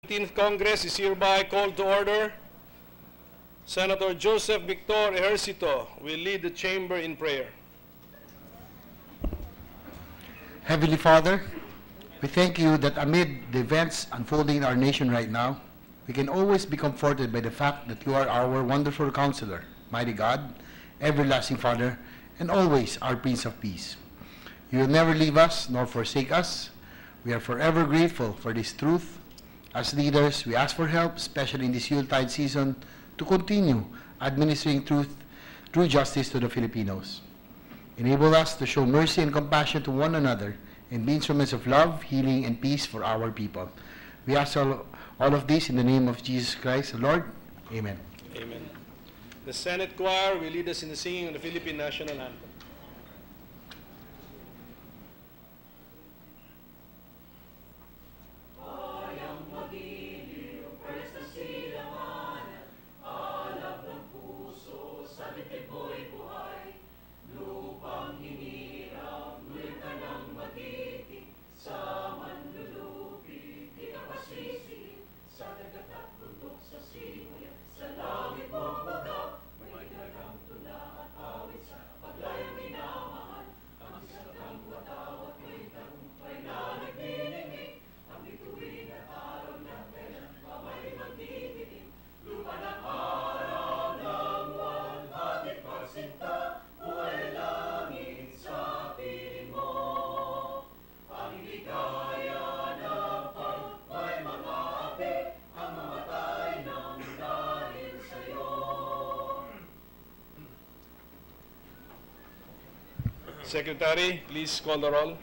The 17th Congress is hereby called to order. Senator Joseph Victor Ejercito will lead the chamber in prayer. Heavenly Father, we thank you that amid the events unfolding in our nation right now, we can always be comforted by the fact that you are our wonderful counselor, mighty God, everlasting Father, and always our Prince of Peace. You will never leave us nor forsake us. We are forever grateful for this truth. As leaders, we ask for help, especially in this Yuletide season, to continue administering true justice to the Filipinos. Enable us to show mercy and compassion to one another and be instruments of love, healing, and peace for our people. We ask all of this in the name of Jesus Christ, the Lord. Amen. Amen. The Senate Choir will lead us in the singing of the Philippine National Anthem. Secretary, please call the roll.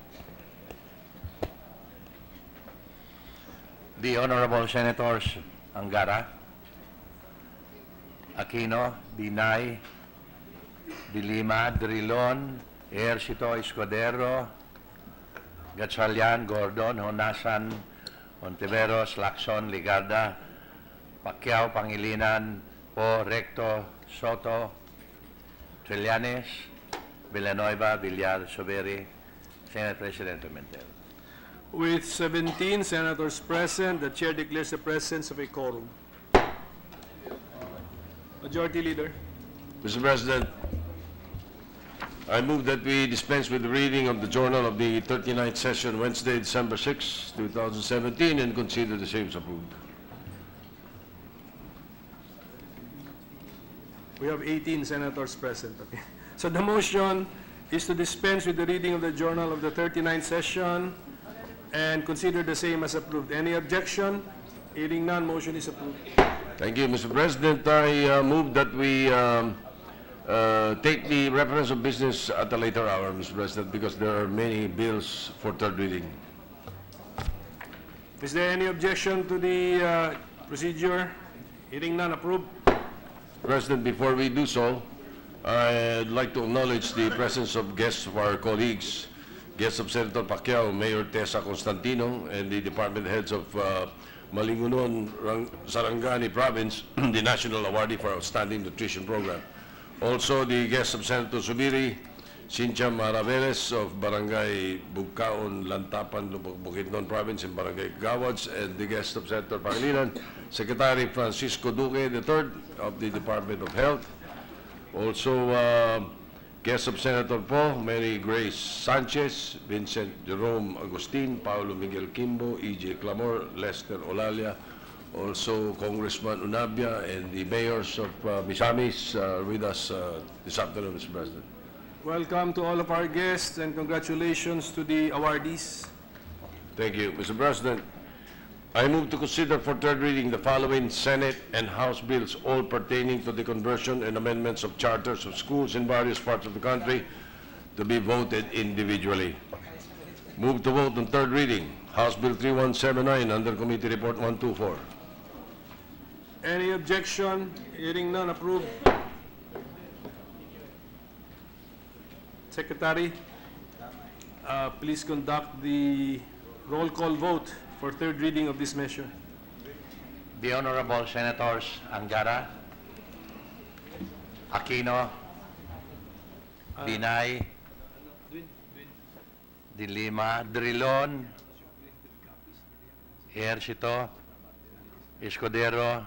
The Honorable Senators Angara, Aquino, Binay, De Lima, Drilon, Ejercito, Escudero, Gatchalian, Gordon, Honasan, Ontiveros, Lacson, Ligarda, Pacquiao, Pangilinan, Po, Recto, Soto, Trillanes, Villanueva, Villar, Soberi, Senate President Pimentel. With 17 senators present, the chair declares the presence of a quorum. Majority Leader. Mr. President, I move that we dispense with the reading of the journal of the 39th session, Wednesday, December 6, 2017, and consider the same approved. We have 18 senators present. Okay. So the motion is to dispense with the reading of the journal of the 39th session and consider the same as approved. Any objection? Hearing none, motion is approved. Thank you, Mr. President. I move that we take the reference of business at a later hour, Mr. President, because there are many bills for third reading. Is there any objection to the procedure? Hearing none, approved. President, before we do so, I'd like to acknowledge the presence of guests of our colleagues, guests of Senator Pacquiao, Mayor Tessa Constantino, and the department heads of Malingunon, Sarangani Province, the National Awardee for Outstanding Nutrition Program. Also, the guests of Senator Subiri, Cynthia Maraveles of Barangay Bugkaon, Lantapan, Bukidnon Province in Barangay Gawads, and the guest of Senator Pangilinan, Secretary Francisco Duque III of the Department of Health. Also, guests of Senator Po, Mary Grace Sanchez, Vincent Jerome Agustin, Paulo Miguel Kimbo, E.J. Clamor, Lester Olalia, also Congressman Unabia, and the mayors of Misamis with us this afternoon, Mr. President. Welcome to all of our guests and congratulations to the awardees. Thank you, Mr. President. I move to consider for third reading the following Senate and House bills, all pertaining to the conversion and amendments of charters of schools in various parts of the country, to be voted individually. Move to vote on third reading. House Bill 3179 under Committee Report 124. Any objection? Hearing none, approved. Secretary, please conduct the roll call vote for third reading of this measure. The Honorable Senators Angara, Aquino, Binay, De Lima, Drilon, Ejercito, Escudero,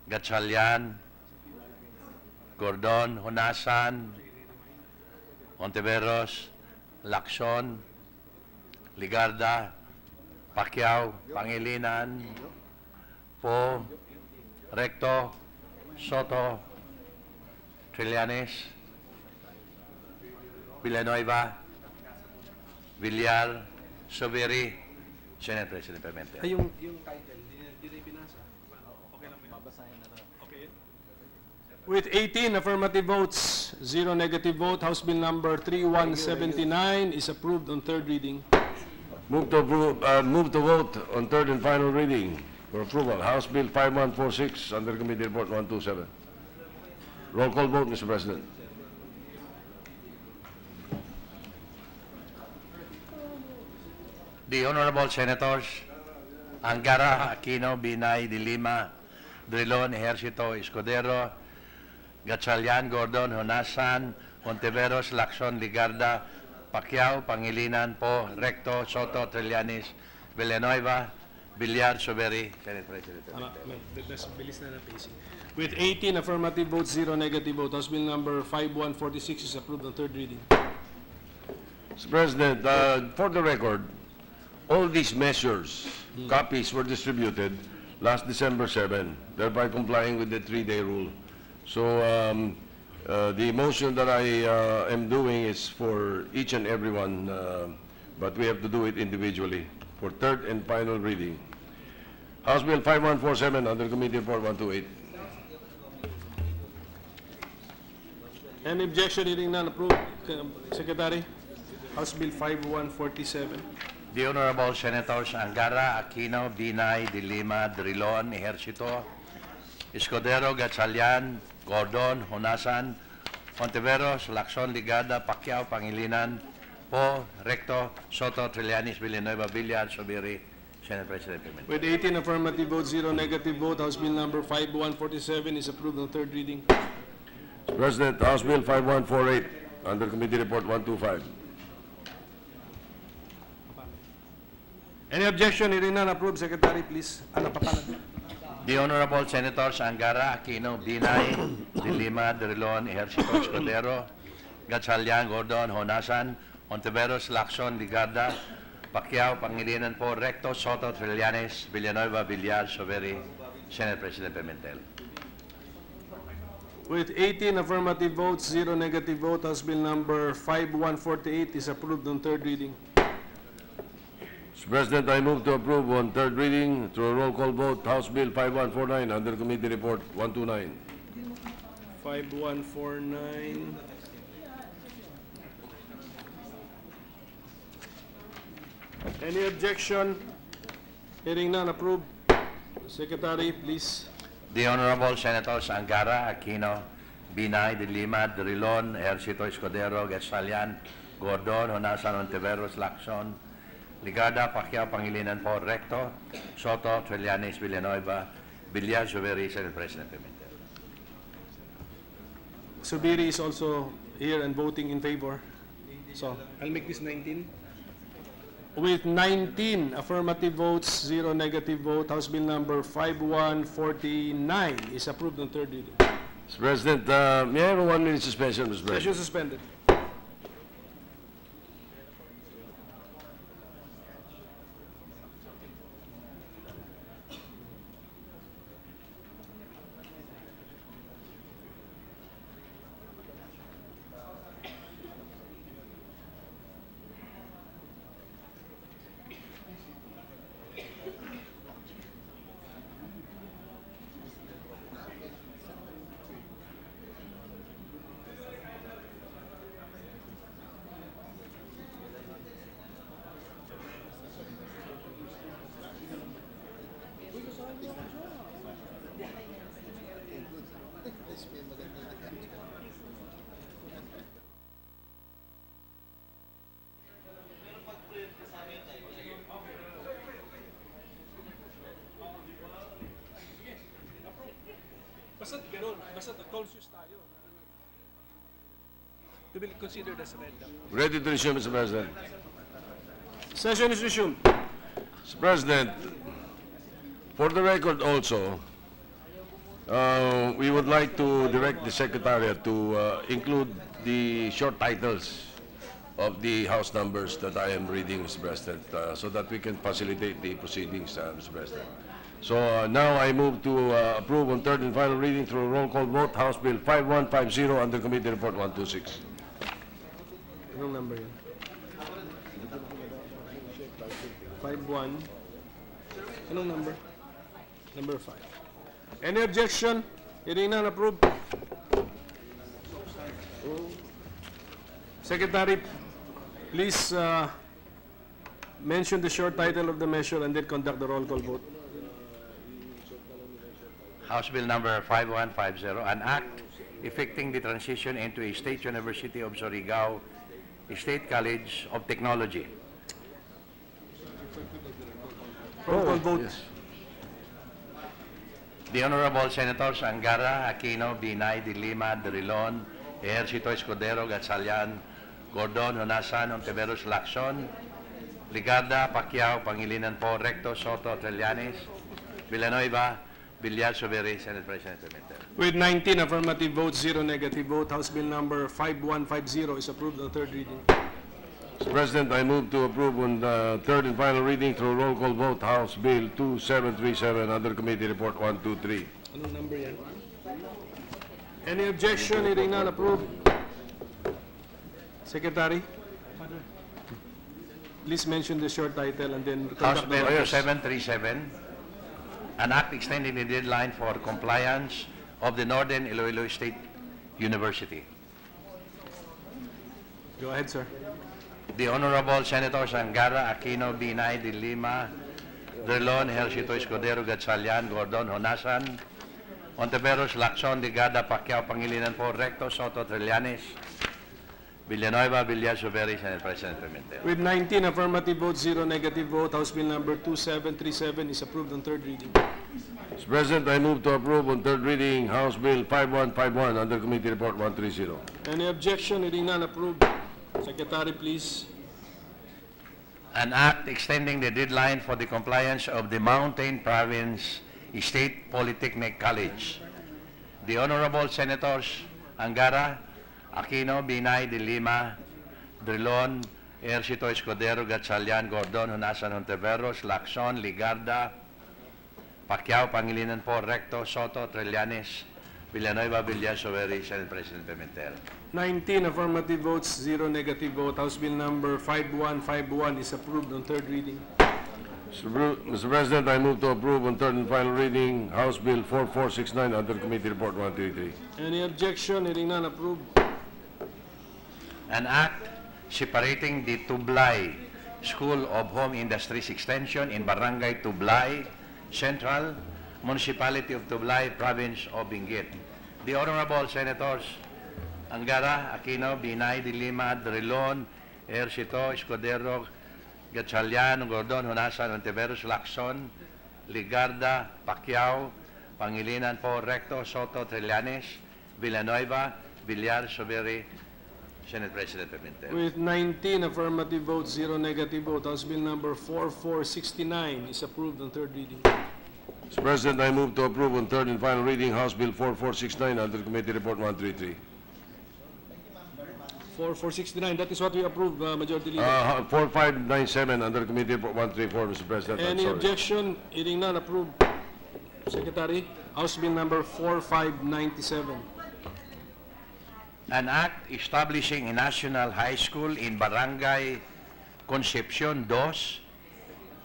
Gatchalian, Gordon, Honasan, Ontiveros, Lacson, Ligarda, Pacquiao, Pangilinan, Po, Recto, Soto, Trillanes, Villanueva, Villar, Soberi, Senate President Pimentel. Ay, yung title, di na binasa. Okay lang ba? Babasahin na lang. Okay. With 18 affirmative votes, 0 negative vote, House Bill number 3179 is approved on third reading. Move to vote on third and final reading for approval. House Bill 5146 under Committee Report 127. Roll call vote, Mr. President. The Honorable Senators Angara, Aquino, Binay, De Lima, Drilon, Ejercito, Escudero, Gatchalian, Gordon, Honasan, Ontiveros, Lacson, Ligarda, Pacquiao, Pangilinan, Po, Recto, Soto, Trillanes, Villanueva, Villar, Soberi, Senate President. Bilis na pacing. With 18 affirmative votes, 0 negative vote, House Bill number 5146 is approved on third reading. Mr. President, for the record, all these measures, copies were distributed last December 7, thereby complying with the 3-day rule. So the motion that I am doing is for each and every one, but we have to do it individually for third and final reading. House Bill 5147 under Committee Report 128. Any objection? Hearing none, approved. Secretary, House Bill 5147. The Honorable Senators Angara, Aquino, Binay, De Lima, Drilon, Ejercito, Escudero, Gatchalian, Gordon, Honasan, Ontiveros, Lacson, Ligada, Pacquiao, Pangilinan, Po, Recto, Soto, Trillanes, Villanueva, Villar, Soberi, Senate President Pimentel. With 18 affirmative votes, 0 negative vote, House Bill number 5147 is approved on third reading. Mr. President, House Bill 5148 under Committee Report 125. Any objection? Hearing none, approved. Secretary, please. The Honorable Senators Angara, Aquino, Binay, De Lima, Drilon, Ejercito, Escudero, Gatchalian, Gordon, Honasan, Ontiveros, Lacson, Ligarda, Pacquiao, Pangilinan, Po, Recto, Soto, Trillanes, Villanueva, Villar, Soberi, Senate President Pimentel. With 18 affirmative votes, 0 negative vote, House Bill number 5148 is approved on third reading. Mr. President, I move to approve on third reading through a roll call vote House Bill 5149 under Committee Report 129. 5149. Any objection? Hearing none, approved. Secretary, please. The Honorable Senators Angara, Aquino, Binay, De Lima, Drilon, Ejercito, Escudero, Gatchalian, Gordon, Honasan, Ontiveros, Lacson, Ligarda, Pacquiao, Pangilinan, Po, Recto, Soto, Trillanes, Villanueva, Villar, Soberi, Senate President Pimentel. Subiri is also here and voting in favor. So, I'll make this 19. With 19 affirmative votes, 0 negative vote, House Bill number 5149 is approved on third reading. Mr. President, may I have a 1-minute suspension, Mr. President? Session suspended. Basta't gano'n, basta't conscious tayo. We will consider this read. Ready to resume, Mr. President. Session is resumed. Mr. President, For the record also, we would like to direct the Secretariat to include the short titles of the House numbers that I am reading, Mr. President, so that we can facilitate the proceedings, Mr. President. So now I move to approve on third and final reading through a roll call vote, House Bill 5150 under Committee Report 126. Anong number yan? 51. Anong number? Number 5. Any objection? Hearing none, approved. Secretary, please mention the short title of the measure and then conduct the roll call vote. House Bill number 5150, an act effecting the transition into a State University of Surigao State College of Technology. Roll call vote. Yes. The Honorable Senators Angara, Aquino, Binay, De Lima, Drilon, Ejercito Escudero, Gatchalian, Gordon, Honasan, Ontiveros, Lacson, Ligarda, Pacquiao, Pangilinan po, Recto, Soto, Trillanes, Villanueva, Villar, Soberi, Senate President Pimentel. With 19 affirmative votes, 0 negative vote, House Bill number 5150 is approved on third reading. Mr. President, I move to approve on the third and final reading through roll call vote, House Bill 2737 under Committee Report 123. Anong number yan? Any objection? Hearing none, approved. Secretary, please mention the short title and then House conduct Bill the 2737, an act extending the deadline for compliance of the Northern Iloilo State University. Go ahead, sir. The Honorable Senators Angara, Aquino, Binay, De Lima, Drilon, Ejercito Escudero, Gatchalian, Gordon, Honasan, Ontiveros, Lacson, Ligada, Pacquiao, Pangilinan po, Recto, Soto, Trillanes, Villanueva, Villar, Soberi, Senate President Pimentel. With 19 affirmative votes, 0 negative vote, House Bill number 2737 is approved on third reading. Mr. President, I move to approve on third reading House Bill 5151 under Committee Report 130. Any objection? Hearing none, approved. Secretary, please. An act extending the deadline for the compliance of the Mountain Province State Polytechnic College. The Honorable Senators Angara, Aquino, Binay, De Lima, Drilon, Ejercito Escudero, Gatchalian, Gordon, Honasan, Ontiveros, Lacson, Ligarda, Pacquiao, Pangilinan po, Recto, Soto, Trillanes, Villanueva, Villar, Soberi, Senate President Pimentel. 19 affirmative votes, 0 negative vote, House Bill number 5151 is approved on third reading. Mr. President, I move to approve on third and final reading House Bill 4469 under Committee Report 133. Any objection? Hearing none, approved. An act separating the Tublay School of Home Industries Extension in Barangay Tublay Central, Municipality of Tublay, Province of Benguet. The Honorable Senators Angara, Aquino, Binay, De Lima, Drilon, Ejercito, Escudero, Gatchalian, Gordon, Honasan, Ontiveros, Lacson, Ligarda, Pacquiao, Pangilinan po, Recto, Soto, Trillanes, Villanueva, Villar, Soberi, Senate President Pimentel. With 19 affirmative votes, 0 negative vote, House Bill number 4469 is approved on third reading. Mr. President, I move to approve on third and final reading House Bill 4469 under Committee Report 133. 4469, that is what we approved, Majority Leader. 4597 under Committee Report 134, Mr. President. I'm Any sorry. objection? Hearing none, approved. Secretary, House Bill number 4597. An act establishing a national high school in Barangay Concepcion 2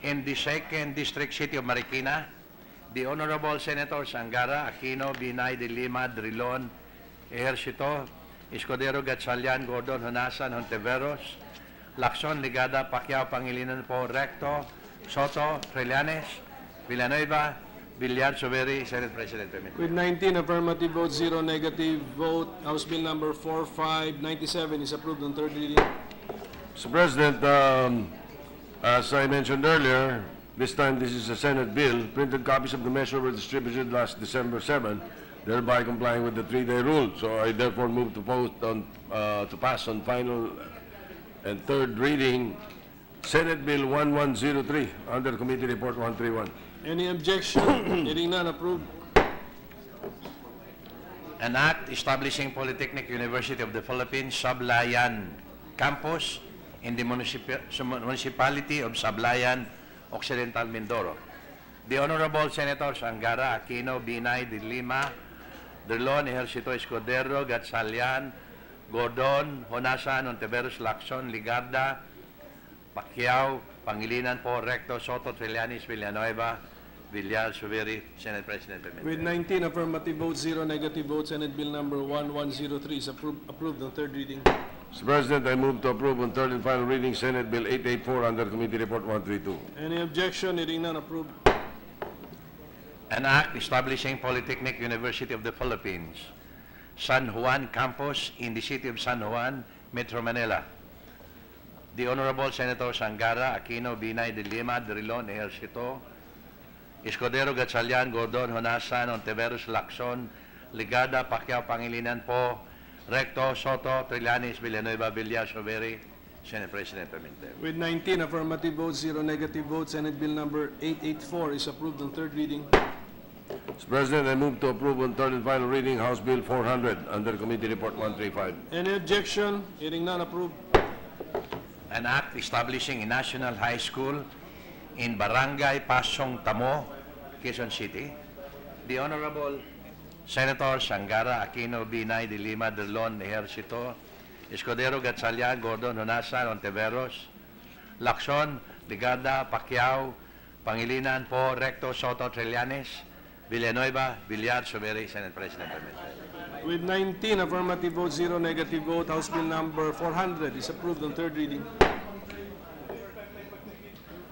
in the 2nd District City of Marikina. The Honorable Senators Angara, Aquino, Binay, De Lima, Drilon, Ejercito, Escudero, Gatchalian, Gordon, Honasan, Ontiveros, Lacson, Ligada, Pacquiao, Pangilinan po, Recto, Soto, Trillanes, Villanueva, Villar, Soberi, Senate President Pimentel. With 19 affirmative votes, 0 negative vote, House Bill number 4597 is approved on third reading. Mr. President, as I mentioned earlier, this time this is a Senate bill. Printed copies of the measure were distributed last December 7, thereby complying with the 3-day rule. So I therefore move to vote on to pass on final and third reading Senate Bill 1103 under Committee Report 131. Any objection? Hearing none, approved. An act establishing Polytechnic University of the Philippines Sablayan Campus in the municipality of Sablayan, Occidental Mindoro. The Honorable Senators Angara, Aquino, Binay, De Lima, Drilon, Ejercito Escudero, Gatchalian, Gordon, Honasan, Ontiveros, Lacson, Ligarda, Pacquiao, Pangilinan po, Recto, Soto, Trillanes, Villanueva, Villar, Suveri, Senate President Pimentel. With 19 affirmative votes, 0 negative votes, Senate Bill number 1103 is approved on third reading. Mr. President, I move to approve on third and final reading Senate Bill 884 under Committee Report 132. Any objection? Hearing none, approved. An act establishing Polytechnic University of the Philippines San Juan Campus in the city of San Juan, Metro Manila. The Honorable Senators Angara, Aquino, Binay, De Lima, Drilon, Ejercito, Escudero, Gatchalian, Gordon, Honasan, Ontiveros, Lacson, Ligada, Pacquiao, Pangilinan po, Recto, Soto, Trillanes, Villanueva, Villar, Soveri, Senate President Pimentel. With 19 affirmative votes, 0 negative votes, Senate Bill number 884 is approved on third reading. Mr. President, I move to approve on third and final reading House Bill 400 under Committee Report 135. Any objection? Hearing none, approved. An act establishing a national high school in Barangay Pasong Tamo, Quezon City. The Honorable Senators Angara, Aquino, Binay, De Lima, Drilon, Ejercito, Escudero, Gatchalian, Gordon, Honasan, Ontiveros, Lacson, Ligada, Pacquiao, Pangilinan po, Recto, Soto, Trillanes, Villanueva, Villar, Soveri, Senate President Pimentel. With 19 affirmative votes, 0 negative vote, House Bill number 400 is approved on third reading.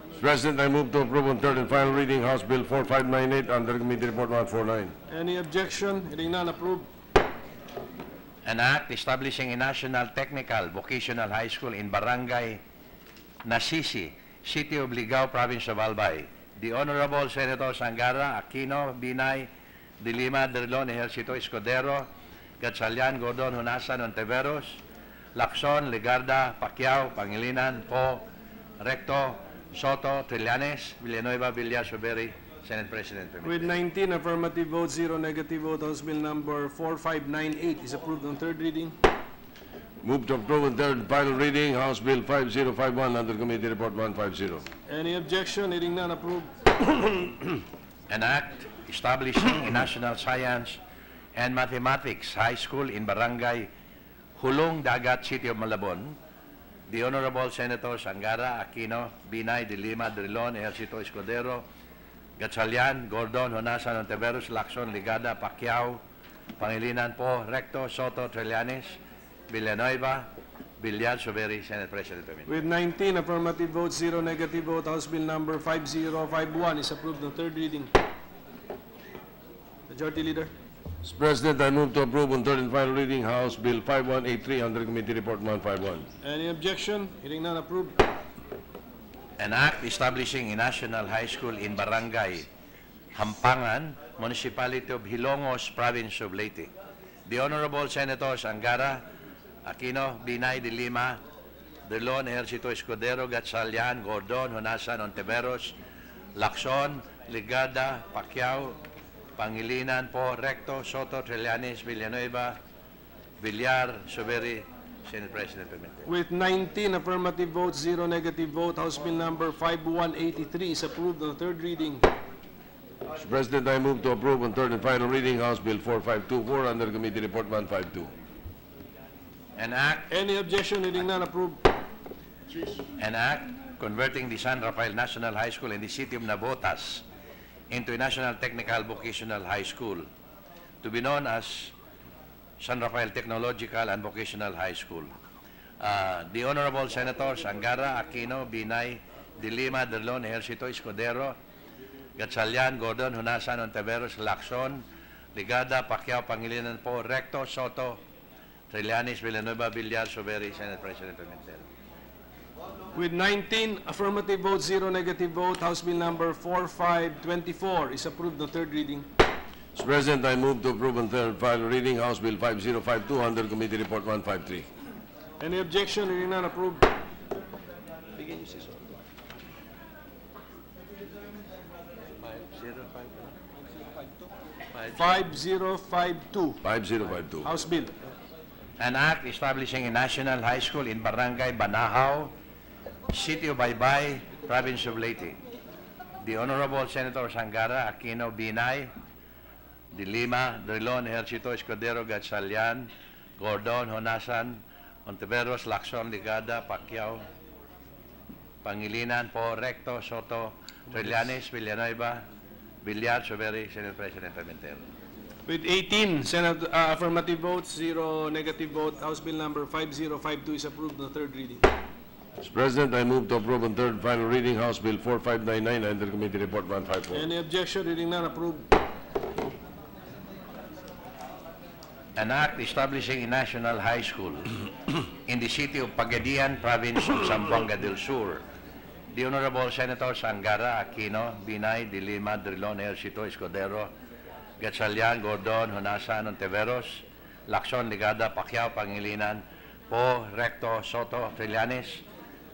Mr. President, I move to approve on third and final reading House Bill 4598 under Committee Report 149. Any objection? Hearing none, approved. An act establishing a national technical vocational high school in Barangay Nasisi, City of Ligao, Province of Albay. The Honorable Senators Angara, Aquino, Binay, De Lima, Drilon, Ejercito, Escudero, Gatchalian, Gordon, Honasan, Ontiveros, Lacson, Ligarda, Pacquiao, Pangilinan, Po, Recto, Soto, Trillanes, Villanueva, Villar, Soveri, Senate President Pimentel. With 19 affirmative votes, 0 negative vote, House Bill number 4598 is approved on third reading. Move to approve on third and final reading House Bill 5051 under Committee Report 150. Any objection? Hearing none, approved. An act establishing a national science and mathematics high school in Barangay Hulong Dagat, City of Malabon. The Honorable Senators Angara, Aquino, Binay, De Lima, Drilon, Ejercito, Escudero, Gatchalian, Gordon, Honasan, Ontiveros, Lacson, Ligada, Pacquiao, Pangilinan po, Recto, Soto, Trillanes, Villanueva, Villar, Soveri, Senate President Pimentel. With 19 affirmative votes, 0 negative vote, House Bill number 5051 is approved on third reading. Majority Leader. Mr. President, I move to approve on third and final reading House Bill 5183 under Committee Report 151. Any objection? Hearing none, approved. An act establishing a national high school in Barangay Hampangan, Municipality of Hilongos, Province of Leyte. The Honorable Senators Angara, Aquino, Binay, De Lima, Drilon, Ejercito, Escudero, Gatchalian, Gordon, Honasan, Ontiveros, Lacson, Ligada, Pacquiao, Pangilinan po, Recto, Soto, Trillanes, Villanueva, Villar, Soveri, Senate President Pimentel. With 19 affirmative votes, 0 negative vote, House Bill number 5183 is approved on third reading. Mr. President, I move to approve on third and final reading House Bill 4524 under Committee Report 152. An act Any objection? Hearing none, approved. An act converting the San Rafael National High School in the city of Navotas into a National Technical Vocational High School to be known as San Rafael Technological and Vocational High School. The Honorable Senators Angara, Aquino, Binay, De Lima, Drilon, Ejercito, Escudero, Gatchalian, Gordon, Honasan, Ontiveros, Lacson, Ligada, Pacquiao, Pangilinan po, Recto, Soto, Trillanes, Villanueva, Villar, Soveri, Senate President Pimentel. With 19 affirmative votes, 0 negative vote, House Bill number 4524 is approved on third reading. Mr. President, I move to approve on third and final reading House Bill 5052 under Committee Report 153. Any objection? Hearing none, approved. 5052. 5052. House Bill. An act establishing a national high school in Barangay Banahaw, City of Baybay, Province of Leyte. The Honorable Senator Sangara, Aquino, Binay, De Lima, Drilon, Ejercito, Escudero, Gatchalian, Gordon, Honasan, Ontiveros, Lacson, Ligada, Pacquiao, Pangilinan, Po, Recto, Soto, Trillanes, Villanueva, Villar, Soberi, Senate President Pimentel. With 18 affirmative votes, 0 negative vote, House Bill number 5052 is approved on the third reading. Mr. President, I move to approve on third and final reading House Bill 4599 under Committee Report 154. Any objection? Reading none, approved. An act establishing a national high school in the city of Pagadian, province of Zamboanga del Sur. The Honorable Senator Sangara, Aquino, Binay, De Lima, Drilon, Ejercito, Escudero, Gatchalian, Gordon, Honasan, Ontiveros, Lacson, Ligada, Pacquiao, Pangilinan, Po, Recto, Soto, Trillanes,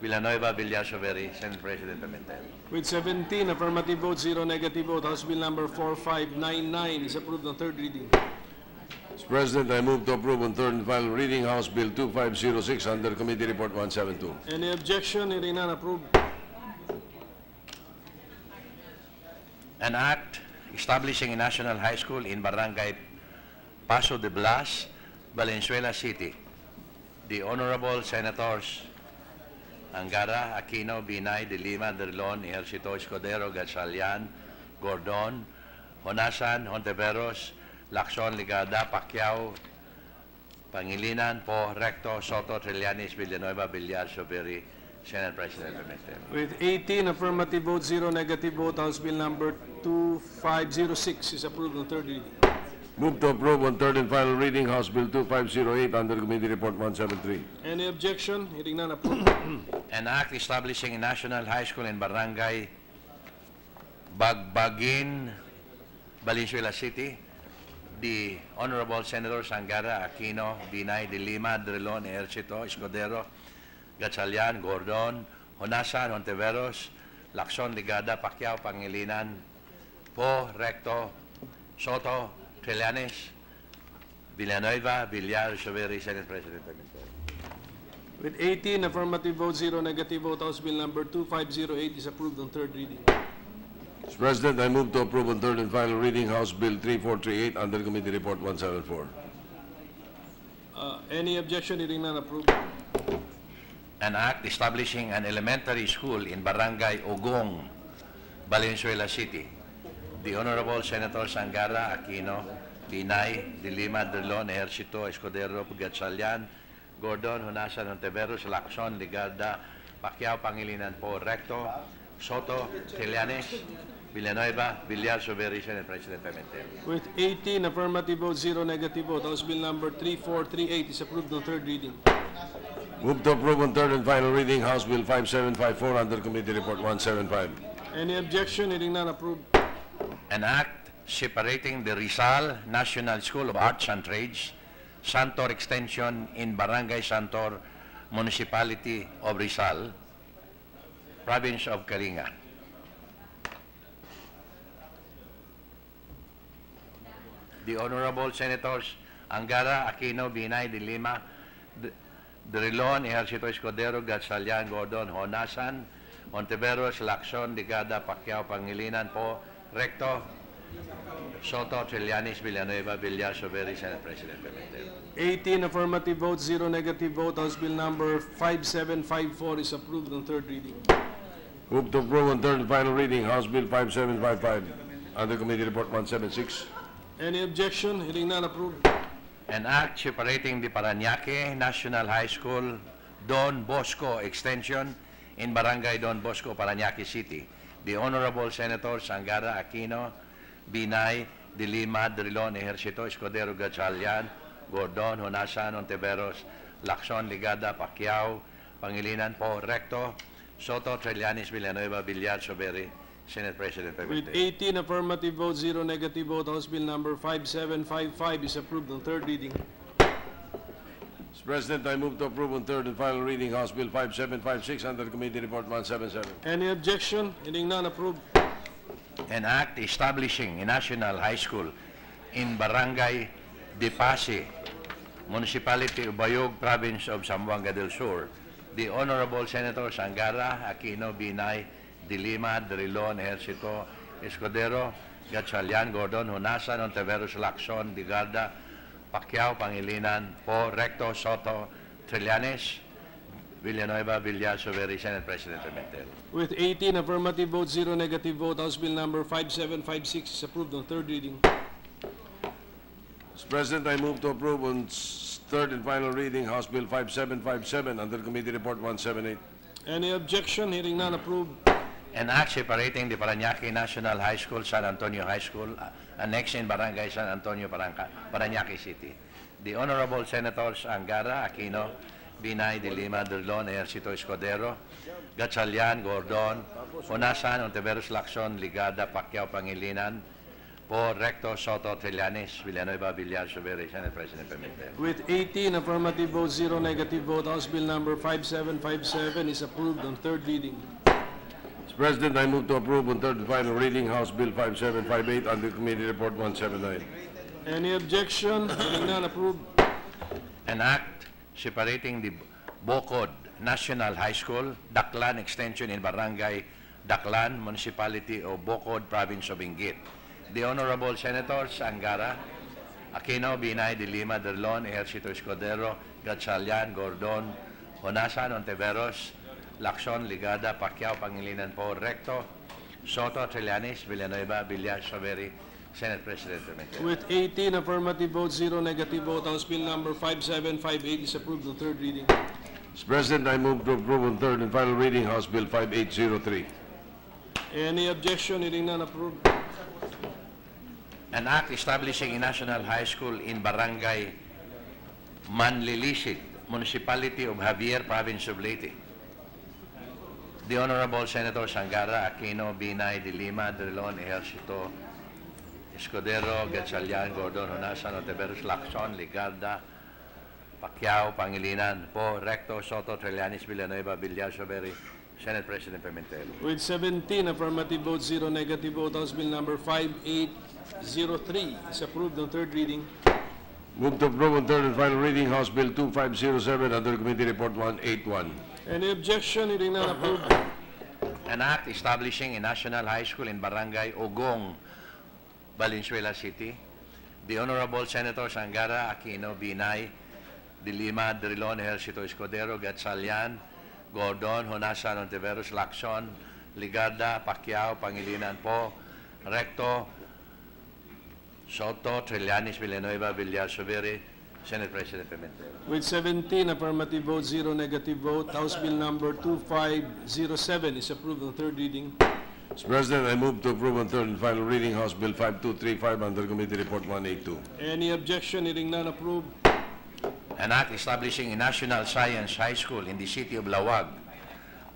Villanueva, Villar, Soberi, Senate President Pimentel. With 17 affirmative votes, 0 negative vote, House Bill number 4599 is approved on third reading. Mr. President, I move to approve on third and final reading House Bill 2506 under Committee Report 172. Any objection? Hearing none, approved. An act establishing a national high school in Barangay Paso de Blas, Valenzuela City. The Honorable Senators Angara, Aquino, Binay, De Lima, Drilon, Ejercito, Escudero, Gatchalian, Gordon, Honasan, Ontiveros, Lacson, Ligada, Pacquiao, Pangilinan, Po, Recto, Soto, Trillanes, Villanueva, Villar, Soberi, Senate President Pimentel. With 18 affirmative votes, 0 negative vote, House Bill number 2506 is approved on third reading. Move to approve on third and final reading House Bill 2508 under Committee Report 173. Any objection? Hearing none, approved. An act establishing a national high school in Barangay Bagbagin, Valenzuela City. The Honorable Senator Sangara, Aquino, Binay, De Lima, Drilon, Ejercito, Escudero, Gatchalian, Gordon, Honasan, Ontiveros, Lacson, Ligada, Pacquiao, Pangilinan, Po, Recto, Soto, Trillanes, Villanueva, Villar, Soberi, Senate President Pimentel. With 18 affirmative votes, 0 negative vote, House Bill number 2508 is approved on third reading. Mr. President, I move to approve on third and final reading House Bill 3438 under Committee Report 174. Any objection? Hearing none, approved. An act establishing an elementary school in Barangay Ogong, Valenzuela City. The Honorable Senator Sangara, Aquino, Binay, De Lima, Drilon, Ejercito, Escudero, Gatchalian, Gordon, Honasan, Ontiveros, Lacson, Ligada, Pacquiao, Pangilinan, Po, Recto, Soto, Trillanes, Villanueva, Villar, Soberi, Senate President Pimentel. With 18 affirmative votes, 0 negative vote, House Bill number 3438 is approved on third reading. Move to approve on third and final reading House Bill 5754 under Committee Report 175. Any objection? Hearing none, approved. An act separating the Rizal National School of Arts and Trades, Santor Extension in Barangay Santor, Municipality of Rizal, Province of Kalinga. The Honorable Senators Angara, Aquino, Binay, De Lima, Drilon, Ejercito, Escudero, Gatchalian, Gordon, Honasan, Ontiveros, Lacson, Ligada, Pacquiao, Pangilinan, Po, Recto, Soto, Trillanes, Villanueva, Villar, Soberi, Senate President Pimentel. 18 affirmative votes, 0 negative vote, House Bill number 5754 is approved on third reading. Move to approve on third and final reading House Bill 5755 under Committee Report 176. Any objection? Hearing none, approved. An act separating the Parañaque National High School Don Bosco Extension in Barangay Don Bosco, Parañaque City. The Honorable Senators Sangara, Aquino, Binay, De Lima, Drilon, Ejercito, Escudero, Gatchalian, Gordon, Honasan, Ontiveros, Lacson, Ligada, Pacquiao, Pangilinan, Po, Recto, Soto, Trillanes, Villanueva, Villar, Soberi, Senate President With Pimentel. 18 affirmative votes, 0 negative vote, House Bill number 5755 is approved on third reading. Mr. President, I move to approve on third and final reading House Bill 5756 under Committee Report 177. Any objection? Hearing none, approved. An act establishing a national high school in Barangay Dipasi, Municipality of Bayog, Province of Zamboanga del Sur. The Honorable Senators Angara, Aquino, Binay, Dilima, Drilon, Ejercito, Escudero, Gatchalian, Gordon, Hunasan, Ontiveros, Lacson, Digarda, Pacquiao, Pangilinan, Po, Recto, Soto, Trillanes, Villanueva, Villar, Soveri, Senate President Pimentel. With 18 affirmative votes, 0 negative vote, House Bill number 5756 is approved on third reading. Mr. President, I move to approve on third and final reading House Bill 5757 under Committee Report 178. Any objection? Hearing none, approved. An act separating the Parañaque National High School, San Antonio High School, annexed in Barangay San Antonio, Parañaque City. The Honorable Senators Angara, Aquino, Binay, Dilima, Drilon, Ejercito, Escudero, Gatchalian, Gordon, Hunasan, Ontiveros, Lacson, Ligada, Pacquiao, Pangilinan, Po, Recto, Soto, Trillanes, Villanueva, Villar, Soveri, Senate President Pimentel. With 18 affirmative votes, 0 negative vote, House Bill number 5757 is approved on third reading. Mr. President, I move to approve on third and final reading House Bill 5758 under Committee Report 179. Any objection? Hearing none, approved. An act separating the Bocod National High School, Daklan Extension in Barangay Daklan, Municipality of Bocod, Province of Benguet. The Honorable Senators Angara, Aquino, Binay, Dilima, Derlon, Ejercito Escudero, Gatchalian, Gordon, Hunasan, Ontiveros, Lacson, Ligada, Pacquiao, Pangilinan, Po, Recto, Soto, Trillanes, Villanueva, Villar, Soveri, Senate President Pimentel. With 18 affirmative votes, 0 negative vote, House Bill number 5758 is approved on third reading. Mr. President, I move to approve on third and final reading House Bill 5803. Any objection? Hearing none, approved. An act establishing a national high school in Barangay Manlilisit, Municipality of Javier, Province of Leyte. The Honorable Senators Angara, Aquino, Binay, Dilima, Drilon, Ejercito, Escudero, Gatchalian, Gordon, Hunasan, Ontiveros, Lacson, Ligarda, Pacquiao, Pangilinan, Po, Recto, Soto, Trillanes, Villanueva, Villar, Soveri, Senate President Pimentel. With 17 affirmative votes, 0 negative vote, House Bill number 5803 is approved on third reading. Move to approve on third and final reading House Bill 2507 under Committee Report 181. Any objection? Hearing none, approved. An act establishing a national high school in Barangay Ogong, Valenzuela City. The Honorable Senators Angara, Aquino, Binay, Dilima, Drilon, Ejercito Escudero, Gatchalian, Gordon, Hunasan, Ontiveros, Lacson, Ligarda, Pacquiao, Pangilinan, Po, Recto, Soto, Trillanes, Villanueva, Villar, Soveri, Senate President Pimentel. With 17 affirmative votes, 0 negative vote, House Bill number 2507 is approved on third reading. Mr. President, I move to approve on third and final reading House Bill 5235 under Committee Report 182. Any objection? Hearing none, approved. An act establishing a national science high school in the city of Lawag,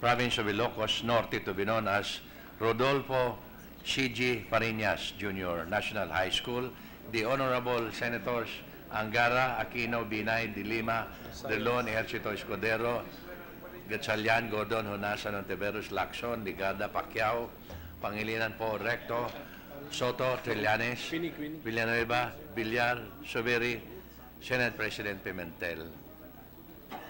Province of Ilocos Norte, to be known as Rodolfo C.G. Parinas Jr. National High School. The Honorable Senators Angara, Aquino, Binay, Dilima, Drilon, Ejercito Escudero, Gatchalian, Gordon, Hunasan, Ontiveros, Lacson, Ligada, Pacquiao, Pangilinan, Po, Recto, Soto, Trillanes, Villanueva, Villar, Soveri, Senate President Pimentel.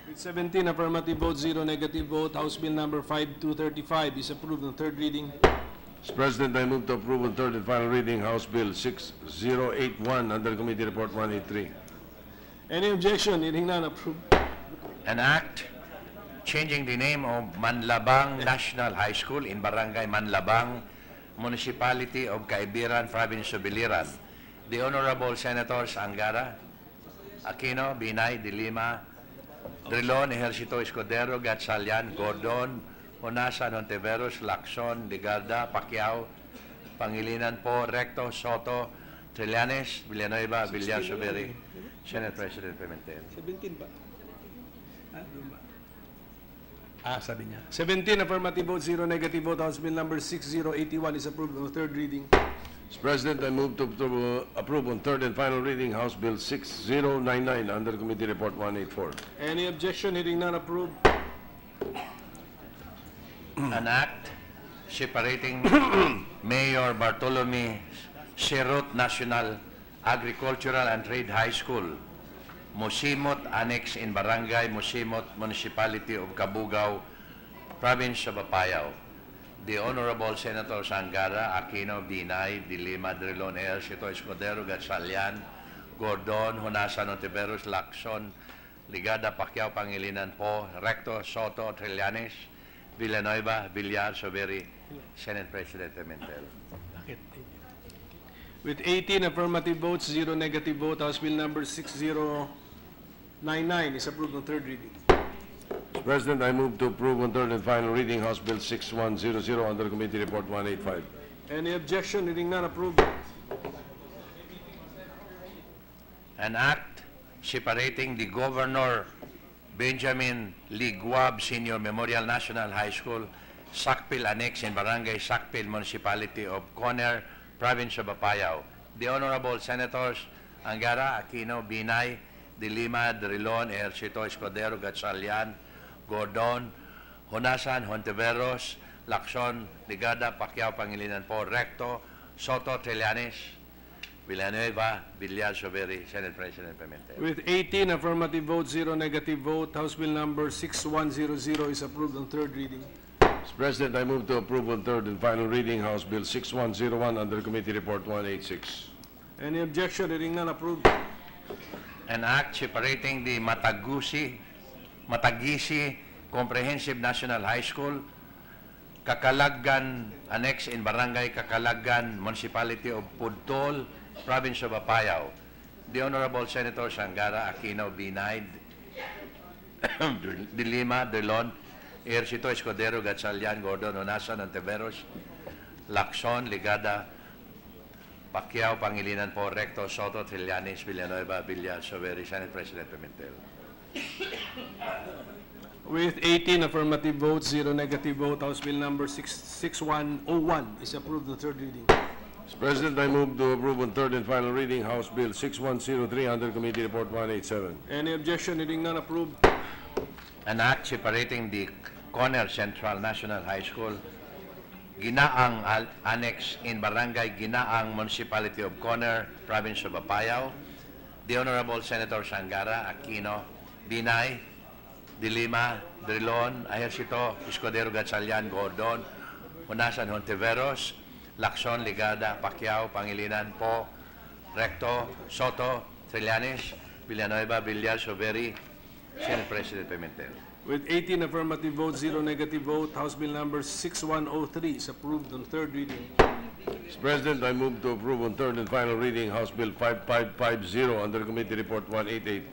With 17 affirmative votes, 0 negative vote, House Bill number 5235 is approved on third reading. Mr. President, I move to approve on third and final reading House Bill 6081 under Committee Report 183. Any objection? Hearing none, approved. An act changing the name of Manlabang National High School in Barangay Manlabang, Municipality of Caibiran, Province of Biliran. The Honorable Senators Angara, Aquino, Binay, Dilima, Drilon, Ejercito Escudero, Gatchalian, Gordon, Hunasan, Ontiveros, Lacson, Ligarda, Pacquiao, Pangilinan, Po, Recto, Soto, Trillanes, Villanueva, Villar, Soveri, Senate President Pimentel. 17 ba? Sabi niya. 17 affirmative votes, 0 negative vote, House Bill number 6081 is approved on third reading. Mr. President, I move to approve on third and final reading House Bill 6099 under Committee Report 184. Any objection? Hearing none, approved. An act separating Mayor Bartolome Serot National Agricultural and Trade High School, Musimot Annex in Barangay Musimot, Municipality of Cabugao, Province of Apayao. The Honorable Senator Sangara, Aquino, Binay, Dilima, Drilon, Ejercito, Escudero, Gatchalian, Gordon, Honasan, Ontiveros, Lacson, Ligada, Pacquiao, Pangilinan Po, Recto, Soto, Trillanes, Villanueva, Villar, Soberi, Senate President Pimentel. With 18 affirmative votes, 0 negative vote, House Bill number 6099 is approved on third reading. Mr. President, I move to approve on third and final reading House Bill 6100 under Committee Report 185. Any objection? Reading none, approved. An act separating the Governor Benjamin Lee Guab Senior Memorial National High School, Sakpil Annex in Barangay Sakpil, Municipality of Conner, Province of Apayao. The Honorable Senators Angara, Aquino, Binay, Dilima, Drilon, Ejercito, Escudero, Gatchalian, Gordon, Honasan, Hontiveros, Lacson, Ligada, Pacquiao, Pangilinan Po, Recto, Soto, Trillanes, Villanueva, Villar, Soberi, Senate President Pimentel. With 18 affirmative votes, 0 negative vote, House Bill number 6100 is approved on third reading. Mr. President, I move to approve on third and final reading House Bill 6101 under Committee Report 186. Any objection? Reading none, approved. An act separating the Matagisi Comprehensive National High School, Kakalaggan Annex in Barangay Kakalaggan, Municipality of Pudtol, Province of Apayao. The Honorable Senator Sangara, Aquino, Binay, Dilima, Delon, Ejercito, Escudero, Gatchalian, Gordon, Honasan, Ontiveros, Lacson, Ligada, Pacquiao, Pangilinan Po, Recto, Soto, Trillanes, Villanueva, Villar, Soberi, Senate President Pimentel. With 18 affirmative votes, 0 negative vote, House Bill number 6101 is approved on third reading. Mr. President, I move to approve on third and final reading House Bill 6103 under Committee Report 187. Any objection? Reading none, approved. An act separating the Conner Central National High School, Ginaang Annex in Barangay Ginaang, Municipality of Conner, Province of Apayao. The Honorable Senator Sangara, Aquino, Binay, Dilima, Drilon, Ejercito, Escudero, Gatchalian, Gordon, Honasan, Hontiveros, Lacson, Ligada, Pacquiao, Pangilinan Po, Recto, Soto, Trillanes, Villanueva, Villar, Soberi, Senate President Pimentel. With 18 affirmative votes, 0 negative vote, House Bill number 6103 is approved on third reading. Mr. President, I move to approve on third and final reading House Bill 5550 under Committee Report 188.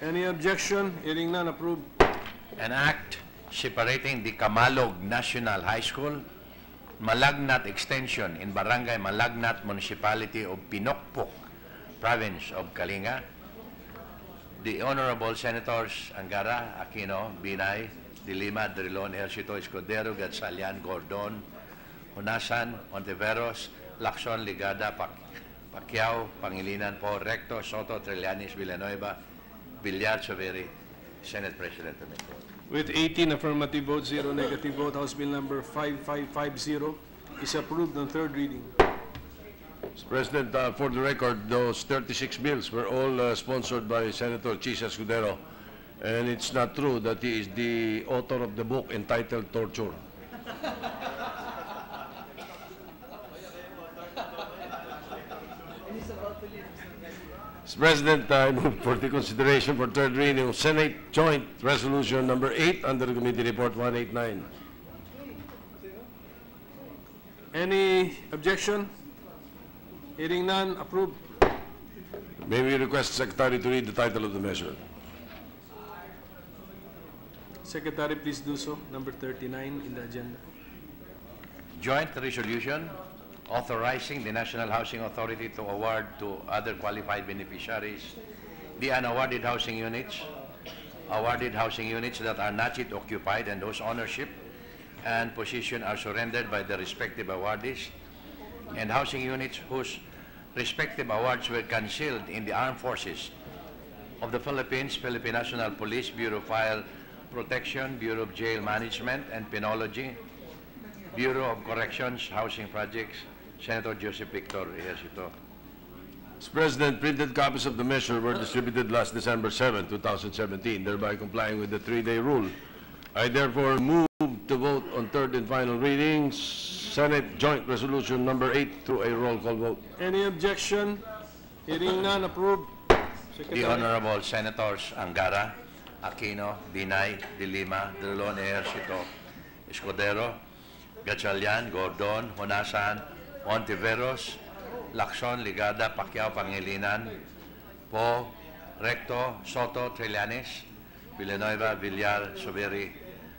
Any objection? Hearing none, approved. An act separating the Kamalog National High School, Malagnat Extension in Barangay Malagnat, Municipality of Pinokpok, Province of Kalinga. The Honorable Senators Angara, Aquino, Binay, Dilima, Drilon, Ejercito, Escudero, Gatchalian, Gordon, Honasan, Ontiveros, Lacson, Ligada, Pacquiao, Pangilinan Po, Recto, Soto, Trillanes, Villanueva, Villar, Soberi, Senate President Pimentel. With 18 affirmative votes, 0 negative vote, House Bill number 5550 is approved on third reading. Mr. President, for the record, those 36 bills were all sponsored by Senator Chis Escudero, and it's not true that he is the author of the book entitled Torture. Mr. President, I move for the consideration for third reading of Senate Joint Resolution number 8 under Committee Report 189. Any objection? Hearing none, approved. May we request the Secretary to read the title of the measure? Secretary, please do so. Number 39 in the agenda. Joint resolution authorizing the National Housing Authority to award to other qualified beneficiaries the unawarded housing units, awarded housing units that are not yet occupied and whose ownership and possession are surrendered by the respective awardees, and housing units whose respective awards were concealed in the Armed Forces of the Philippines, Philippine National Police, Bureau of Fire Protection, Bureau of Jail Management and Penology, Bureau of Corrections, Housing Projects, Senator Joseph Victor Ejercito. Mr. President, printed copies of the measure were distributed last December 7, 2017, thereby complying with the 3-day rule. I therefore move to vote on third and final readings, Senate Joint Resolution number 8 through a roll call vote. Any objection? Hearing none, approved. Secretary. The Honorable Senators Angara, Aquino, Binay, De Lima, Drilon, Ejercito, Escudero, Gatchalian, Gordon, Honasan, Ontiveros, Lacson, Ligada, Pacquiao, Pangilinan, Po, Recto, Soto, Trillanes, Villanueva, Villar, Soberi,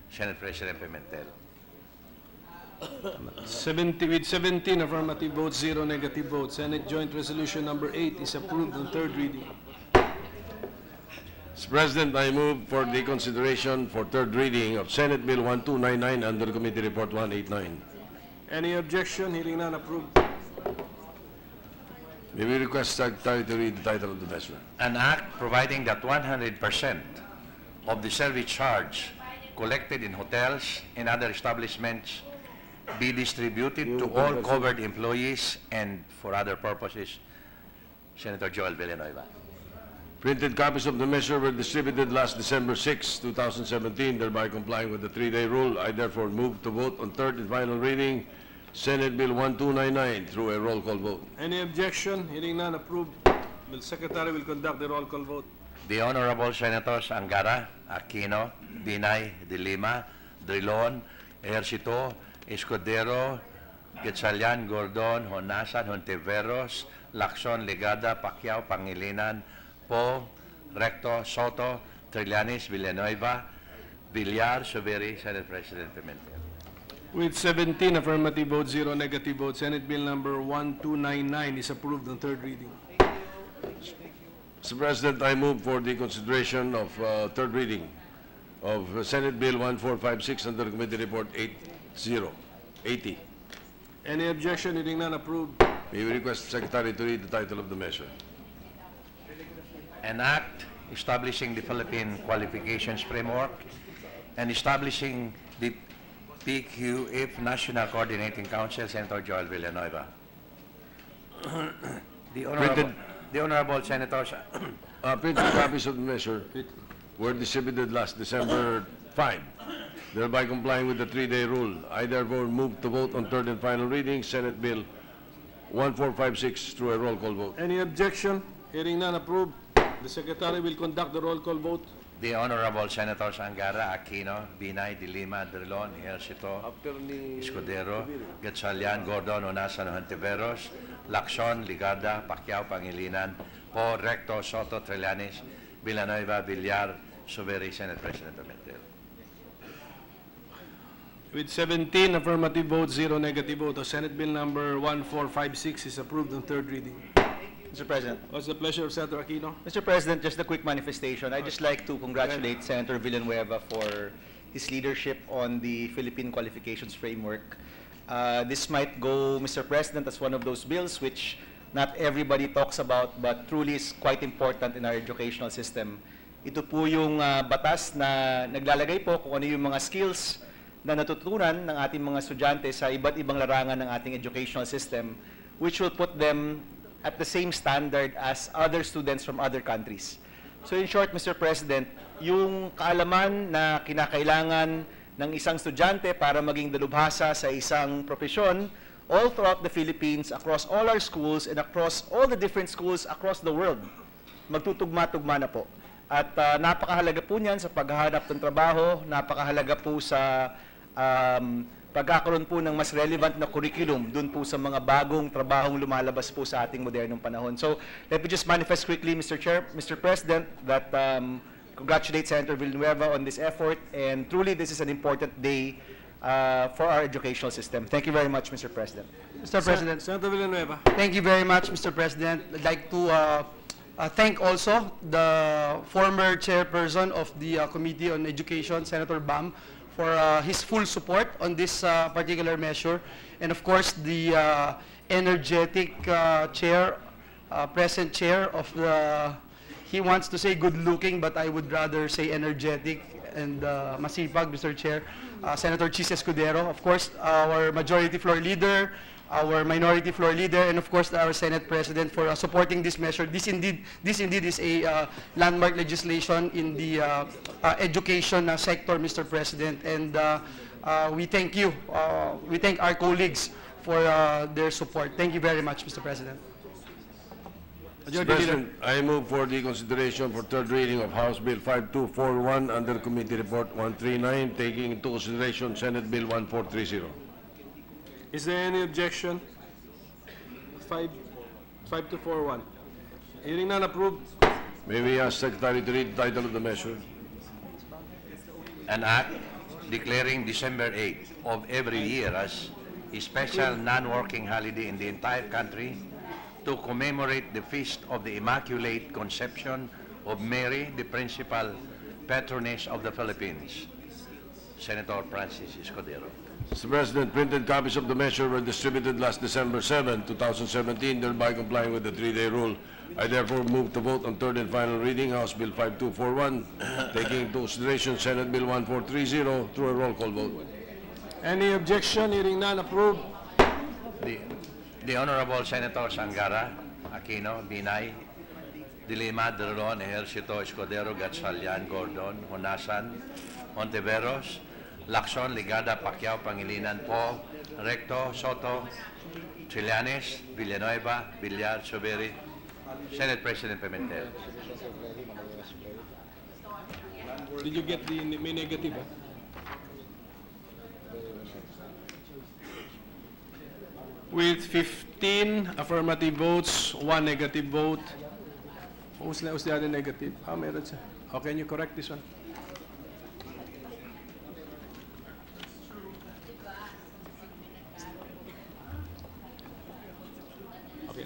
Senate President Pimentel. with 17 affirmative votes, 0 negative votes, Senate Joint Resolution number 8 is approved on third reading. Mr. President, I move for the consideration for third reading of Senate Bill 1299 under Committee Report 189. Any objection? Hearing none, approved. May we request Secretary to read the title of the measure? An act providing that 100% of the service charge collected in hotels and other establishments be distributed to all covered employees and for other purposes. Senator Joel Villanueva. Printed copies of the measure were distributed last December 6, 2017, thereby complying with the 3-day rule. I therefore move to vote on third and final reading, Senate Bill 1299, through a roll call vote. Any objection? Hearing none, approved. The Secretary will conduct the roll call vote. The Honorable Senators Angara, Aquino, Binay, De Lima, Drilon, Ejercito, Escudero, Gatchalian, Gordon, Honasan, Hontiveros, Lacson, Ligada, Pacquiao, Pangilinan, Po, Recto, Soto, Trillanes, Villanueva, Villar, Soberi, Senate President Pimentel. With 17 affirmative votes, 0 negative votes, Senate Bill number 1299 is approved on third reading. Mr. President, I move for the consideration of third reading of Senate Bill 1456 under Committee Report 80. Any objection? Hearing none, approved. May we request the Secretary to read the title of the measure? An act establishing the Philippine Qualifications Framework and establishing the PQF National Coordinating Council, Senator Joel Villanueva. The Honorable Senators Printed copies of the measure were distributed last December 5, thereby complying with the 3-day rule. I therefore move to vote on third and final reading, Senate Bill 1456, through a roll call vote. Any objection? Hearing none, approved. The Secretary will conduct the roll call vote. The Honorable Senators Angara, Aquino, Binay, De Lima, Drilon, Ejercito, Escudero, Gatchalian, Gordon, Honasan, Hontiveros, Lacson, Ligada, Pacquiao, Pangilinan, Po, Recto, Soto, Trillanes, Villanueva, Villar, Soberi, Senate President Pimentel. With 17 affirmative votes, 0 negative votes, Senate Bill number 1456 is approved on third reading. Mr. President. What's the pleasure of Senator Aquino? Mr. President, just a quick manifestation. I'd just like to congratulate Senator Villanueva for his leadership on the Philippine Qualifications Framework. This might go, Mr. President, as one of those bills which not everybody talks about but truly is quite important in our educational system. Ito po yung batas na naglalagay po kung ano yung mga skills na natutunan ng ating mga estudyante sa iba't ibang larangan ng ating educational system, which will put them at the same standard as other students from other countries. So in short, Mr. President, yung kaalaman na kinakailangan ng isang estudyante para maging dalubhasa sa isang propesyon all throughout the Philippines, across all our schools and across all the different schools across the world, magtutugma-tugma na po. At napakahalaga po niyan sa paghahanap ng trabaho, napakahalaga po sa pagkakaroon po ng mas relevant na curriculum dun po sa mga bagong trabahong lumalabas po sa ating modernong panahon. So, let me just manifest quickly, Mr. President, that congratulate Senator Villanueva on this effort, and truly this is an important day for our educational system. Thank you very much, Mr. President. Mr. President, Senator Villanueva. thank you very much, Mr. President. I'd like to thank also the former chairperson of the Committee on Education, Senator Bam, for his full support on this particular measure, and of course the energetic present chair of the, he wants to say good looking, but I would rather say energetic and masipag, Mr. Chair, Senator Chis Escudero, of course, our Majority Floor Leader, our Minority Floor Leader, and of course our Senate President for supporting this measure. This indeed is a landmark legislation in the education sector, Mr. President, and we thank you. We thank our colleagues for their support. Thank you very much, Mr. President. Mr. President, I move for the consideration for third reading of House Bill 5241 under Committee Report 139, taking into consideration Senate Bill 1430. Is there any objection? 5241. Hearing none, approved. May we ask Secretary to read the title of the measure? An act declaring December 8th of every year as a special non-working holiday in the entire country to commemorate the Feast of the Immaculate Conception of Mary, the principal patroness of the Philippines. Senator Francis Escudero. Mr. President, printed copies of the measure were distributed last December 7, 2017, thereby complying with the 3-day rule. I therefore move to vote on third and final reading, House Bill 5241, taking into consideration Senate Bill 1430 through a roll call vote. Any objection? Hearing none, approved. The Honorable Senators Angara, Aquino, Binay, De Lima, Drilon, Ejercito, Escudero, Gatchalian, Gordon, Honasan, Ontiveros, Lacson, Ligada, Pacquiao, Pangilinan, Po, Recto, Soto, Trillanes, Villanueva, Villar, Soberi, Senate President Pimentel. Did you get the may negative? With 15 affirmative votes, 1 negative vote. Who's the other negative? Meron siya. Oh, can you correct this one? Okay.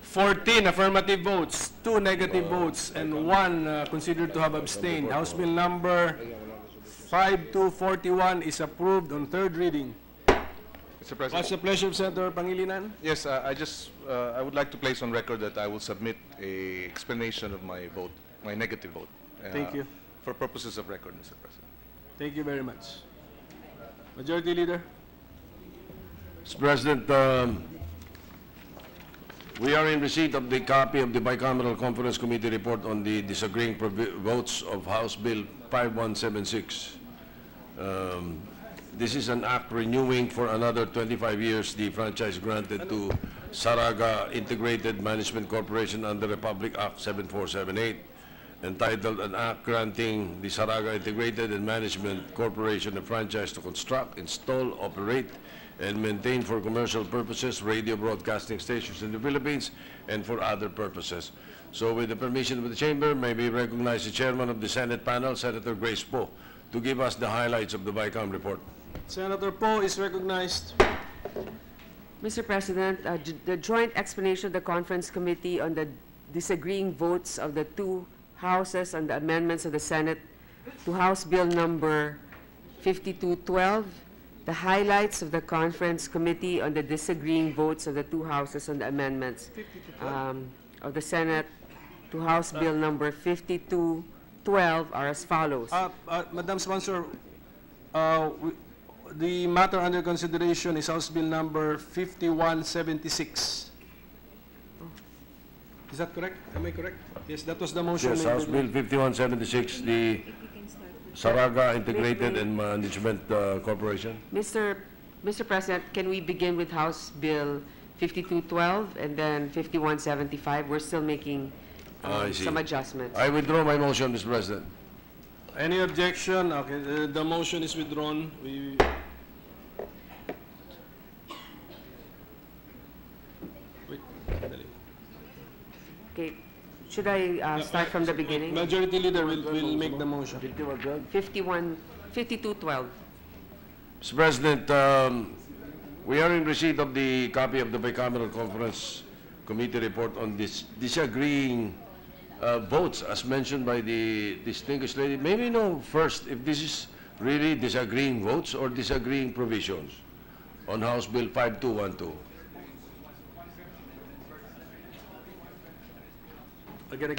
14 affirmative votes, 2 negative votes, and 1 considered to have abstained. House Bill number 5241 is approved on third reading. Mr. President. What's the pleasure of Senator Pangilinan? Yes, I would like to place on record that I will submit a explanation of my vote, my negative vote. Thank you. For purposes of record, Mr. President. Thank you very much. Majority Leader? Mr. President, we are in receipt of the copy of the Bicameral Conference Committee report on the disagreeing votes of House Bill 5176. This is an act renewing for another 25 years the franchise granted to Saraga Integrated Management Corporation under Republic Act 7478, entitled an act granting the Saraga Integrated and Management Corporation a franchise to construct, install, operate, and maintain for commercial purposes radio broadcasting stations in the Philippines and for other purposes. So with the permission of the Chamber, may we recognize the Chairman of the Senate panel, Senator Grace Poe, to give us the highlights of the BICAM report. Senator Poe is recognized. Mr. President, the joint explanation of the Conference Committee on the disagreeing votes of the two houses on the amendments of the Senate to House Bill number 5212, the highlights of the Conference Committee on the disagreeing votes of the two houses on the amendments of the Senate to House Bill number 5212 are as follows. Madam Sponsor, the matter under consideration is House Bill number 5176. Is that correct? Am I correct? Yes, that was the motion. Yes, House Bill 5176, the Saraga Integrated and Management Corporation. Mr. President, can we begin with House Bill 5212 and then 5175? We're still making some adjustments. I withdraw my motion, Mr. President. Any objection? Okay, the motion is withdrawn. Okay, should I start from the beginning? Majority Leader will make the motion. 5212. Mr. President, we are in receipt of the copy of the Bicameral Conference Committee report on this disagreeing votes, as mentioned by the distinguished lady. May we know first if this is really disagreeing votes or disagreeing provisions on House Bill 5212? Again.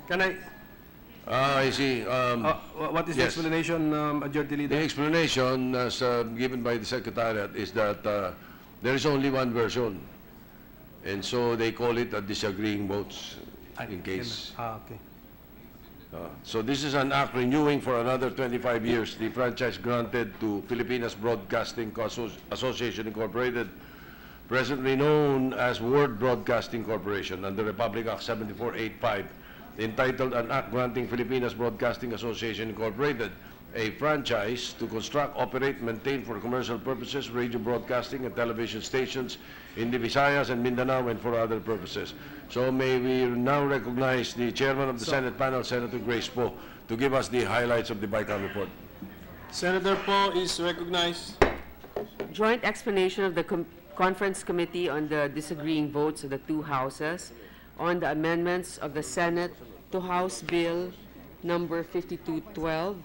Can I? I see. What is the yes. explanation, Majority The Leader? explanation as given by the Secretariat is that there is only one version. And so they call it a disagreeing votes in case. Okay. So this is an act renewing for another 25 years the franchise granted to Filipinas Broadcasting Association Incorporated, presently known as World Broadcasting Corporation, under Republic Act 7485, entitled An Act Granting Filipinas Broadcasting Association Incorporated a franchise to construct, operate, maintain for commercial purposes radio broadcasting and television stations in the Visayas and Mindanao and for other purposes. So may we now recognize the Chairman of the Senate panel, Senator Grace Poe, to give us the highlights of the Bicameral report. Senator Poe is recognized. Joint explanation of the Conference Committee on the disagreeing votes of the two houses on the amendments of the Senate to House Bill number 5212.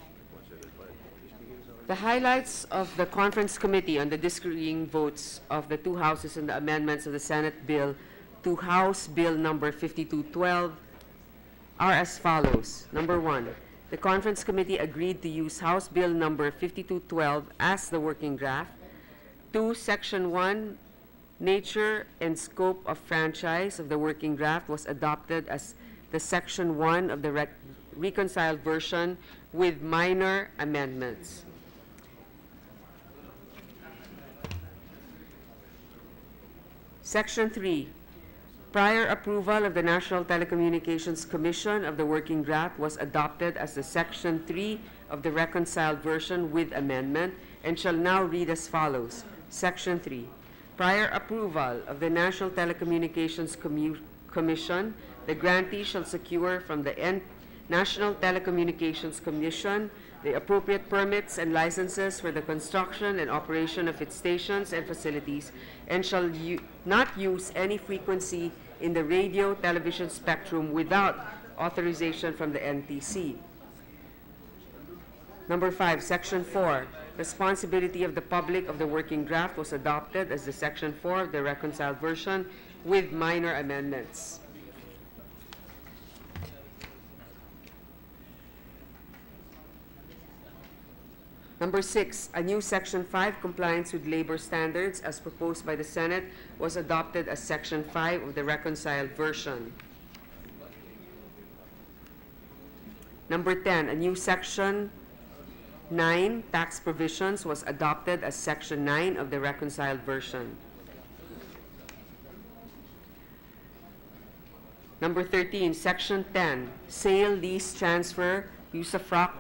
The highlights of the Conference Committee on the disagreeing votes of the two houses on the amendments of the Senate Bill to House Bill number 5212 are as follows. Number one, the Conference Committee agreed to use House Bill number 5212 as the working draft. 2, Section 1, nature and scope of franchise of the working draft was adopted as the Section 1 of the reconciled version with minor amendments. Section 3, prior approval of the National Telecommunications Commission of the working draft was adopted as the Section 3 of the reconciled version with amendment and shall now read as follows. Section 3, prior approval of the National Telecommunications Commission, the grantee shall secure from the National Telecommunications Commission the appropriate permits and licenses for the construction and operation of its stations and facilities, and shall not use any frequency in the radio television spectrum without authorization from the NTC. Number 5, Section 4, responsibility of the public of the working draft was adopted as the Section 4 of the reconciled version with minor amendments. Number 6, a new Section 5, compliance with labor standards as proposed by the Senate, was adopted as Section 5 of the reconciled version. Number 10, a new Section 9, tax provisions, was adopted as Section 9 of the reconciled version. Number 13, Section 10, sale, lease, transfer, usufruct,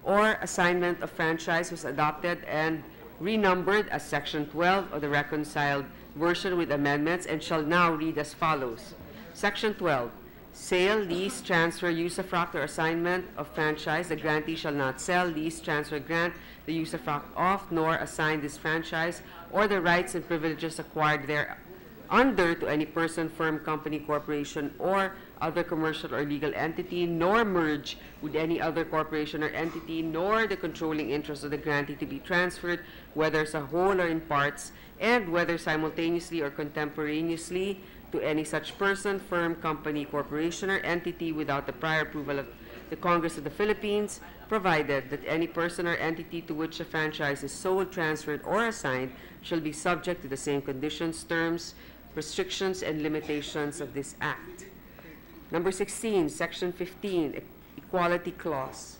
or assignment of franchise was adopted and renumbered as Section 12 of the reconciled version with amendments and shall now read as follows. Section 12, sale, lease, transfer, usufruct, or assignment of franchise. The grantee shall not sell, lease, transfer, grant the usufruct of, nor assign this franchise or the rights and privileges acquired thereunder to any person, firm, company, corporation, or other commercial or legal entity, nor merge with any other corporation or entity, nor the controlling interest of the grantee to be transferred, whether as a whole or in parts, and whether simultaneously or contemporaneously to any such person, firm, company, corporation, or entity without the prior approval of the Congress of the Philippines, provided that any person or entity to which a franchise is sold, transferred, or assigned shall be subject to the same conditions, terms, restrictions, and limitations of this Act. Number 16, Section 15, Equality Clause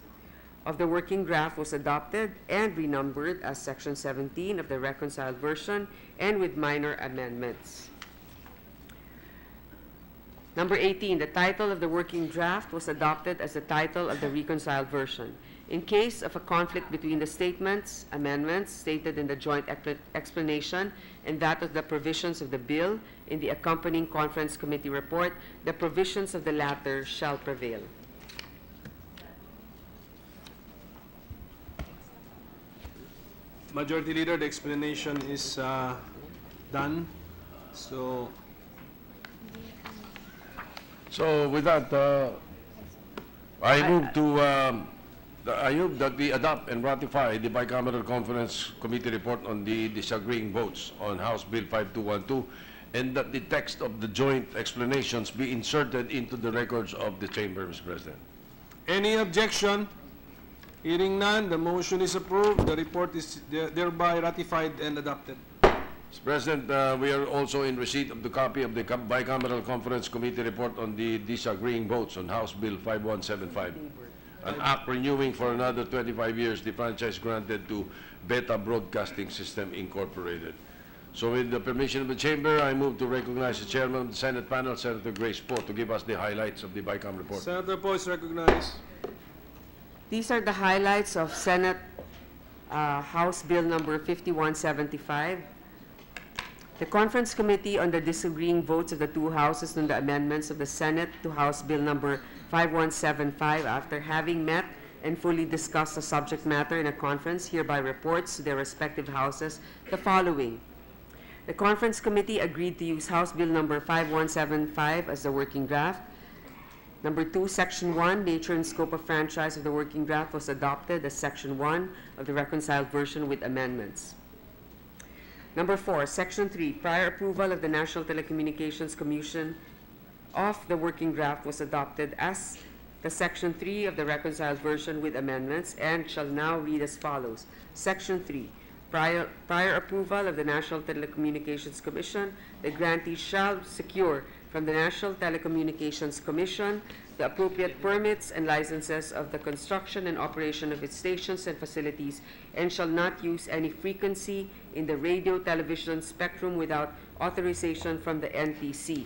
of the working draft was adopted and renumbered as Section 17 of the reconciled version and with minor amendments. Number 18, the title of the working draft was adopted as the title of the reconciled version. In case of a conflict between the statements, amendments stated in the joint explanation and that of the provisions of the bill in the accompanying Conference Committee report, the provisions of the latter shall prevail. Majority Leader, the explanation is done. So with that, I move that we adopt and ratify the Bicameral Conference Committee report on the disagreeing votes on House Bill 5212 and that the text of the joint explanations be inserted into the records of the Chamber, Mr. President. Any objection? Hearing none, the motion is approved. The report is thereby ratified and adopted. Mr. President, we are also in receipt of the copy of the Bicameral Conference Committee report on the disagreeing votes on House Bill 5175, an act renewing for another 25 years the franchise granted to Beta Broadcasting System Incorporated. So with the permission of the Chamber, I move to recognize the Chairman of the Senate panel, Senator Grace Poe, to give us the highlights of the BICAM report. Senator Poe is recognized. These are the highlights of Senate House Bill number 5175. The Conference Committee on the disagreeing votes of the two houses on the amendments of the Senate to House Bill number 5175, after having met and fully discussed the subject matter in a conference, hereby reports to their respective houses the following. The Conference Committee agreed to use House Bill number 5175 as the working draft. Number 2, Section 1, nature and scope of franchise of the working draft was adopted as Section 1 of the reconciled version with amendments. Number 4, Section 3, prior approval of the National Telecommunications Commission of the working draft was adopted as the Section 3 of the reconciled version with amendments and shall now read as follows. Section 3, prior approval of the National Telecommunications Commission, the grantee shall secure from the National Telecommunications Commission the appropriate permits and licenses of the construction and operation of its stations and facilities, and shall not use any frequency in the radio television spectrum without authorization from the NTC.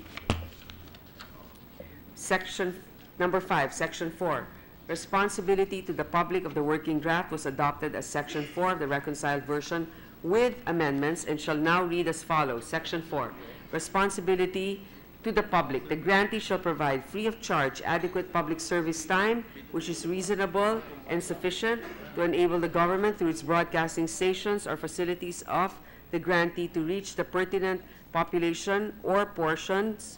Number 5, Section 4. Responsibility to the public of the working draft was adopted as Section 4 of the reconciled version with amendments and shall now read as follows. Section 4. Responsibility to the public. The grantee shall provide free of charge adequate public service time which is reasonable and sufficient to enable the government through its broadcasting stations or facilities of the grantee to reach the pertinent population or portions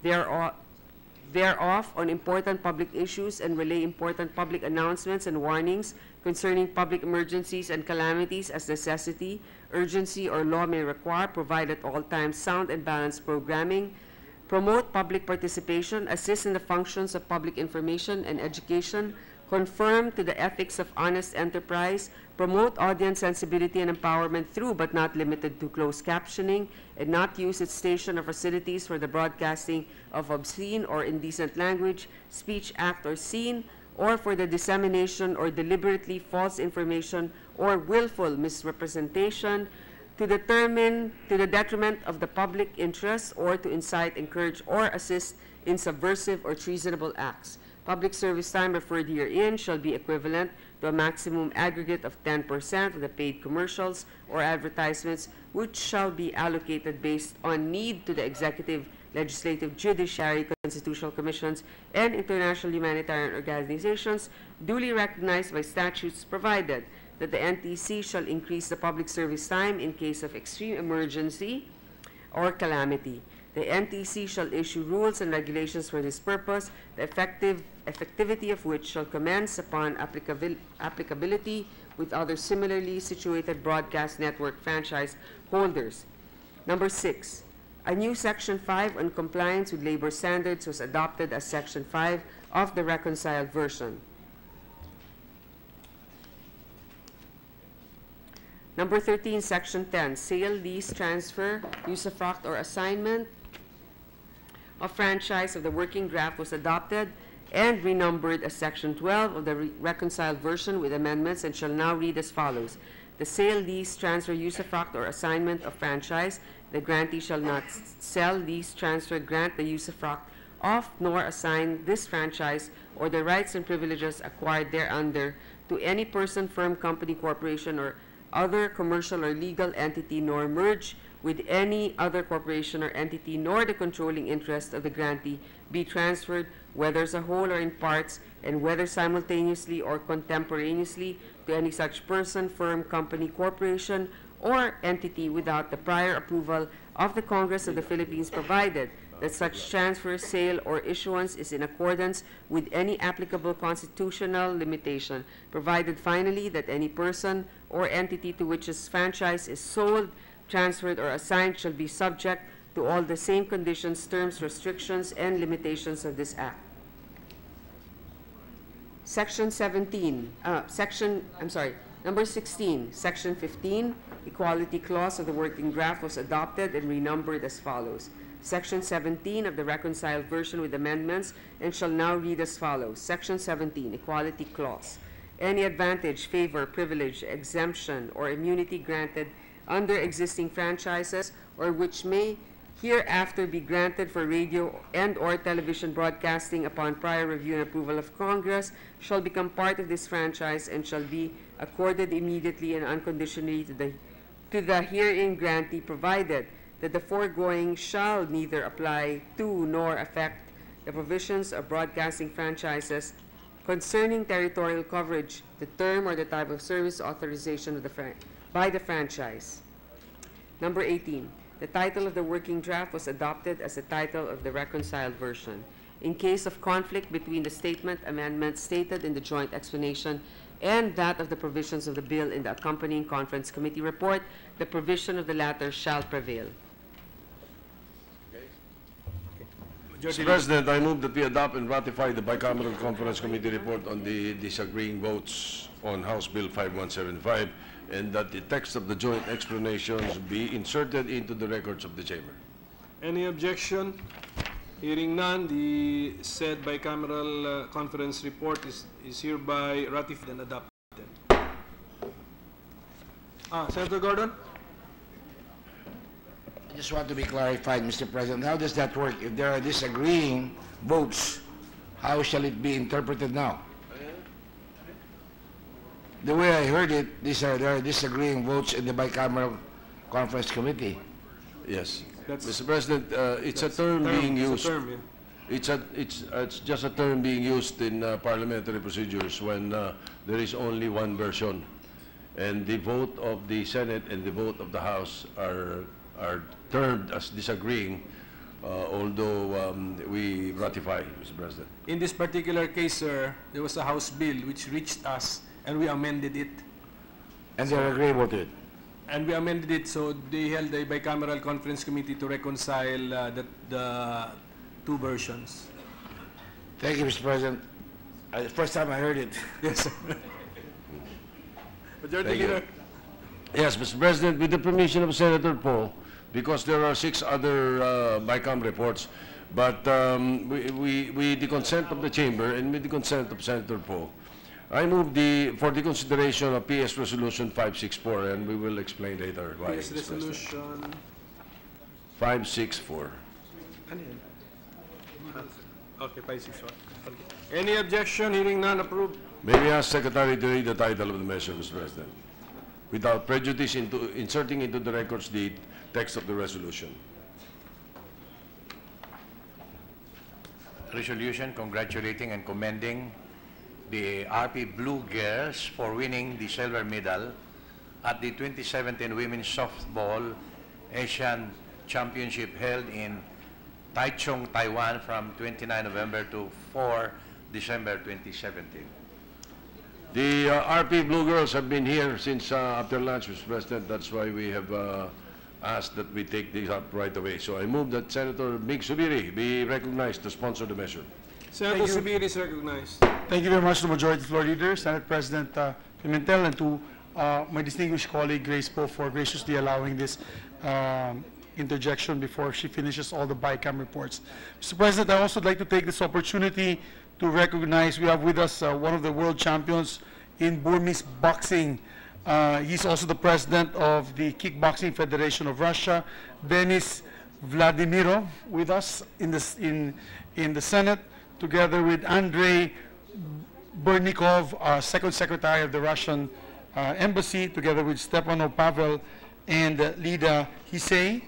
thereof on important public issues and relay important public announcements and warnings concerning public emergencies and calamities as necessity, urgency, or law may require, provide at all times sound and balanced programming, promote public participation, assist in the functions of public information and education, conform to the ethics of honest enterprise, promote audience sensibility and empowerment through but not limited to closed captioning, and not use its station or facilities for the broadcasting of obscene or indecent language, speech, act, or scene, or for the dissemination or deliberately false information or willful misrepresentation, to the detriment of the public interest, or to incite, encourage, or assist in subversive or treasonable acts. Public service time referred herein shall be equivalent to a maximum aggregate of 10% of the paid commercials or advertisements, which shall be allocated based on need to the executive, legislative, judiciary, constitutional commissions, and international humanitarian organizations duly recognized by statutes, provided that the NTC shall increase the public service time in case of extreme emergency or calamity. The NTC shall issue rules and regulations for this purpose, the effectivity of which shall commence upon applicability with other similarly situated broadcast network franchise holders. Number 6, a new Section 5 on compliance with labor standards was adopted as Section 5 of the reconciled version. Number 13, Section 10, sale, lease, transfer, usufruct, or assignment of franchise of the working draft was adopted and renumbered as Section 12 of the reconciled version with amendments and shall now read as follows. The sale, lease, transfer, usufruct, or assignment of franchise, the grantee shall not sell, lease, transfer, grant the usufruct of, nor assign this franchise or the rights and privileges acquired thereunder to any person, firm, company, corporation, or other commercial or legal entity, nor merge with any other corporation or entity, nor the controlling interest of the grantee be transferred, whether as a whole or in parts, and whether simultaneously or contemporaneously, to any such person, firm, company, corporation, or entity without the prior approval of the Congress of the Philippines, provided that such transfer, sale, or issuance is in accordance with any applicable constitutional limitation, provided finally that any person or entity to which this franchise is sold, transferred, or assigned shall be subject to all the same conditions, terms, restrictions, and limitations of this Act. Section 17, number 16, Section 15, Equality Clause of the Working Draft was adopted and renumbered as follows. Section 17 of the reconciled version with amendments and shall now read as follows. Section 17, Equality Clause. Any advantage, favor, privilege, exemption, or immunity granted under existing franchises or which may hereafter be granted for radio and/or television broadcasting upon prior review and approval of Congress shall become part of this franchise and shall be accorded immediately and unconditionally to the herein grantee, provided that the foregoing shall neither apply to nor affect the provisions of broadcasting franchises concerning territorial coverage, the term or the type of service authorization of by the franchise. Number 18, the title of the working draft was adopted as the title of the reconciled version. In case of conflict between the statement amendment stated in the joint explanation and that of the provisions of the bill in the accompanying conference committee report, the provision of the latter shall prevail. Mr. President, I move that we adopt and ratify the Bicameral Conference Committee report on the disagreeing votes on House Bill 5175 and that the text of the joint explanations be inserted into the records of the Chamber. Any objection? Hearing none, the said bicameral conference report is hereby ratified and adopted. Senator Gordon? I just want to be clarified, Mr. President. How does that work? If there are disagreeing votes, how shall it be interpreted now? The way I heard it, there are disagreeing votes in the bicameral conference committee. Yes. Mr. President, it's a term being used. It's just a term being used in parliamentary procedures when there is only one version, and the vote of the Senate and the vote of the House are termed as disagreeing, although we ratify, Mr. President. In this particular case, sir, there was a House bill which reached us, and we amended it. And they're agreeable to it? And we amended it, so they held a bicameral conference committee to reconcile the two versions. Thank you, Mr. President. The first time I heard it. Yes. Majority Thank you. Leader. Yes, Mr. President, with the permission of Senator Poe, because there are 6 other BICAM reports, but with the consent of the Chamber and with the consent of Senator Poe, I move for the consideration of PS Resolution 564, and we will explain later why. PS Resolution 564. Okay, 564. Okay. Any objection? Hearing none, approved. May we ask Secretary to read the title of the measure, Mr. President, without prejudice inserting into the records the text of the resolution. Resolution congratulating and commending the RP Blue Girls for winning the silver medal at the 2017 Women's Softball Asian Championship held in Taichung, Taiwan from 29 November to 4 December 2017. The RP Blue Girls have been here since after lunch, Mr. President. That's why we have asked that we take this up right away. So I move that Senator Mig Subiri be recognized to sponsor the measure. Senator Subiri is recognized. Thank you very much to Majority Floor Leader, Senate President Pimentel, and to my distinguished colleague Grace Poe for graciously allowing this interjection before she finishes all the BICAM reports. Mr. President, I also would like to take this opportunity to recognize we have with us one of the world champions in Burmese boxing. He's also the president of the Kickboxing Federation of Russia, Denis Vladimirov, with us in the Senate, together with Andrei Burnikov, Second Secretary of the Russian Embassy, together with Stepanov Pavel and Lida Hisei,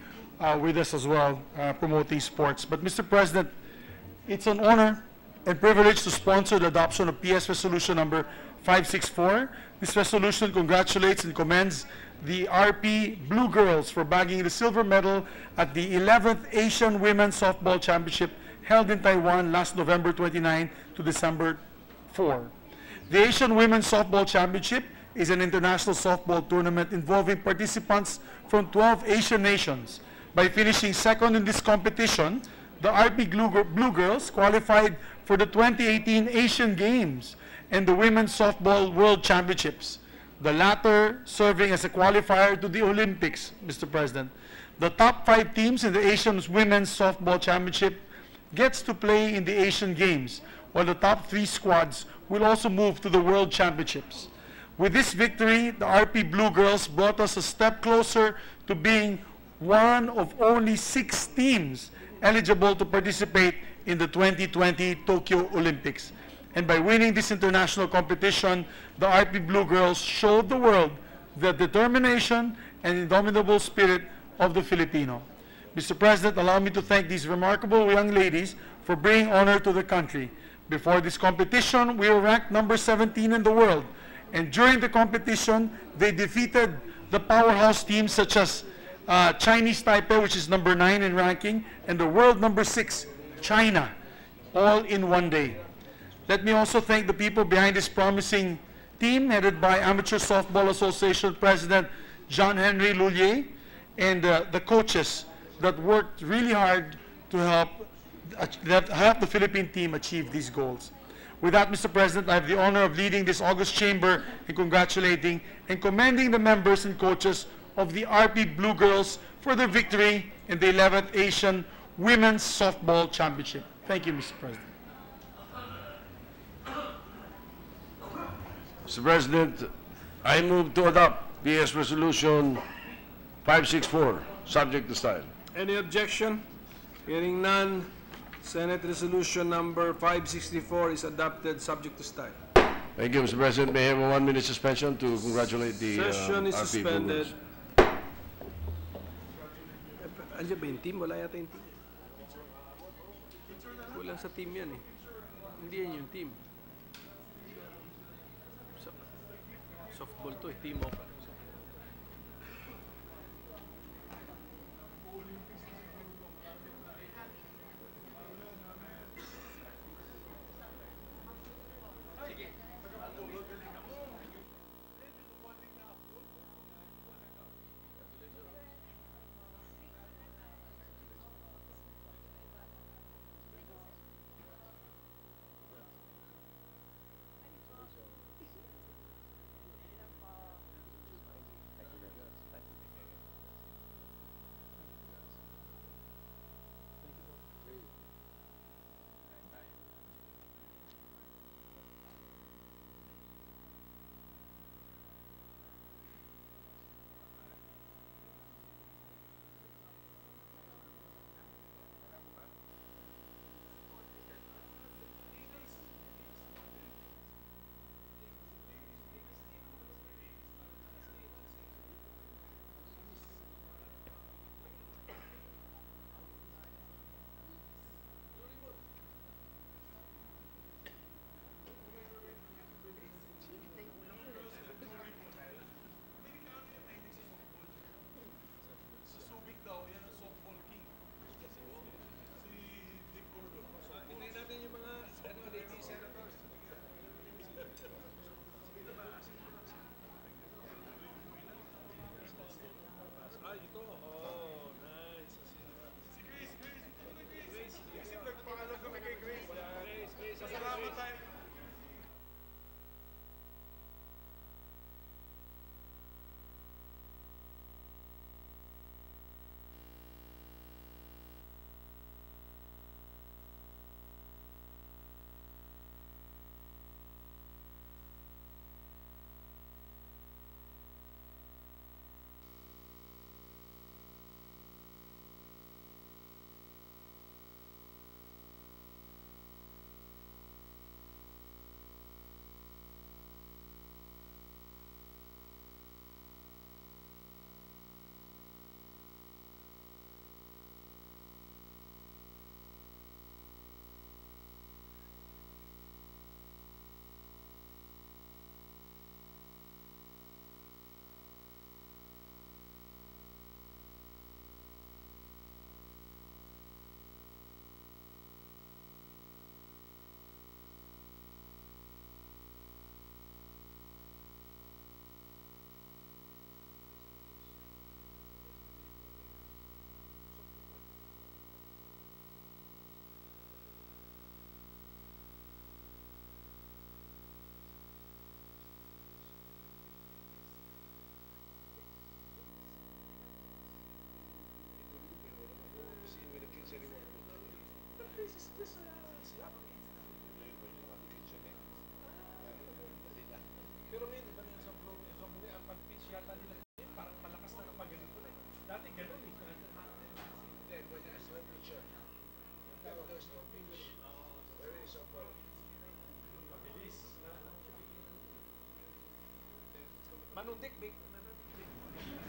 with us as well, promoting sports. But Mr. President, it's an honor and privilege to sponsor the adoption of PS Resolution number 564. This resolution congratulates and commends the RP Blue Girls for bagging the silver medal at the 11th Asian Women's Softball Championship held in Taiwan last November 29 to December 4. The Asian Women's Softball Championship is an international softball tournament involving participants from 12 Asian nations. By finishing second in this competition, the RP Blue Girls qualified for the 2018 Asian Games and the Women's Softball World Championships, the latter serving as a qualifier to the Olympics, Mr. President. The top 5 teams in the Asian Women's Softball Championship gets to play in the Asian Games, while the top 3 squads will also move to the World Championships. With this victory, the RP Blue Girls brought us a step closer to being one of only 6 teams eligible to participate in the 2020 Tokyo Olympics. And by winning this international competition, the RP Blue Girls showed the world the determination and indomitable spirit of the Filipino. Mr. President, allow me to thank these remarkable young ladies for bringing honor to the country. Before this competition, we were ranked number 17 in the world. And during the competition, they defeated the powerhouse teams such as Chinese Taipei, which is number 9 in ranking, and the world number 6, China, all in one day. Let me also thank the people behind this promising team, headed by Amateur Softball Association President John Henry Lullier, and the coaches that worked really hard to help the Philippine team achieve these goals. With that, Mr. President, I have the honor of leading this august chamber in congratulating and commending the members and coaches of the RP Blue Girls for their victory in the 11th Asian Women's Softball Championship. Thank you, Mr. President. Mr. President, I move to adopt PS Resolution 564, subject to style. Any objection? Hearing none, Senate Resolution number 564 is adopted subject to style. Thank you, Mr. President. May I have a 1-minute suspension to congratulate the Session is RP suspended. Blue Girls. Andiyan ba yung team? Wala yata yung team. Kulang sa team yan eh. Hindi yan yung team. Softball to eh, team off.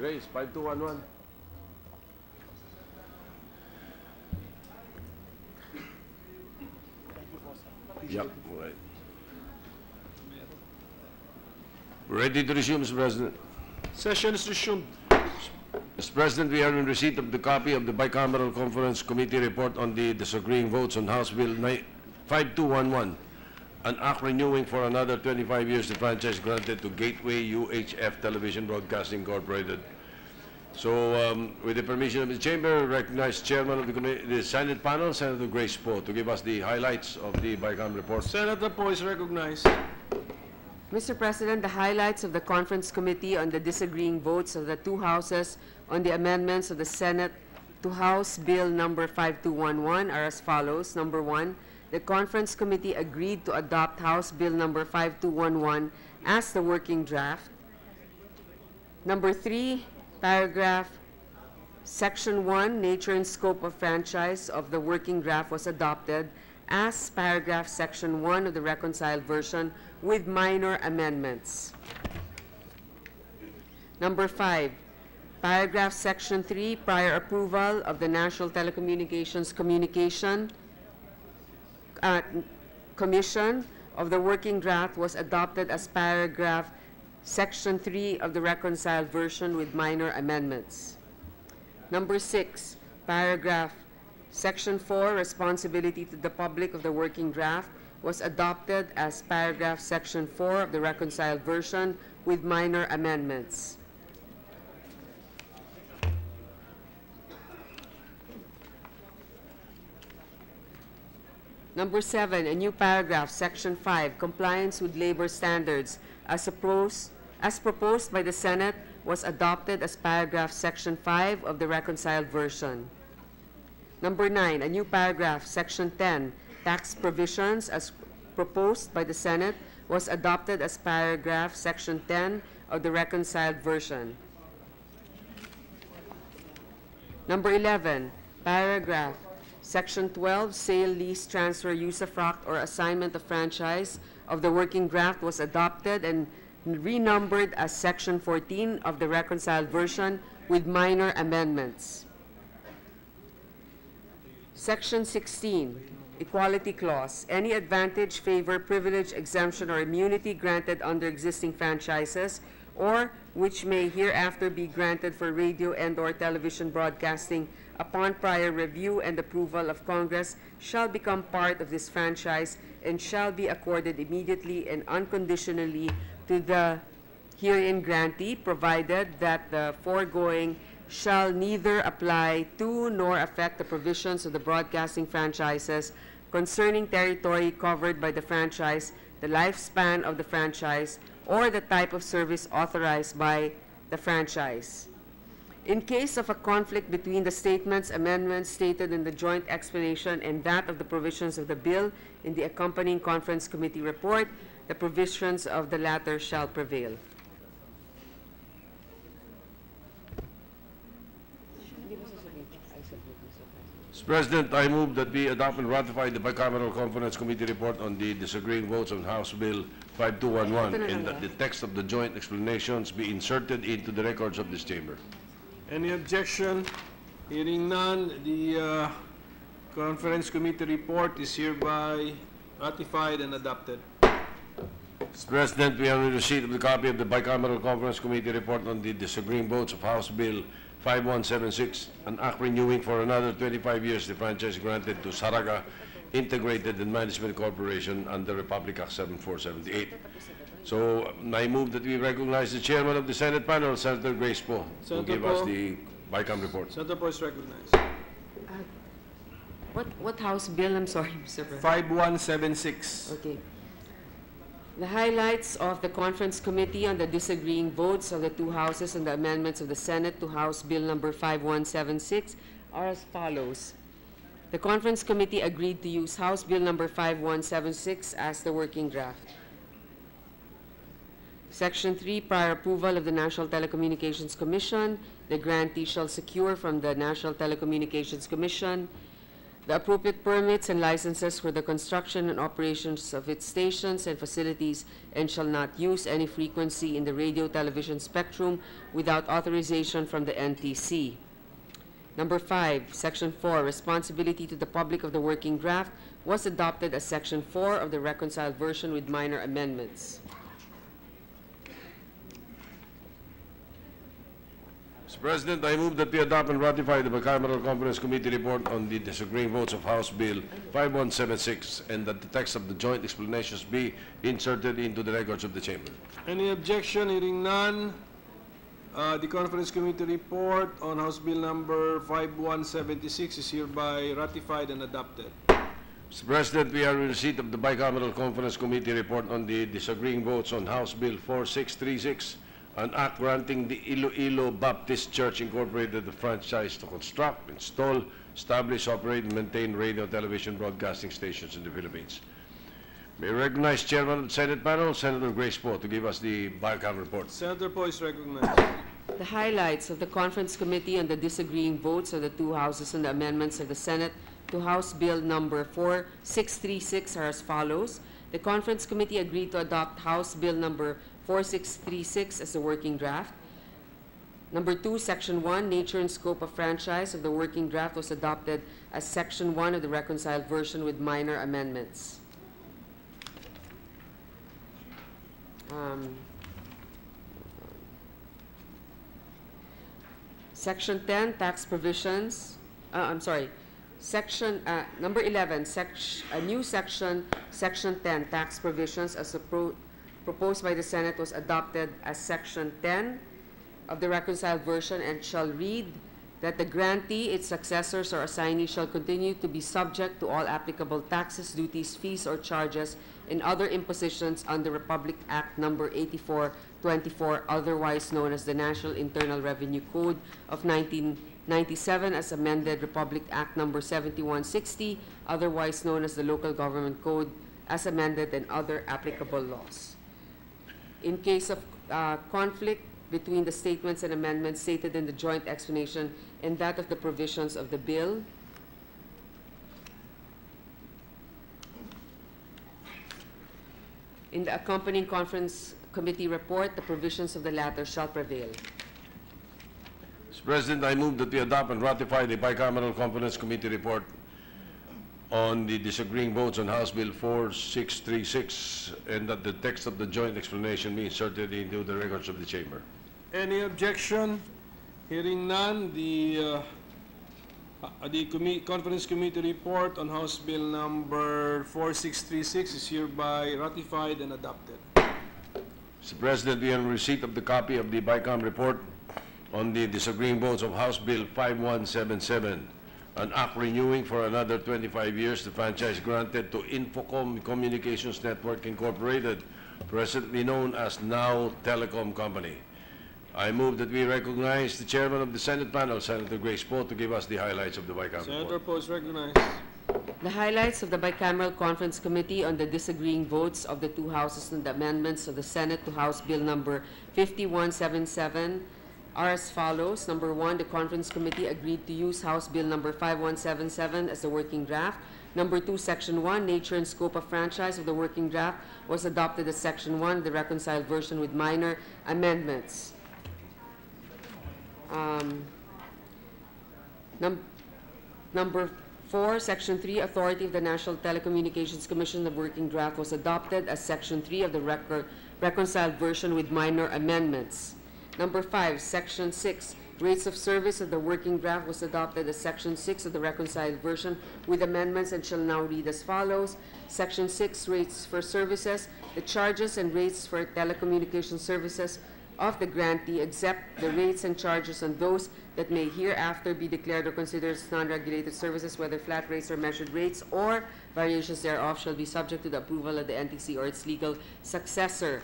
Grace, 5211. Yep, right. Ready to resume, Mr. President. Session is resumed. Mr. President, we are in receipt of the copy of the Bicameral Conference Committee report on the disagreeing votes on House Bill 5211, an act renewing for another 25 years the franchise granted to Gateway UHF Television Broadcasting Incorporated. So, with the permission of the Chamber, recognize Chairman of the Senate panel, Senator Grace Poe, to give us the highlights of the Bicam report. Senator Poe is recognized. Mr. President, the highlights of the Conference Committee on the disagreeing votes of the two houses on the amendments of the Senate to House Bill number 5211 are as follows. Number 1, the Conference Committee agreed to adopt House Bill number 5211 as the working draft. Number 3, paragraph Section 1, nature and scope of franchise of the working draft was adopted as paragraph Section 1 of the reconciled version with minor amendments. Number 5, paragraph Section 3, prior approval of the National Telecommunications Commission of the working draft was adopted as paragraph Section 3 of the reconciled version with minor amendments. Number 6, paragraph Section 4, responsibility to the public of the working draft was adopted as paragraph Section 4 of the reconciled version with minor amendments. Number 7, a new paragraph, Section 5, compliance with labor standards as proposed by the Senate was adopted as paragraph Section 5 of the reconciled version. Number 9, a new paragraph, Section 10, tax provisions as proposed by the Senate was adopted as paragraph Section 10 of the reconciled version. Number 11, paragraph Section 12, sale, lease, transfer, usufruct, or assignment of franchise of the working draft was adopted and renumbered as Section 14 of the reconciled version with minor amendments. Section 16, Equality Clause. Any advantage, favor, privilege, exemption, or immunity granted under existing franchises or which may hereafter be granted for radio and/or television broadcasting upon prior review and approval of Congress shall become part of this franchise and shall be accorded immediately and unconditionally to the herein grantee, provided that the foregoing shall neither apply to nor affect the provisions of the broadcasting franchises concerning territory covered by the franchise, the lifespan of the franchise, or the type of service authorized by the franchise. In case of a conflict between the statements, amendments stated in the joint explanation and that of the provisions of the bill in the accompanying Conference Committee report, the provisions of the latter shall prevail. Mr. President, I move that we adopt and ratify the Bicameral Conference Committee report on the disagreeing votes on House Bill 5211 and that the text of the joint explanations be inserted into the records of this chamber. Any objection? Hearing none, the Conference Committee report is hereby ratified and adopted. Mr. President, we are in receipt of the copy of the Bicameral Conference Committee report on the disagreeing votes of House Bill 5176, an act renewing for another 25 years the franchise granted to Saraga Integrated and Management Corporation under Republic Act 7478. So, I move that we recognize the chairman of the Senate panel, Senator Grace Poe, to give us the Bicam report. Senator Poe is recognized. What House bill? I'm sorry, Mr. President. 5176. Okay. The highlights of the Conference Committee on the disagreeing votes of the two houses on the amendments of the Senate to House Bill number 5176 are as follows. The Conference Committee agreed to use House Bill number 5176 as the working draft. Section 3, prior approval of the National Telecommunications Commission, the grantee shall secure from the National Telecommunications Commission the appropriate permits and licenses for the construction and operations of its stations and facilities, and shall not use any frequency in the radio-television spectrum without authorization from the NTC. Number 5, Section 4, responsibility to the public of the working draft was adopted as Section 4 of the reconciled version with minor amendments. Mr. President, I move that we adopt and ratify the Bicameral Conference Committee report on the disagreeing votes of House Bill 5176 and that the text of the joint explanations be inserted into the records of the Chamber. Any objection? Hearing none. The Conference Committee report on House Bill number 5176 is hereby ratified and adopted. Mr. President, we are in receipt of the Bicameral Conference Committee report on the disagreeing votes on House Bill 4636, an act granting the Iloilo Baptist Church Incorporated the franchise to construct, install, establish, operate, and maintain radio and television broadcasting stations in the Philippines. May I recognize Chairman of the Senate panel, Senator Grace Poe, to give us the Bicameral report. Senator Poe is recognized. The highlights of the Conference Committee on the disagreeing votes of the two houses on the amendments of the Senate to House Bill number 4636 are as follows. The Conference Committee agreed to adopt House Bill number 4636 as the working draft. Number 2, Section 1, nature and scope of franchise of the working draft was adopted as Section 1 of the reconciled version with minor amendments. Section 10, tax provisions. Section number 11, a new section, Section 10, tax provisions as proposed by the Senate was adopted as Section 10 of the reconciled version and shall read that the grantee, its successors, or assignees shall continue to be subject to all applicable taxes, duties, fees, or charges and other impositions under Republic Act number 8424, otherwise known as the National Internal Revenue Code of 1997, as amended Republic Act number 7160, otherwise known as the Local Government Code, as amended, and other applicable laws. In case of conflict between the statements and amendments stated in the joint explanation and that of the provisions of the bill, in the accompanying Conference Committee report, the provisions of the latter shall prevail. Mr. President, I move that we adopt and ratify the Bicameral Conference Committee report on the disagreeing votes on House Bill 4636 and that the text of the joint explanation be inserted into the records of the Chamber. Any objection? Hearing none, the Conference Committee report on House Bill number 4636 is hereby ratified and adopted. Mr. President, we are in receipt of the copy of the Bicam report on the disagreeing votes of House Bill 5177, an act renewing for another 25 years the franchise granted to Infocom Communications Network Incorporated, presently known as Now Telecom Company. I move that we recognize the chairman of the Senate panel, Senator Grace Poe, to give us the highlights of the Bicam Senator report. Poe is recognized. The highlights of the Bicameral Conference Committee on the disagreeing votes of the two houses on the amendments of the Senate to House Bill number 5177 are as follows. Number 1, the Conference Committee agreed to use House Bill number 5177 as the working draft. Number 2, Section 1, nature and scope of franchise of the working draft was adopted as Section 1 of the reconciled version with minor amendments. Number 4, Section 3, authority of the National Telecommunications Commission, the working draft was adopted as Section 3 of the reconciled version with minor amendments. Number 5, Section 6, rates of service of the working draft was adopted as Section 6 of the reconciled version with amendments and shall now read as follows. Section 6, rates for services, the charges and rates for telecommunication services of the grantee, except the rates and charges on those that may hereafter be declared or considered as non-regulated services, whether flat rates or measured rates or variations thereof, shall be subject to the approval of the NTC or its legal successor.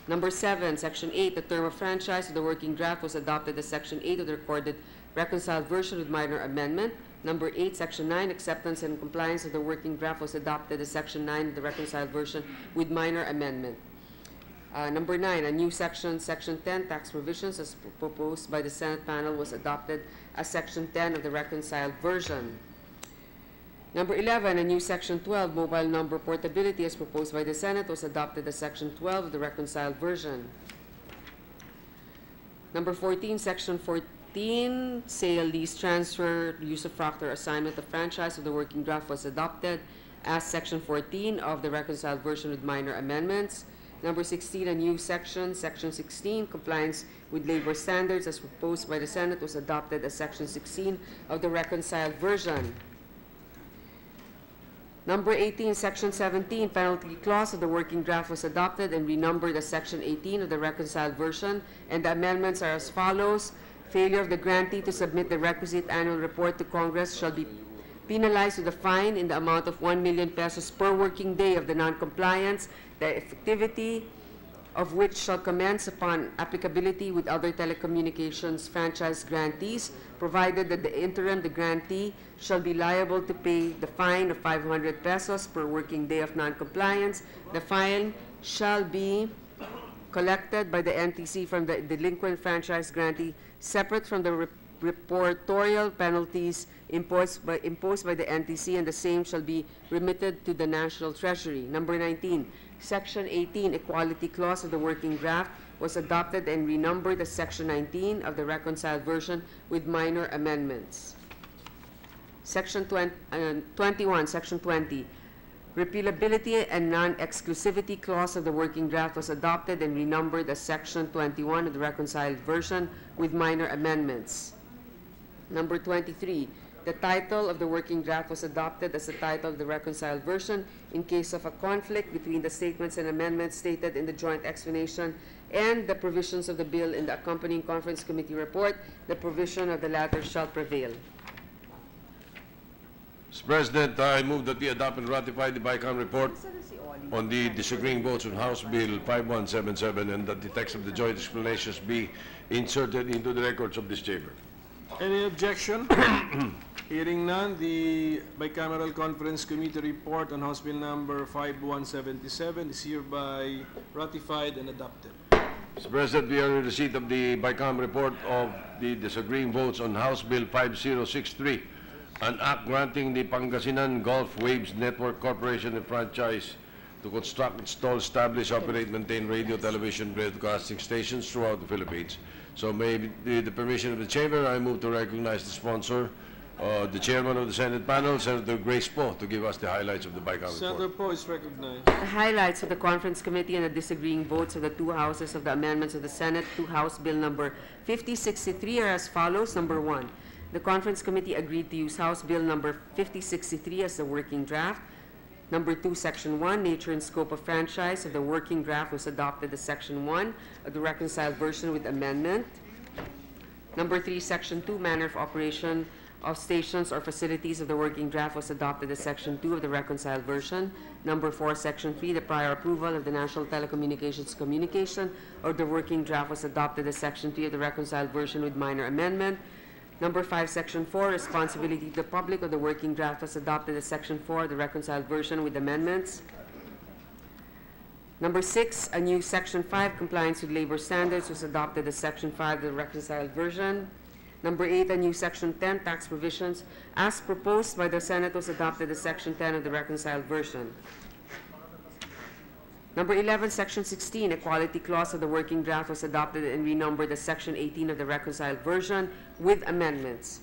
Number 7, Section 8, the term of franchise of the working draft was adopted as Section 8 of the recorded reconciled version with minor amendment. Number 8, Section 9, acceptance and compliance of the working draft was adopted as Section 9 of the reconciled version with minor amendment. Number 9, a new section, Section 10, tax provisions as proposed by the Senate panel was adopted as Section 10 of the reconciled version. Number 11, a new Section 12, mobile number portability as proposed by the Senate was adopted as Section 12 of the reconciled version. Number 14, Section 14, sale, lease, transfer, usufruct, or assignment of franchise of the working draft was adopted as Section 14 of the reconciled version with minor amendments. Number 16, a new section, Section 16, compliance with labor standards as proposed by the Senate was adopted as Section 16 of the reconciled version. Number 18, Section 17, penalty clause of the working draft was adopted and renumbered as Section 18 of the reconciled version, and the amendments are as follows. Failure of the grantee to submit the requisite annual report to Congress shall be penalized with a fine in the amount of 1 million pesos per working day of the non-compliance, the effectivity of which shall commence upon applicability with other telecommunications franchise grantees, provided that the grantee shall be liable to pay the fine of 500 pesos per working day of non-compliance. The fine shall be collected by the NTC from the delinquent franchise grantee, separate from the reportorial penalties imposed by the NTC, and the same shall be remitted to the National Treasury. Number 19, Section 18, equality clause of the working draft was adopted and renumbered as Section 19 of the reconciled version with minor amendments. Section 21, Section 20, repealability and non-exclusivity clause of the working draft was adopted and renumbered as Section 21 of the reconciled version with minor amendments. Number 23, the title of the working draft was adopted as the title of the reconciled version in case of a conflict between the statements and amendments stated in the joint explanation and the provisions of the bill in the accompanying conference committee report. The provision of the latter shall prevail. Mr. President, I move that we adopt and ratify the Bicameral report on the disagreeing votes on House Bill 5177 and that the text of the joint explanations be inserted into the records of this chamber. Any objection? Hearing none, the Bicameral Conference Committee report on House Bill number 5177 is hereby ratified and adopted. Mr. President, we are in receipt of the Bicameral report of the disagreeing votes on House Bill 5063, an act granting the Pangasinan Gulf Waves Network Corporation a franchise to construct, install, establish, operate, maintain radio, television, broadcasting stations throughout the Philippines. So may with the permission of the chamber, I move to recognize the sponsor, the chairman of the Senate panel, Senator Grace Poe, to give us the highlights of the Bicameral Senator report. Poe is recognized. The highlights of the conference committee and the disagreeing votes of the two houses of the amendments of the Senate to House Bill number 5063 are as follows. Number 1, the conference committee agreed to use House Bill number 5063 as the working draft. Number 2, Section 1, nature and scope of franchise of the working draft was adopted as Section 1 of the reconciled version with amendment. Number 3, Section 2, manner of operation of stations or facilities of the working draft was adopted as Section 2 of the reconciled version. Number 4, Section 3, the prior approval of the National Telecommunications communication or the working draft was adopted as Section 3 of the reconciled version with minor amendment. Number 5, Section 4, responsibility to the public of the working draft was adopted as Section 4 of the reconciled version with amendments. Number 6, a new Section 5, compliance with labor standards was adopted as Section 5 of the reconciled version. Number 8, a new Section 10, tax provisions as proposed by the Senate was adopted as Section 10 of the reconciled version. Number 11, Section 16, equality clause of the working draft was adopted and renumbered as Section 18 of the reconciled version with amendments.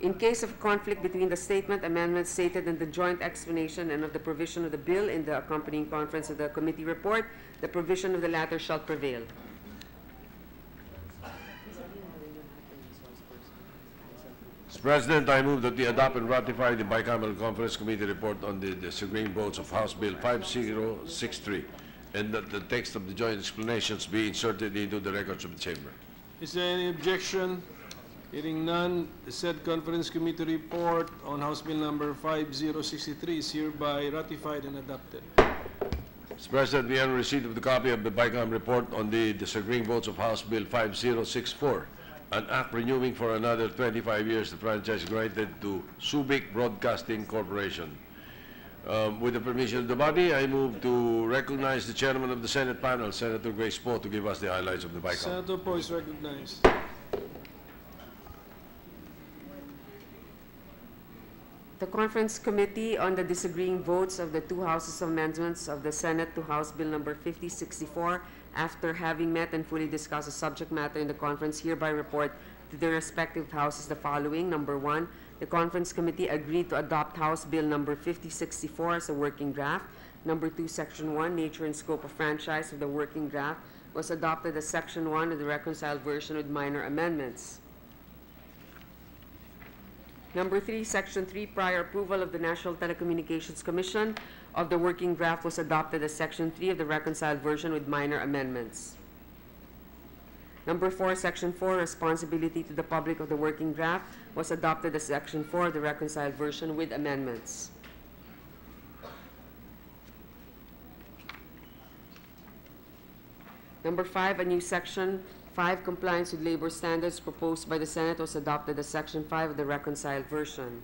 In case of conflict between the statement amendments stated in the joint explanation and of the provision of the bill in the accompanying conference of the committee report, the provision of the latter shall prevail. Mr. President, I move that we adopt and ratify the Bicameral Conference Committee report on the disagreeing votes of House Bill 5063 and that the text of the joint explanations be inserted into the records of the chamber. Is there any objection? Hearing none, the said Conference Committee report on House Bill number 5063 is hereby ratified and adopted. Mr. President, we are in receipt of the copy of the Bicameral report on the disagreeing votes of House Bill 5064, an act renewing for another 25 years the franchise granted to Subic Broadcasting Corporation. With the permission of the body, I move to recognize the chairman of the Senate panel, Senator Grace Poe, to give us the highlights of the Bicameral. Senator Poe is recognized. The Conference Committee on the disagreeing votes of the two Houses amendments of the Senate to House Bill number 5064, after having met and fully discussed the subject matter in the conference, hereby report to their respective houses the following. Number one, the Conference Committee agreed to adopt House Bill number 5064 as a working draft. Number two, Section 1, nature and scope of franchise of the working draft was adopted as Section 1 of the reconciled version with minor amendments. Number three, Section 3, prior approval of the National Telecommunications Commission of the working draft was adopted as Section 3 of the reconciled version with minor amendments. Number four, Section 4, responsibility to the public of the working draft was adopted as Section 4 of the reconciled version with amendments. Number five, a new Section 5, compliance with labor standards proposed by the Senate was adopted as Section 5 of the reconciled version.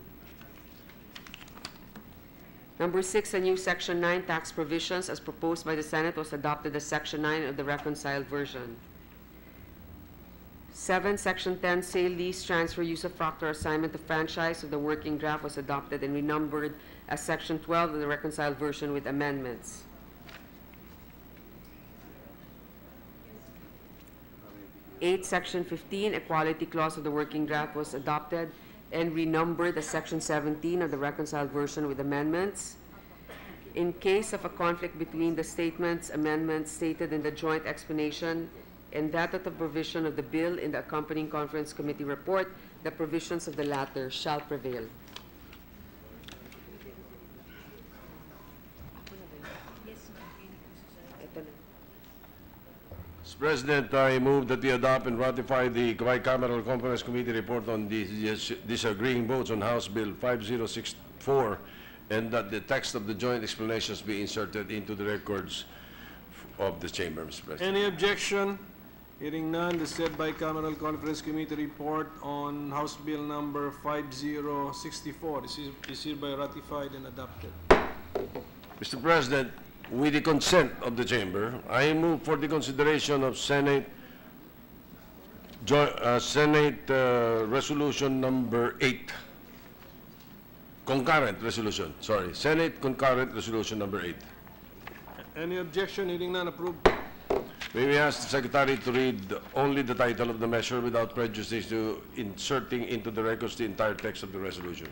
Number 6, a new Section 9, tax provisions as proposed by the Senate was adopted as Section 9 of the reconciled version. 7, Section 10, sale, lease, transfer, use of proctor, assignment of franchise of the working draft was adopted and renumbered as Section 12 of the reconciled version with amendments. 8, Section 15, equality clause of the working draft was adopted and renumbered as Section 17 of the reconciled version with amendments. In case of a conflict between the amendments stated in the joint explanation and that of the provision of the bill in the accompanying Conference Committee report, the provisions of the latter shall prevail. Mr. President, I move that we adopt and ratify the Bicameral Conference Committee report on the disagreeing votes on House Bill 5064 and that the text of the joint explanations be inserted into the records of the Chamber, Mr. President. Any objection? Hearing none, the said Bicameral Conference Committee report on House Bill number 5064 is hereby ratified and adopted. Mr. President, with the consent of the Chamber, I move for the consideration of Senate Resolution number 8. Concurrent resolution, sorry. Senate concurrent resolution number 8. Any objection? Hearing none, approved. May we ask the Secretary to read only the title of the measure without prejudice to inserting into the records the entire text of the resolution.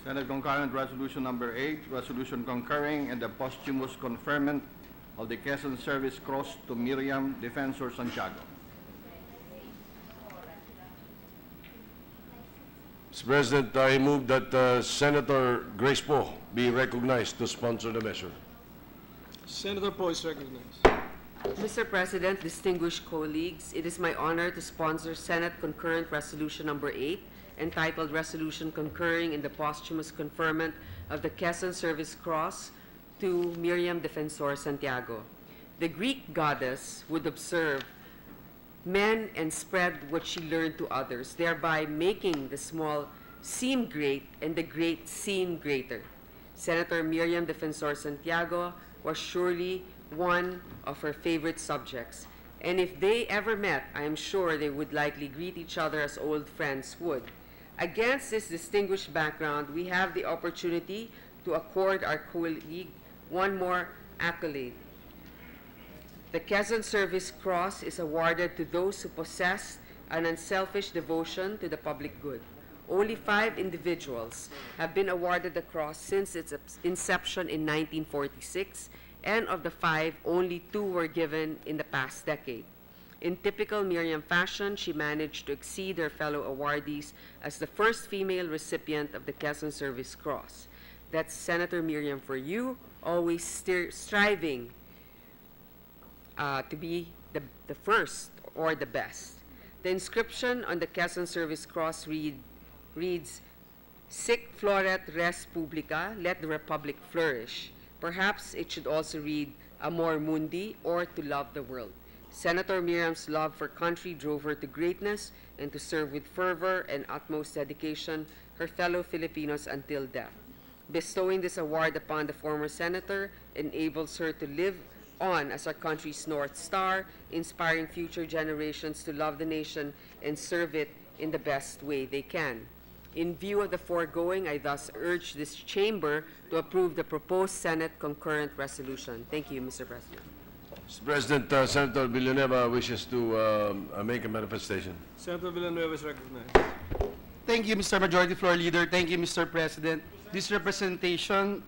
Senate Concurrent Resolution Number 8, resolution concurring in the posthumous conferment of the Quezon Service Cross to Miriam Defensor Santiago. Mr. President, I move that Senator Grace Poe be recognized to sponsor the measure. Senator Poe is recognized. Mr. President, distinguished colleagues, it is my honor to sponsor Senate Concurrent Resolution Number 8, entitled Resolution Concurring in the Posthumous Conferment of the Quezon Service Cross to Miriam Defensor Santiago. The Greek goddess would observe men and spread what she learned to others, thereby making the small seem great and the great seem greater. Senator Miriam Defensor Santiago was surely one of her favorite subjects, and if they ever met, I am sure they would likely greet each other as old friends would. Against this distinguished background, we have the opportunity to accord our colleague one more accolade. The Quezon Service Cross is awarded to those who possess an unselfish devotion to the public good. Only 5 individuals have been awarded the cross since its inception in 1946, and of the 5, only 2 were given in the past decade. In typical Miriam fashion, she managed to exceed her fellow awardees as the first female recipient of the Quezon Service Cross. That's Senator Miriam for you, always striving to be the first or the best. The inscription on the Quezon Service Cross reads, Sic floret res publica, let the republic flourish. Perhaps it should also read Amor Mundi, or to love the world. Senator Miriam's love for country drove her to greatness and to serve with fervor and utmost dedication her fellow Filipinos until death. Bestowing this award upon the former senator enables her to live on as our country's North Star, inspiring future generations to love the nation and serve it in the best way they can. In view of the foregoing, I thus urge this chamber to approve the proposed Senate concurrent resolution. Thank you, Mr. President. Mr. President, Senator Villanueva wishes to make a manifestation. Senator Villanueva is recognized. Thank you, Mr. Majority Floor Leader. Thank you, Mr. President. This representation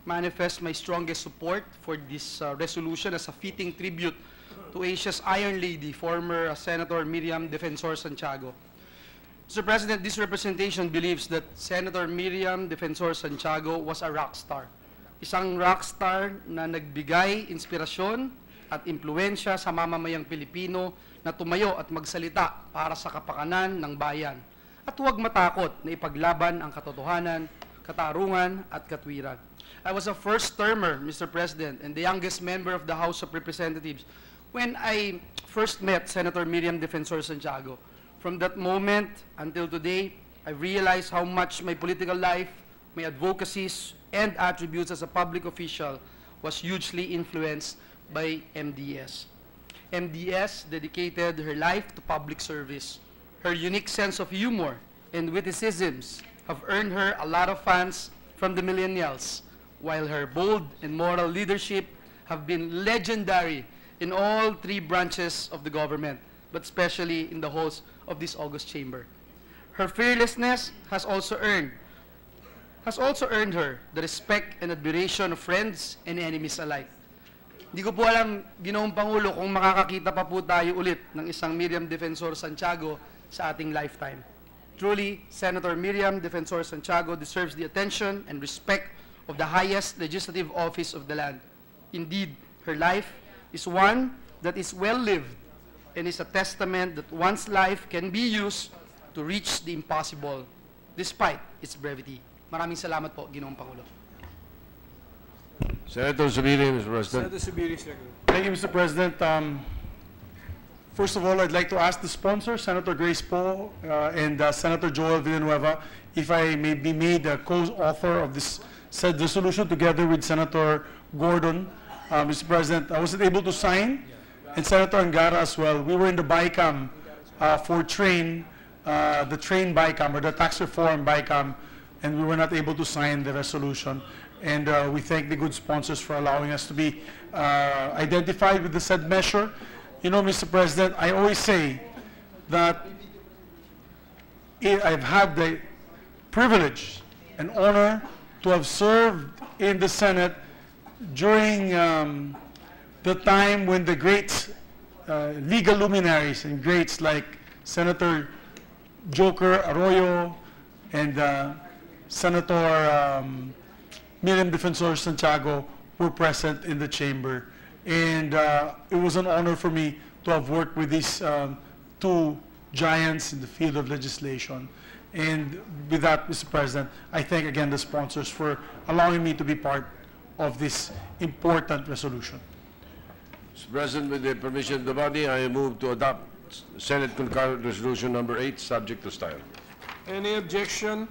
manifests my strongest support for this resolution as a fitting tribute to Asia's Iron Lady, former Senator Miriam Defensor Santiago. Mr. President, this representation believes that Senator Miriam Defensor Santiago was a rock star. Isang rock star na nagbigay inspirasyon at impluensya sa mamamayang Pilipino na tumayo at magsalita para sa kapakanan ng bayan. At huwag matakot na ipaglaban ang katotohanan, katarungan at katwiran. I was a first-termer, Mr. President, and the youngest member of the House of Representatives when I first met Senator Miriam Defensor Santiago. From that moment until today, I realized how much my political life, my advocacies, and attributes as a public official was hugely influenced by MDS. MDS dedicated her life to public service. Her unique sense of humor and witticisms have earned her a lot of fans from the millennials, while her bold and moral leadership have been legendary in all three branches of the government, but especially in the halls of this august chamber. Her fearlessness has also earned her the respect and admiration of friends and enemies alike. Hindi ko po alam, Ginoong Pangulo, kung makakakita pa po tayo ulit ng isang Miriam Defensor Santiago sa ating lifetime. Truly, Senator Miriam Defensor Santiago deserves the attention and respect of the highest legislative office of the land. Indeed, her life is one that is well-lived and is a testament that one's life can be used to reach the impossible despite its brevity. Maraming salamat po, Ginoong Pangulo. Senator Zubiri, Mr. President. Senator Zubiri is recognized. Thank you, Mr. President. First of all, I'd like to ask the sponsor, Senator Grace Poe and Senator Joel Villanueva, if I may be made a co-author of this said resolution together with Senator Gordon. Mr. President, I wasn't able to sign, and Senator Angara as well. We were in the BICAM for the train BICAM, or the tax reform BICAM, and we were not able to sign the resolution. And we thank the good sponsors for allowing us to be identified with the said measure. You know, Mr. President, I always say that I've had the privilege and honor to have served in the Senate during the time when the great legal luminaries and greats like Senator Joker Arroyo and Senator Miriam Defensor Santiago were present in the chamber. And it was an honor for me to have worked with these two giants in the field of legislation. And with that, Mr. President, I thank again the sponsors for allowing me to be part of this important resolution. Mr. President, with the permission of the body, I move to adopt Senate Concurrent Resolution number 8, subject to style. Any objection?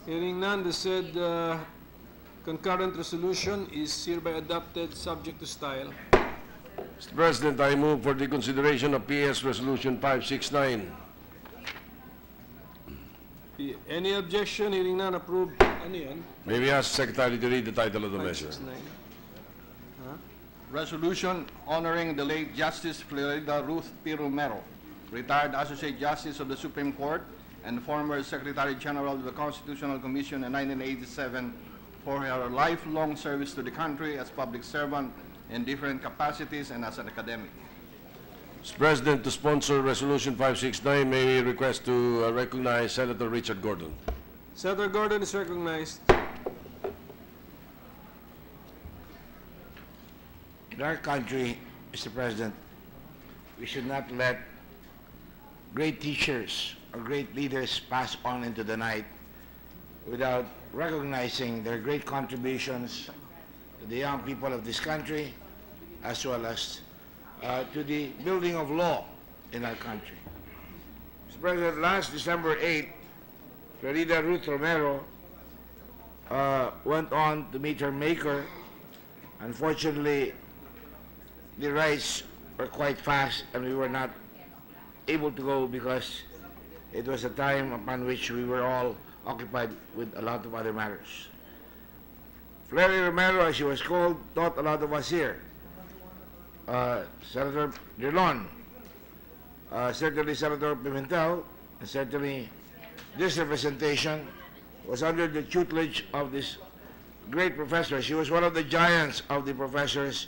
Hearing none, the said concurrent resolution is hereby adopted subject to style. Mr. President, I move for the consideration of PS Resolution 569. Any objection? Hearing none, approved. Ano yan? May we ask Secretary to read the title of the measure? 569. Resolution honoring the late Justice Florida Ruth P. Romero, retired Associate Justice of the Supreme Court and former Secretary General of the Constitutional Commission in 1987 for her lifelong service to the country as public servant in different capacities and as an academic. Mr. President, to sponsor Resolution 569, may we request to recognize Senator Richard Gordon. Senator Gordon is recognized. In our country, Mr. President, we should not let great teachers or great leaders pass on into the night without recognizing their great contributions to the young people of this country, as well as to the building of law in our country. Mr. President, last December 8, Florida Ruth Romero went on to meet her maker. Unfortunately, the rites were quite fast and we were not able to go because it was a time upon which we were all occupied with a lot of other matters. Plenary Romero, as she was called, taught a lot of us here. Senator Drilon, certainly Senator Pimentel, and certainly this representation was under the tutelage of this great professor. She was one of the giants of the professors,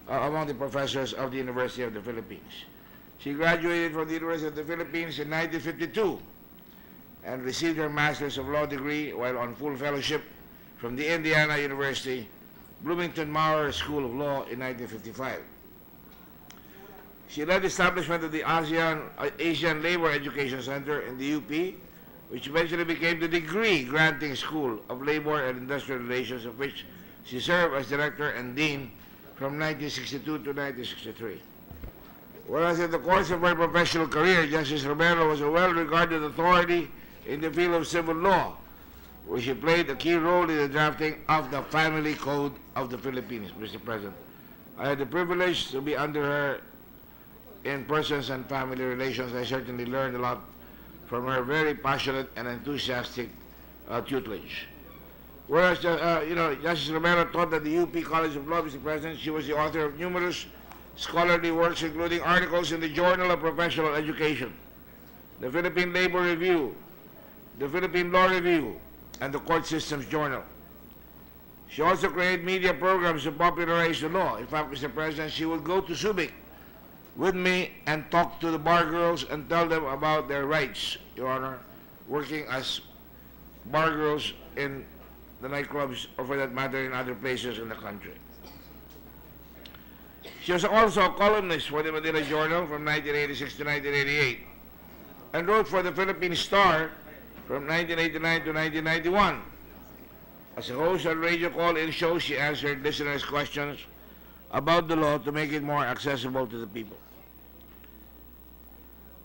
among the professors of the University of the Philippines. She graduated from the University of the Philippines in 1952 and received her Master's of Law degree while on full fellowship from the Indiana University Bloomington Maurer School of Law in 1955. She led the establishment of the Asian Labor Education Center in the UP, which eventually became the degree-granting School of Labor and Industrial Relations, of which she served as director and dean from 1962 to 1963. Whereas in the course of her professional career, Justice Romero was a well-regarded authority in the field of civil law, where she played a key role in the drafting of the Family Code of the Philippines, Mr. President. I had the privilege to be under her in persons and family relations. I certainly learned a lot from her very passionate and enthusiastic tutelage. Whereas, Justice Romero taught at the UP College of Law, Mr. President, she was the author of numerous scholarly works, including articles in the Journal of Professional Education, the Philippine Labor Review, the Philippine Law Review, and the Court Systems Journal. She also created media programs to popularize the law. In fact, Mr. President, she would go to Subic with me and talk to the bar girls and tell them about their rights, Your Honor, working as bar girls in the nightclubs, or for that matter, in other places in the country. She was also a columnist for the Manila Journal from 1986 to 1988 and wrote for the Philippine Star from 1989 to 1991. As a host on radio call-in shows, she answered listeners' questions about the law to make it more accessible to the people.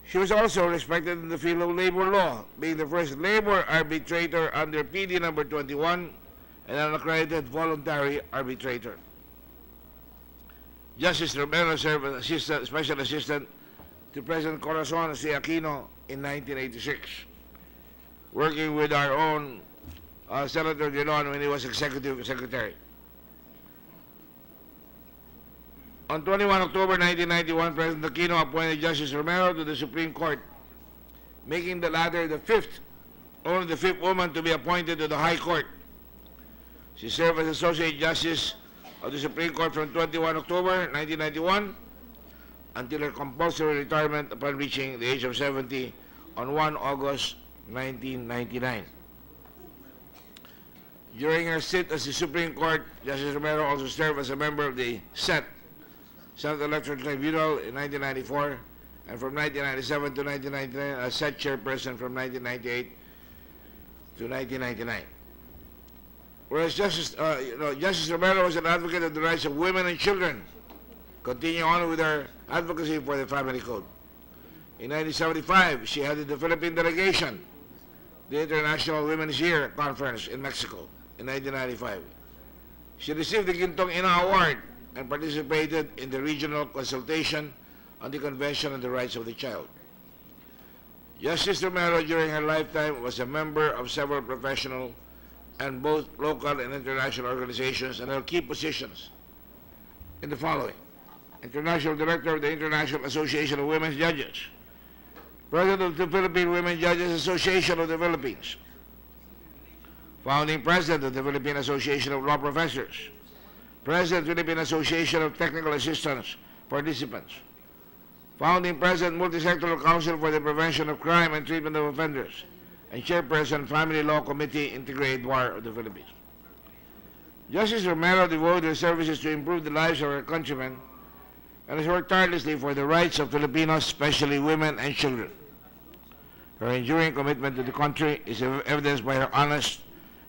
She was also respected in the field of labor law, being the first labor arbitrator under PD number 21 and an accredited voluntary arbitrator. Justice Romero served as special assistant to President Corazon C. Aquino in 1986, working with our own Senator Drilon when he was executive secretary. On 21 October 1991, President Aquino appointed Justice Romero to the Supreme Court, making the latter only the fifth woman to be appointed to the High Court. She served as Associate Justice of the Supreme Court from 21 October 1991 until her compulsory retirement upon reaching the age of 70 on 1 August 1999. During her sit as the Supreme Court, Justice Romero also served as a member of the Senate Electoral Tribunal in 1994, and from 1997 to 1999 as Senate Chairperson from 1998 to 1999. Whereas Justice Romero was an advocate of the rights of women and children, continuing on with her advocacy for the Family Code. In 1975, she headed the Philippine delegation, the International Women's Year Conference in Mexico in 1995. She received the Gintong Ina Award and participated in the regional consultation on the Convention on the Rights of the Child. Justice Romero, during her lifetime, was a member of several professional and both local and international organizations and held key positions in the following: International Director of the International Association of Women's Judges, President of the Philippine Women Judges Association of the Philippines, Founding President of the Philippine Association of Law Professors, President, Philippine Association of Technical Assistance Participants, Founding President, Multisectoral Council for the Prevention of Crime and Treatment of Offenders, and Chairperson, Family Law Committee, Integrated Bar of the Philippines. Justice Romero devoted her services to improve the lives of her countrymen and has worked tirelessly for the rights of Filipinos, especially women and children. Her enduring commitment to the country is evidenced by her honest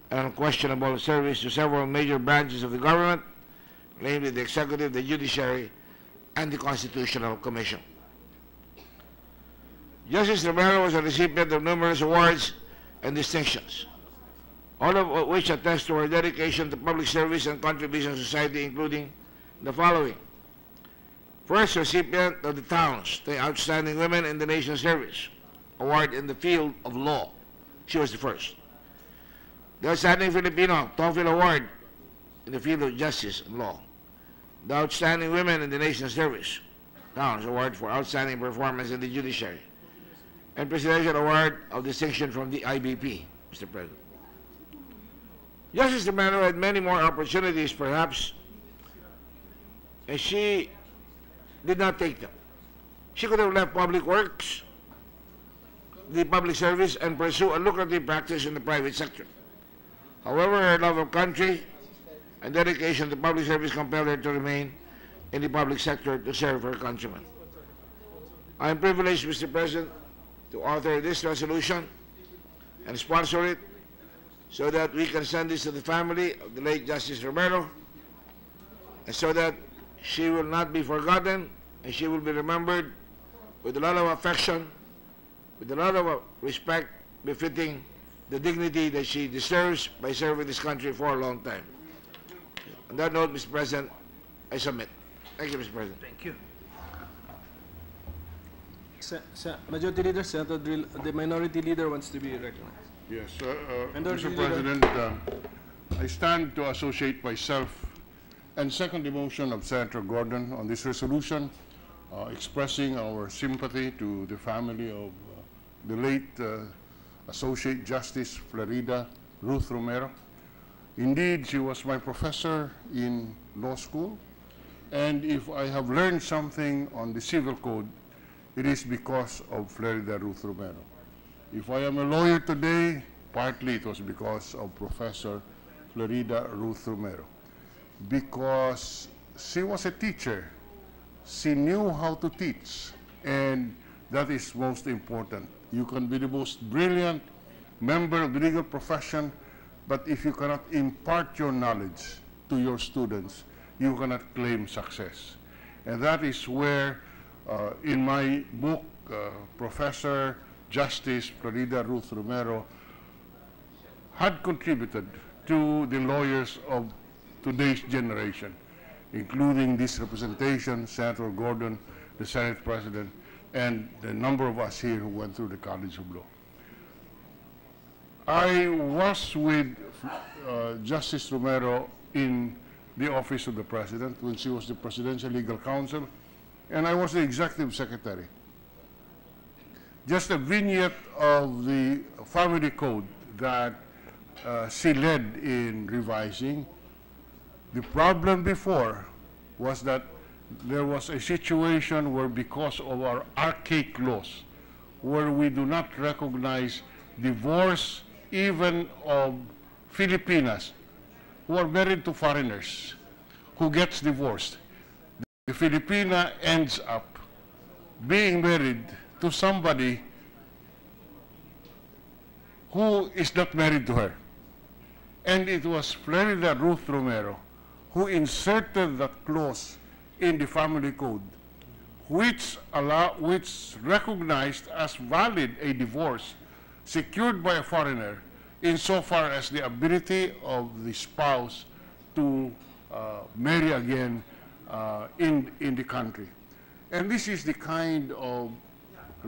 and unquestionable service to several major branches of the government, namely the executive, the judiciary, and the Constitutional Commission. Justice Romero was a recipient of numerous awards and distinctions, all of which attest to her dedication to public service and contribution to society, including the following. First recipient of the Towns, the Outstanding Women in the Nation's Service Award in the field of law. She was the first. The Outstanding Filipino TOEFL Award in the field of justice and law. The Outstanding Women in the Nation's Service Towns Award for outstanding performance in the judiciary. And Presidential Award of Distinction from the IBP, Mr. President. Justice Romero had many more opportunities, perhaps, and she did not take them. She could have left public works, the public service, and pursue a lucrative practice in the private sector. However, her love of country and dedication to public service compelled her to remain in the public sector to serve her countrymen. I am privileged, Mr. President, to author this resolution and sponsor it so that we can send this to the family of the late Justice Romero, and so that she will not be forgotten and she will be remembered with a lot of affection, with a lot of respect befitting the dignity that she deserves by serving this country for a long time. On that note, Mr. President, I submit. Thank you, Mr. President. Thank you. Majority Leader, Senator Drill, the Minority Leader wants to be recognized. Yes, Minority Mr. Leader. President, I stand to associate myself and second the motion of Senator Gordon on this resolution, expressing our sympathy to the family of the late Associate Justice Florida Ruth Romero. Indeed, she was my professor in law school, and if I have learned something on the civil code, it is because of Florida Ruth Romero. If I am a lawyer today, partly it was because of Professor Florida Ruth Romero. Because she was a teacher, she knew how to teach, and that is most important. You can be the most brilliant member of the legal profession, but if you cannot impart your knowledge to your students, you cannot claim success. And that is where, in my book, Professor Justice Florida Ruth Romero had contributed to the lawyers of today's generation, including this representation, Senator Gordon, the Senate President, and the number of us here who went through the College of Law. I was with Justice Romero in the office of the President when she was the Presidential Legal Counsel, and I was the Executive Secretary. Just a vignette of the family code that she led in revising. The problem before was that there was a situation where, because of our archaic laws, where we do not recognize divorce even of Filipinas who are married to foreigners, who gets divorced. The Filipina ends up being married to somebody who is not married to her. And it was Florida Ruth Romero who inserted that clause in the family code, which recognized as valid a divorce secured by a foreigner insofar as the ability of the spouse to marry again in the country. And this is the kind of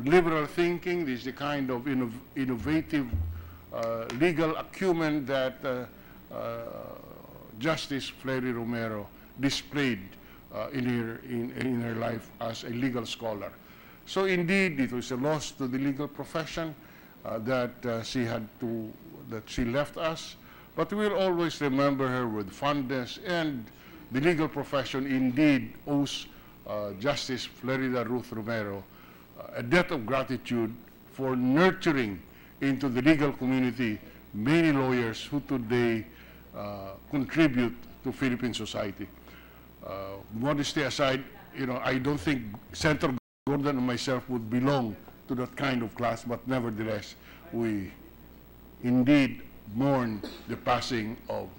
liberal thinking, this is the kind of innovative legal acumen that Justice Florida Romero displayed in her life as a legal scholar. So indeed, it was a loss to the legal profession that she left us, but we'll always remember her with fondness, and the legal profession indeed owes Justice Florida Ruth Romero a debt of gratitude for nurturing into the legal community many lawyers who today contribute to Philippine society. Modesty aside, I don't think Senator Gordon and myself would belong to that kind of class, but nevertheless, we indeed mourn the passing of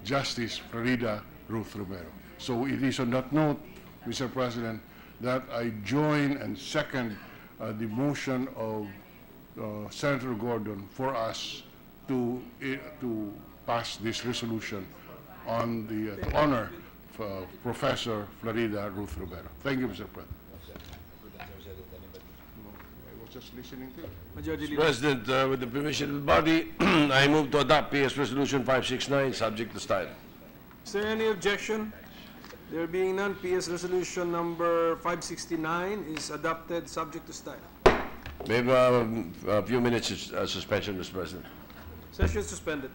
Justice Florida Ruth Romero. So it is on that note Mr. President, that I join and second the motion of Senator Gordon for us to pass this resolution on the to honor Professor Florida Ruth Romero. Thank you, Mr. President. I was just listening to you. Majority Mr. Leader. President, with the permission of the body, I move to adopt PS Resolution 569, subject to style. Is there any objection? There being none, PS Resolution number 569 is adopted, subject to style. May I have a few minutes suspension, Mr. President. Session suspended.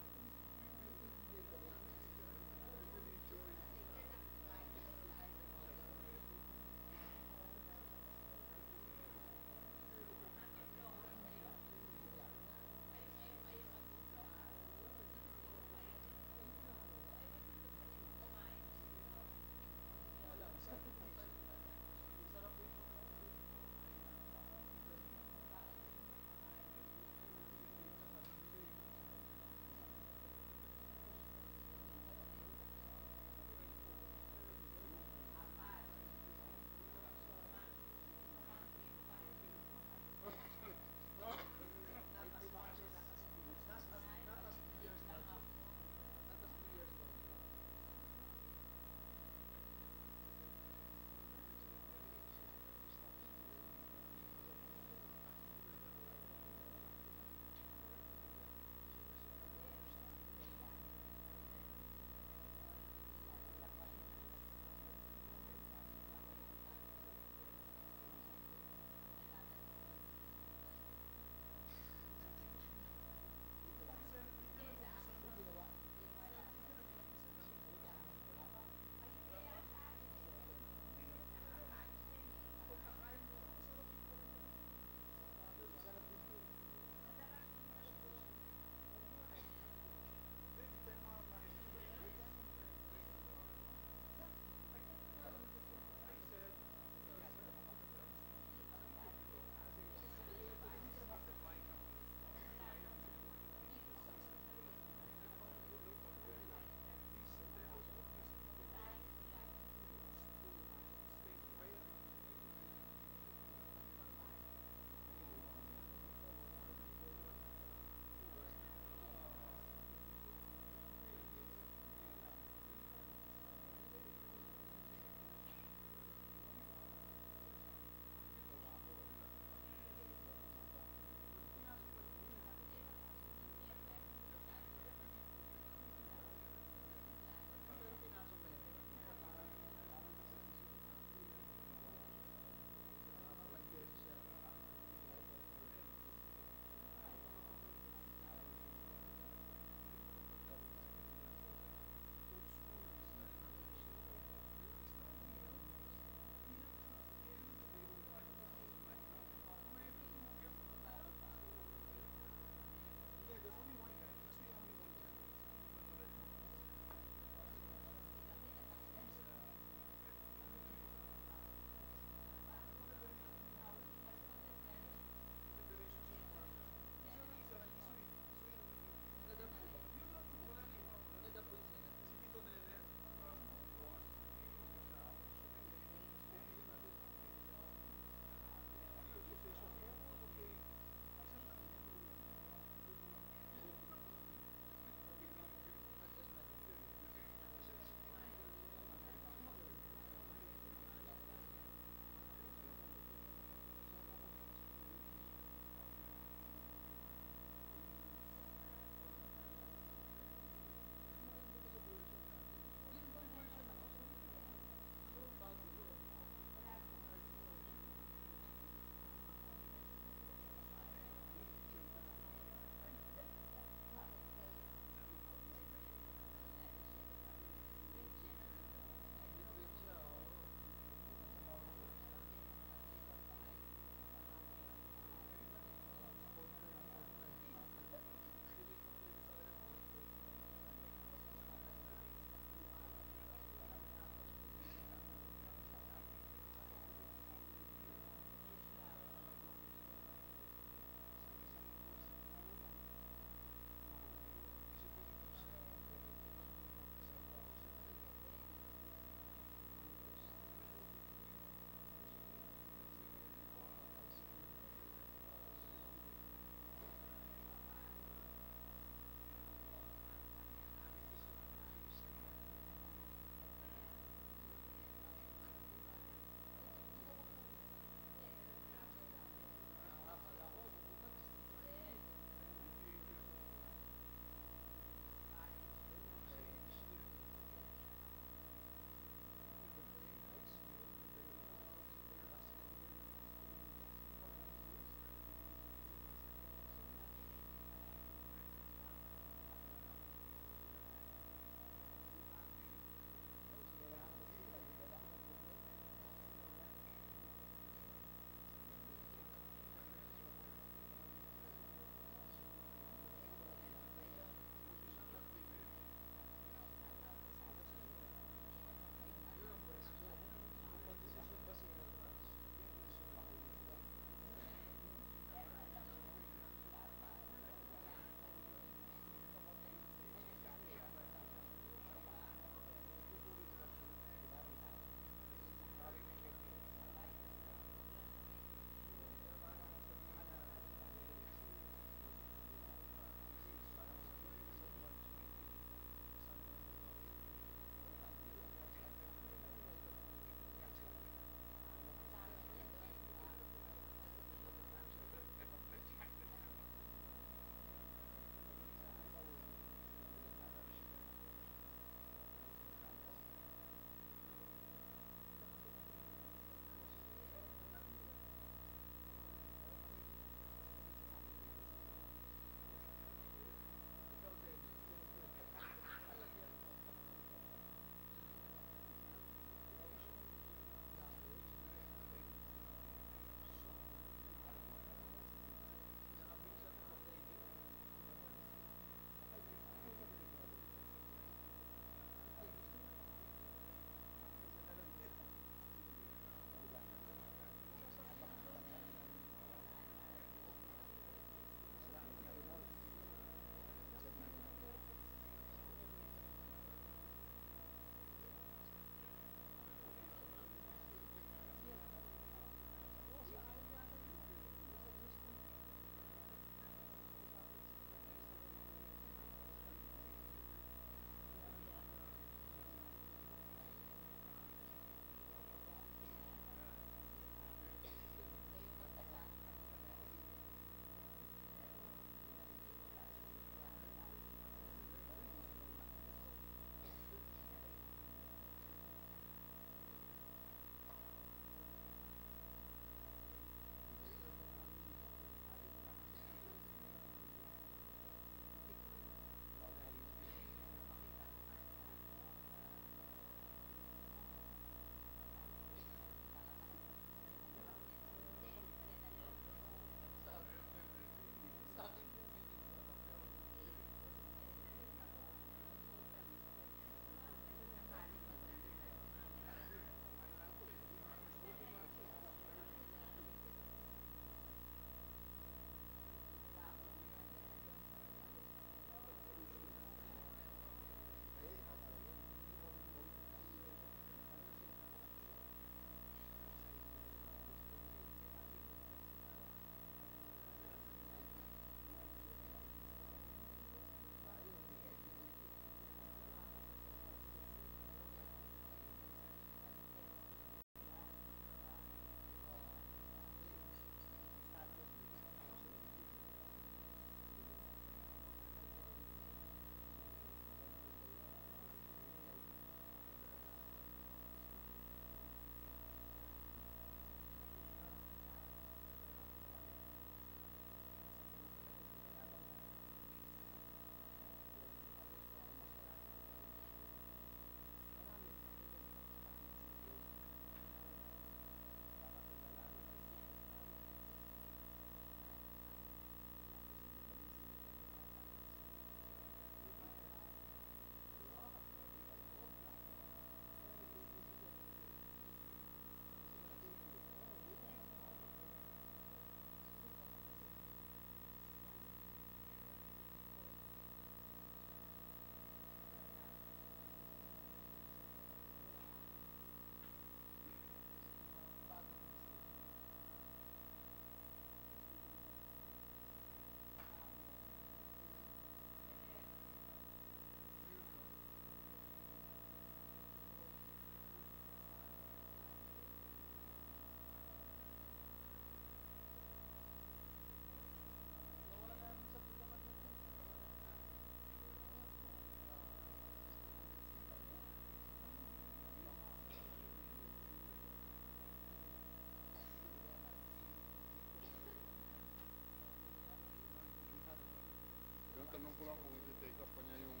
ko lang kung i-take up pa niya yung...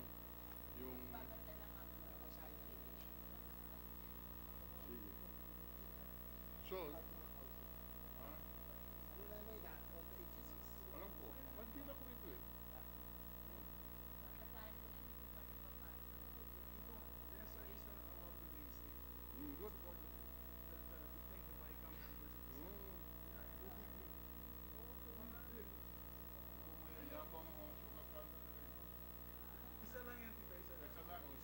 Sige. So, ha? Alam ko. Pagpila ko rito eh. Good. Mayayabang mo sukatan. Isa lang yan, tita. Isa lang.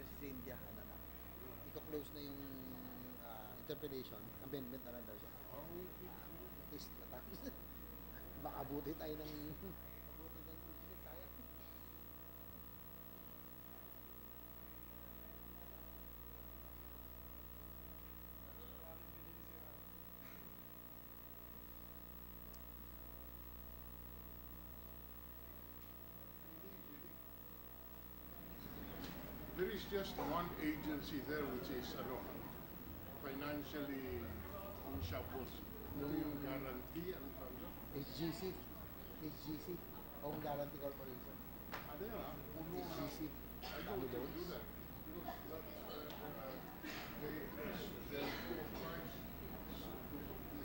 si Cynthia, i-close na yung interpellation, amendment na lang daw siya. At least matapos na. Baka abutin tayo ng sayang. There is just one agency there which is financially unshables. Yung guarantee, ano tawag doon? HGC, Home Guarantee Corporation. Ano yan, puno na. HGC. I don't do that. Because they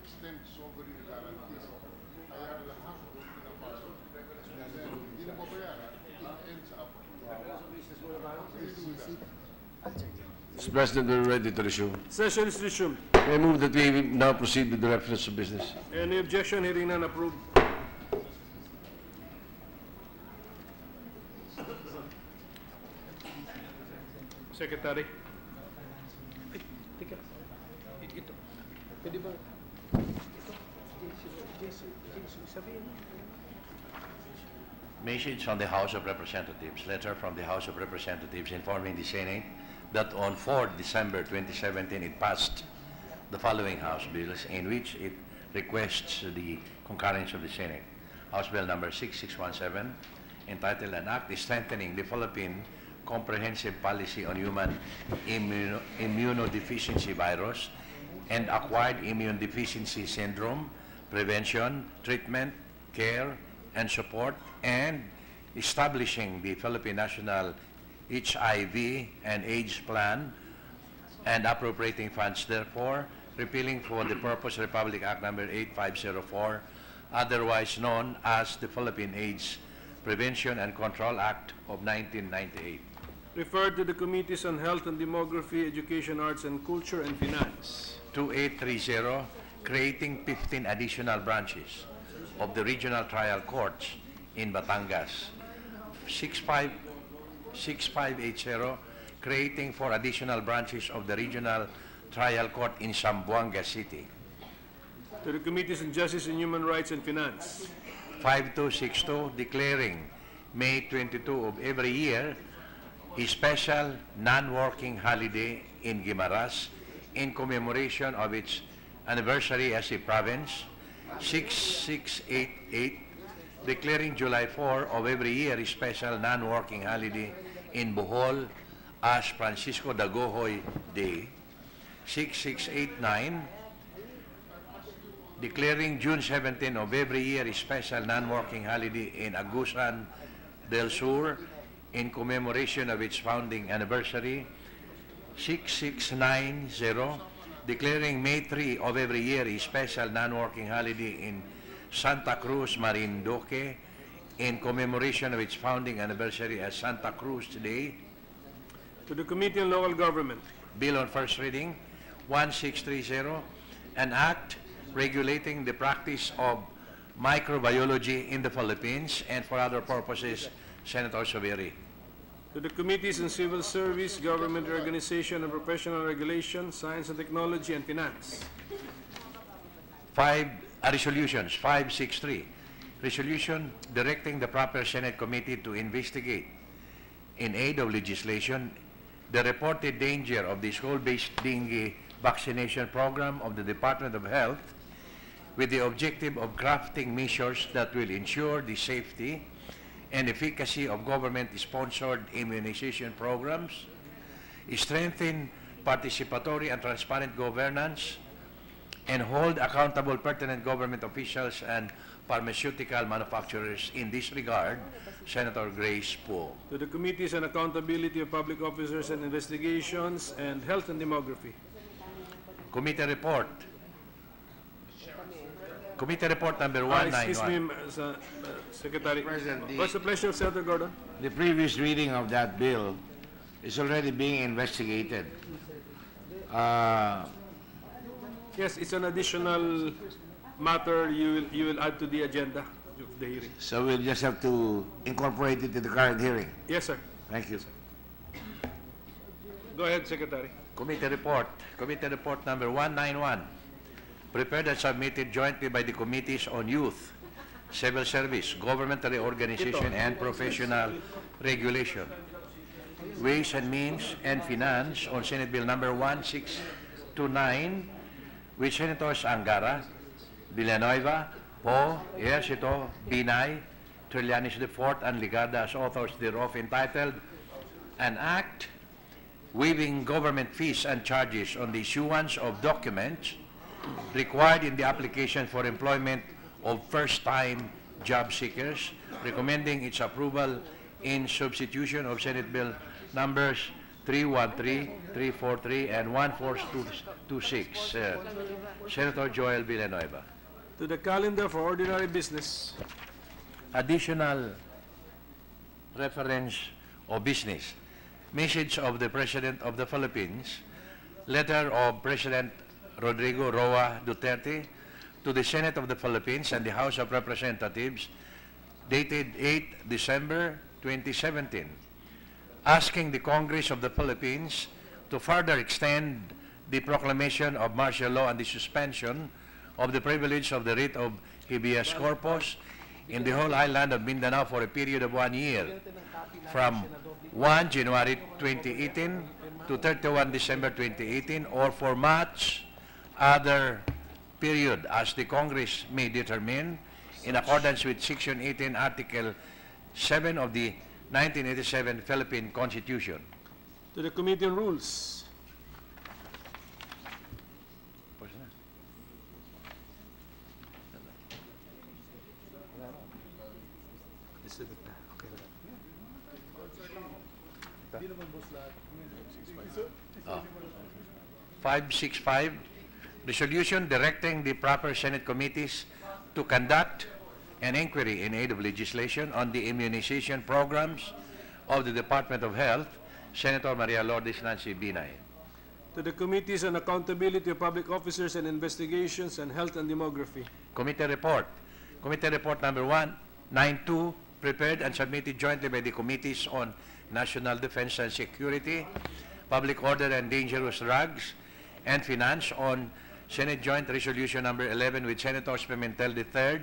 extend sovereign guarantees. Kaya lahat doon pinapasok. And then, hindi na mabayaran. It ends up. Mr. President, we're ready to resume. Session is resumed. I move that we now proceed with the reference of business. Any objection? Hearing none, approved. Secretary. Teka. Ito. Pwede ba? Sabihin mo. Message on the House of Representatives. Letter from the House of Representatives informing the Senate that on 4 December 2017 it passed the following House bills in which it requests the concurrence of the Senate. House Bill number 6617, entitled An Act Strengthening the Philippine Comprehensive Policy on Human Immunodeficiency Virus and Acquired Immune Deficiency Syndrome, Prevention, Treatment, Care, and Support, and establishing the Philippine National HIV and AIDS Plan and appropriating funds therefore, repealing for the purpose Republic Act number 8504, otherwise known as the Philippine AIDS Prevention and Control Act of 1998. Referred to the Committees on Health and Demography, Education, Arts and Culture, and Finance. 2830, creating 15 additional branches of the regional trial courts in Batangas. 6580, creating 4 additional branches of the regional trial court in Zamboanga City. To the Committees on Justice and Human Rights and Finance. 5262, declaring May 22 of every year a special non-working holiday in Guimaras in commemoration of its anniversary as a province. 6688, declaring July 4 of every year a special non-working holiday in Bohol as Francisco Dagohoy Day. 6689, declaring June 17 of every year a special non-working holiday in Agusan del Sur in commemoration of its founding anniversary. 6690, declaring May 3 of every year a special non-working holiday in Santa Cruz, Marinduque in commemoration of its founding anniversary as Santa Cruz Day. To the Committee on Local Government. Bill on first reading, 1630, an act regulating the practice of microbiology in the Philippines and for other purposes. Senator Soberi. To the Committees on Civil Service, Government Organization and Professional Regulation, Science and Technology, and Finance. Resolutions, 563. Resolution directing the proper Senate committee to investigate, in aid of legislation, the reported danger of the school-based dengue vaccination program of the Department of Health with the objective of crafting measures that will ensure the safety and efficacy of government-sponsored immunization programs, strengthen participatory and transparent governance, and hold accountable pertinent government officials and pharmaceutical manufacturers in this regard. Senator Grace Poe. To the Committees on Accountability of Public Officers and Investigations and Health and Demography. Committee report. Committee report number 191. Excuse me, Secretary. President, What's the pleasure of Senator Gordon? The previous reading of that bill is already being investigated. Yes, it's an additional matter you will add to the agenda of the hearing. So we'll just have to incorporate it in the current hearing. Yes, sir. Thank you. Go ahead, Secretary. Committee report number 191, prepared and submitted jointly by the Committees on Youth, Civil Service, Government Reorganization, and Professional Regulation, Ways and Means and Finance on Senate Bill number 1629, with Senators Angara, Villanueva, Poe, Ejercito, Binay, Trillanes IV, and Ligada as authors thereof, entitled An Act Waiving Government Fees and Charges on the Issuance of Documents Required in the Application for Employment of First-Time Job Seekers, recommending its approval in substitution of Senate Bill numbers 313, 343, and 1426. Senator Joel Villanueva. To the calendar for ordinary business. Additional reference of business. Message of the President of the Philippines, letter of President Rodrigo Roa Duterte to the Senate of the Philippines and the House of Representatives, dated 8 December 2017, asking the Congress of the Philippines to further extend the proclamation of martial law and the suspension of the privilege of the writ of habeas corpus in the whole island of Mindanao for a period of 1 year, from 1 January 2018 to 31 December 2018, or for much other period as the Congress may determine, in accordance with Section 18, Article 7 of the 1987 Philippine Constitution. To the Committee on Rules. Oh. 565, resolution directing the proper Senate committees to conduct an inquiry in aid of legislation on the immunization programs of the Department of Health. Senator Maria Lourdes Nancy Binay. To the Committees on Accountability of Public Officers and Investigations and Health and Demography. Committee report. Committee report number 192, prepared and submitted jointly by the Committees on National Defense and Security, Public Order and Dangerous Drugs, and Finance on Senate Joint Resolution number 11 with Senators Pimentel III,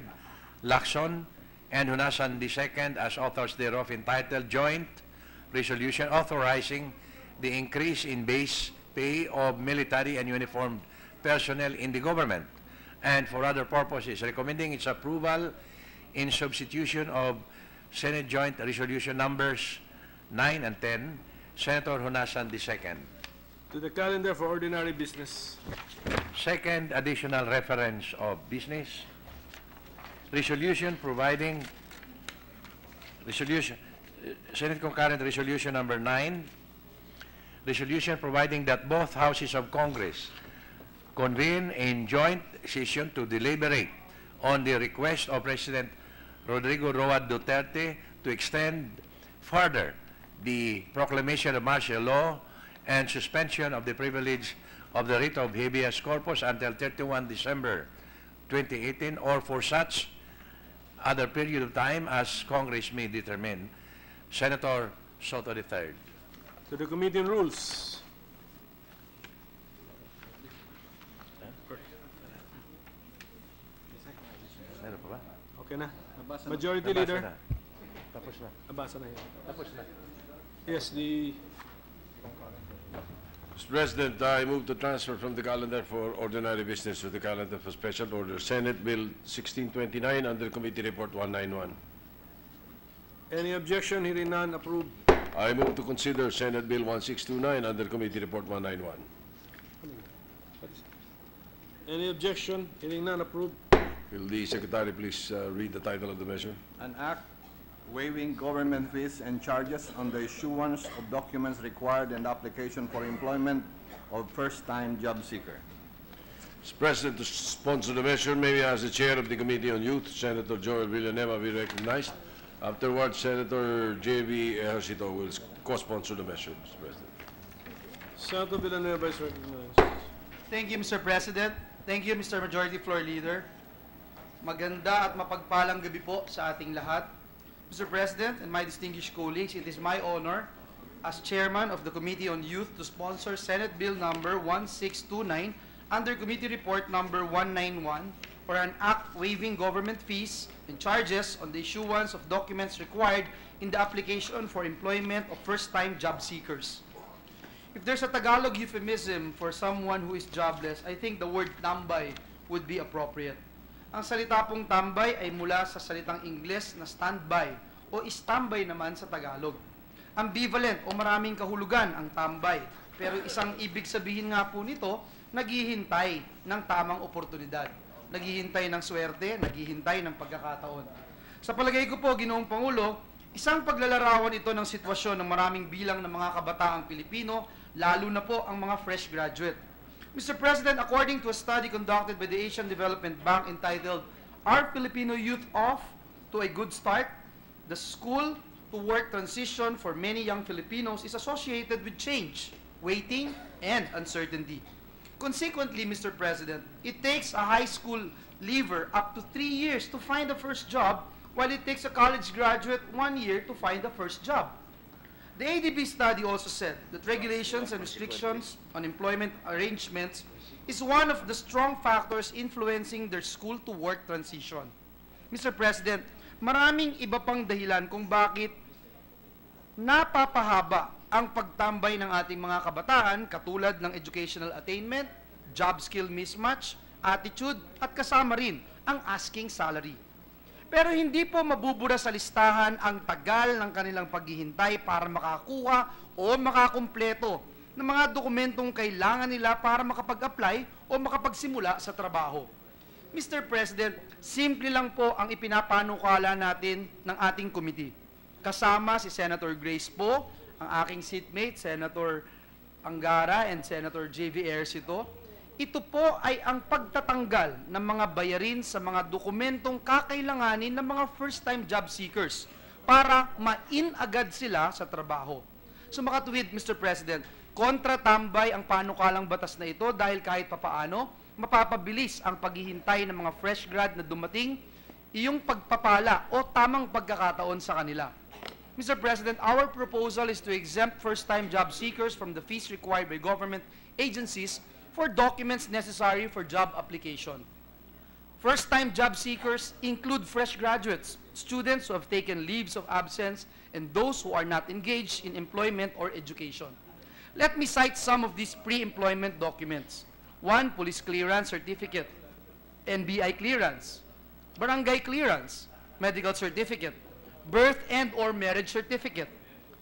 Lacson, and Hunasan II as authors thereof, entitled Joint Resolution Authorizing the Increase in Base Pay of Military and Uniformed Personnel in the Government and for other purposes, recommending its approval in substitution of Senate Joint Resolution numbers 9 and 10, Senator Hunasan II. To the calendar for ordinary business. Second additional reference of business, resolution providing, Senate Concurrent Resolution number 9, resolution providing that both houses of Congress convene in joint session to deliberate on the request of President Rodrigo Roa Duterte to extend further the proclamation of martial law and suspension of the privilege of the writ of habeas corpus until 31 December 2018, or for such other period of time as Congress may determine. Senator Soto III. To the Committee on Rules. Okay na. Majority Leader. Tapos na. Nabasa na yun. Tapos na. Yes, the... Mr. President, I move to transfer from the calendar for ordinary business to the calendar for special order Senate Bill 1629 under Committee Report 191. Any objection? Hearing none, approved. I move to consider Senate Bill 1629 under Committee Report 191. Any objection? Hearing none, approved. Will the Secretary please read the title of the measure? An act waiving government fees and charges on the issuance of documents required in the application for employment of first-time job seeker. Mr. President, to sponsor the measure, may we ask the Chair of the Committee on Youth, Senator Joel Villanueva, be recognized. Afterwards, Senator J.B. Ejercito will co-sponsor the measure, Mr. President. Senator Villanueva is recognized. Thank you, Mr. President. Thank you, Mr. Majority Floor Leader. Maganda at mapagpalang gabi po sa ating lahat. Mr. President and my distinguished colleagues, it is my honor as chairman of the Committee on Youth to sponsor Senate Bill number 1629 under Committee Report number 191 for an act waiving government fees and charges on the issuance of documents required in the application for employment of first-time job seekers. If there's a Tagalog euphemism for someone who is jobless, I think the word tambay would be appropriate. Ang salita pong tambay ay mula sa salitang Ingles na standby o standby naman sa Tagalog. Ambivalent o maraming kahulugan ang tambay, pero isang ibig sabihin nga po nito, naghihintay ng tamang oportunidad. Naghihintay ng swerte, naghihintay ng pagkakataon. Sa palagay ko po, Ginoong Pangulo, isang paglalarawan ito ng sitwasyon ng maraming bilang ng mga kabataang Pilipino, lalo na po ang mga fresh graduate. Mr. President, according to a study conducted by the Asian Development Bank entitled, Are Filipino Youth Off to a Good Start? The school-to-work transition for many young Filipinos is associated with change, waiting, and uncertainty. Consequently, Mr. President, it takes a high school leaver up to 3 years to find a first job, while it takes a college graduate 1 year to find a first job. The ADB study also said that regulations and restrictions on employment arrangements is one of the strong factors influencing their school-to-work transition. Mr. President, maraming iba pang dahilan kung bakit napapahaba ang pagtambay ng ating mga kabataan katulad ng educational attainment, job skill mismatch, attitude, at kasama rin ang asking salary. Pero hindi po mabubura sa listahan ang tagal ng kanilang paghihintay para makakuha o makakumpleto ng mga dokumentong kailangan nila para makapag-apply o makapagsimula sa trabaho. Mr. President, simple lang po ang ipinapanukala natin ng ating committee. Kasama si Senator Grace Poe, ang aking seatmate, Senator Angara and Senator J.V. Ercito. Ito po ay ang pagtatanggal ng mga bayarin sa mga dokumentong kakailanganin ng mga first-time job seekers para ma-in agad sila sa trabaho. So makatuwid, Mr. President, kontra-tambay ang panukalang batas na ito dahil kahit papaano, mapapabilis ang paghihintay ng mga fresh grad na dumating, iyong pagpapala o tamang pagkakataon sa kanila. Mr. President, our proposal is to exempt first-time job seekers from the fees required by government agencies for documents necessary for job application. First-time job seekers include fresh graduates, students who have taken leaves of absence, and those who are not engaged in employment or education. Let me cite some of these pre-employment documents. 1, police clearance certificate, NBI clearance, barangay clearance, medical certificate, birth and or marriage certificate,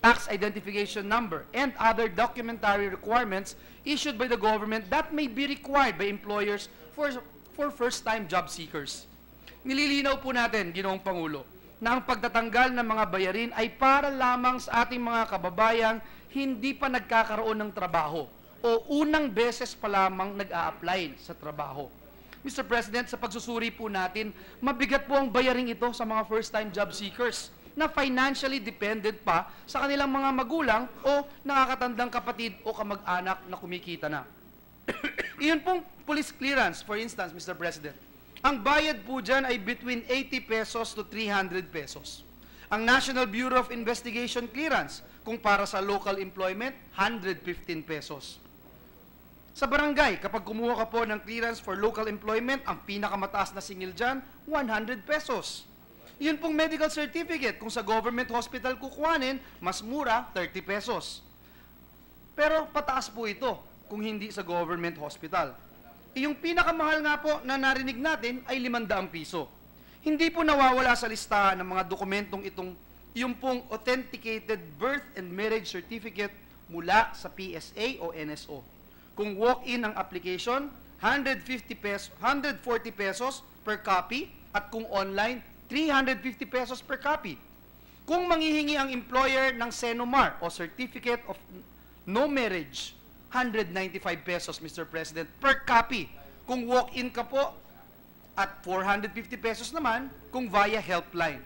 tax identification number, and other documentary requirements issued by the government that may be required by employers for first-time job seekers. Nililinaw po natin, Ginoong Pangulo, na ang pagtatanggal ng mga bayarin ay para lamang sa ating mga kababayang hindi pa nagkakaroon ng trabaho o unang beses pa lamang nag-a-apply sa trabaho. Mr. President, sa pagsusuri po natin, mabigat po ang bayaring ito sa mga first-time job seekers na financially dependent pa sa kanilang mga magulang o nakakatandang kapatid o kamag-anak na kumikita na. Iyon pong police clearance, for instance, Mr. President. Ang bayad po dyan ay between 80 pesos to 300 pesos. Ang National Bureau of Investigation clearance, kung para sa local employment, 115 pesos. Sa barangay, kapag kumuha ka po ng clearance for local employment, ang pinakamataas na singil dyan, 100 pesos. Yun pong medical certificate, kung sa government hospital kukuhanin, mas mura, 30 pesos. Pero pataas po ito kung hindi sa government hospital. Yung pinakamahal nga po na narinig natin ay 500 piso. Hindi po nawawala sa listahan ng mga dokumentong itong yung pong authenticated birth and marriage certificate mula sa PSA o NSO. Kung walk-in ang application, 140 pesos per copy, at kung online, 350 pesos per copy. Kung manghihingi ang employer ng Senomar o Certificate of No Marriage, 195 pesos, Mr. President, per copy. Kung walk-in ka po, at 450 pesos naman kung via helpline.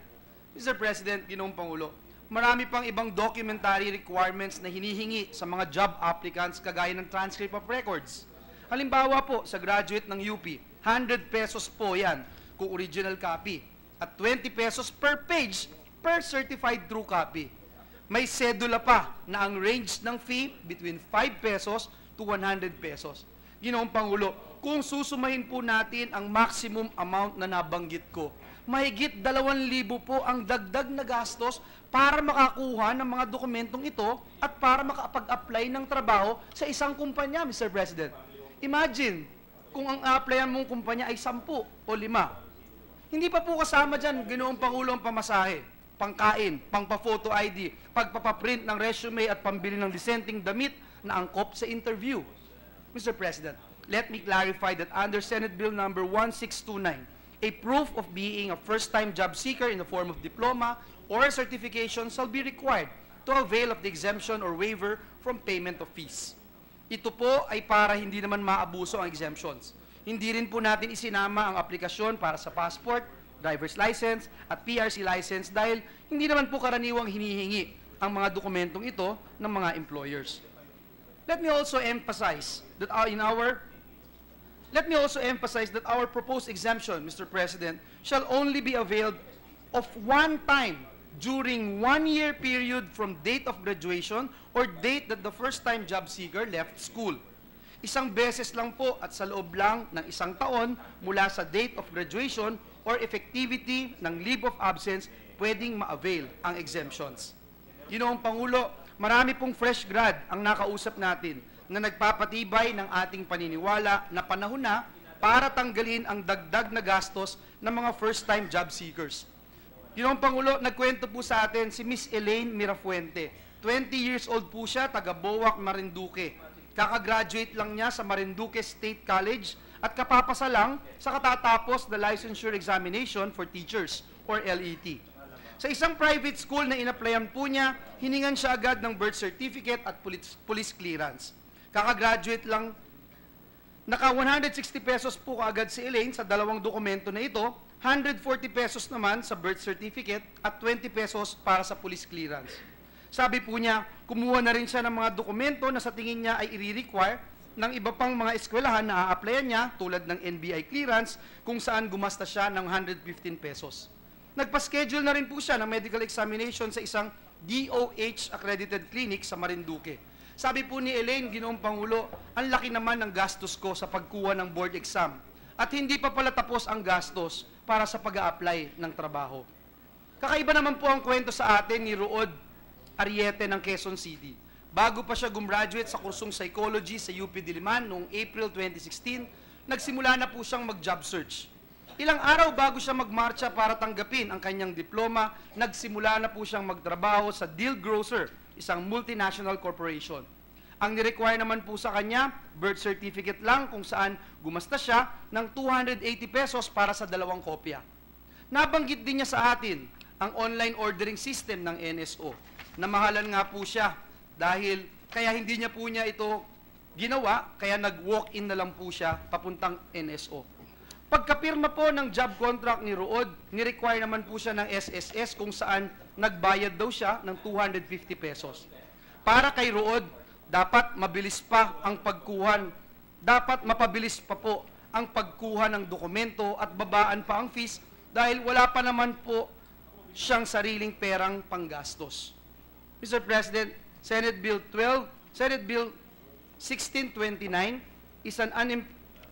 Mr. President, Ginoong Pangulo, marami pang ibang documentary requirements na hinihingi sa mga job applicants kagaya ng transcript of records. Halimbawa po, sa graduate ng UP, 100 pesos po yan kung original copy at 20 pesos per page per certified true copy. may sedula pa na ang range ng fee between 5 pesos to 100 pesos. Ginoong Pangulo, kung susumahin po natin ang maximum amount na nabanggit ko, mahigit 2,000 po ang dagdag na gastos para makakuha ng mga dokumentong ito at para makapag-apply ng trabaho sa isang kumpanya, Mr. President. Imagine, kung ang applyan mong kumpanya ay 10 o 5. Hindi pa po kasama dyan, Ginoong Pangulo, ang pamasahe, pangkain, pangpa-photo ID, pagpapaprint ng resume at pambili ng dissenting damit na angkop sa interview. Mr. President, let me clarify that under Senate Bill number 1629, a proof of being a first-time job seeker in the form of diploma or certification shall be required to avail of the exemption or waiver from payment of fees. Ito po ay para hindi naman maabuso ang exemptions. Hindi rin po natin isinama ang aplikasyon para sa passport, driver's license, at PRC license dahil hindi naman po karaniwang hinihingi ang mga dokumentong ito ng mga employers. Let me also emphasize that our proposed exemption, Mr. President, shall only be availed of one time during 1-year period from date of graduation or date that the first-time job seeker left school. Isang beses lang po at sa loob lang ng 1 taon mula sa date of graduation or effectivity ng leave of absence pwedeng ma-avail ang exemptions. Ginoong Pangulo, marami pong fresh grad ang nakausap natin na nagpapatibay ng ating paniniwala na panahon na para tanggalin ang dagdag na gastos ng mga first-time job seekers. Ginoong Pangulo, nagkwento po sa atin si Miss Elaine Mirafuente. 20 years old po siya, taga Boac, Marinduque. Kakagraduate lang niya sa Marinduque State College at kapapasa lang sa katatapos na licensure examination for teachers or LET. Sa isang private school na inaplayan po niya, hiningan siya agad ng birth certificate at police clearance. Kakagraduate lang, naka 160 pesos po kaagad si Elaine sa 2 dokumento na ito, 140 pesos naman sa birth certificate at 20 pesos para sa police clearance. Sabi po niya, kumuha na rin siya ng mga dokumento na sa tingin niya ay i-require ng iba pang mga eskwelahan na a-applyan niya tulad ng NBI clearance kung saan gumasta siya ng 115 pesos. Nagpa-schedule na rin po siya ng medical examination sa isang DOH accredited clinic sa Marinduque. Sabi po ni Elaine, Ginoong Pangulo, ang laki naman ng gastos ko sa pagkuha ng board exam at hindi pa pala tapos ang gastos para sa pag-a-apply ng trabaho. Kakaiba naman po ang kwento sa atin ni Rood Ariete ng Quezon City. Bago pa siya gumraduate sa kursong psychology sa UP Diliman noong April 2016, nagsimula na po siyang mag-job search. Ilang araw bago siya magmarcha para tanggapin ang kanyang diploma, nagsimula na po siyang magtrabaho sa Deal Grocer, isang multinational corporation. Ang ni-require naman po sa kanya, birth certificate lang kung saan gumasta siya ng 280 pesos para sa 2 kopya. Nabanggit din niya sa atin ang online ordering system ng NSO. Namahalan nga po siya dahil kaya hindi niya po niya ito ginawa, kaya nag-walk-in na lang po siya papuntang NSO. Pagkapirma po ng job contract ni Rood, ni-require naman po siya ng SSS kung saan nagbayad daw siya ng 250 pesos. Para kay Rood, dapat mabilis pa ang pagkuhan, dapat mapabilis pa po ang pagkuha ng dokumento at babaan pa ang fees dahil wala pa naman po siyang sariling perang panggastos. Mr. President, Senate Bill 1629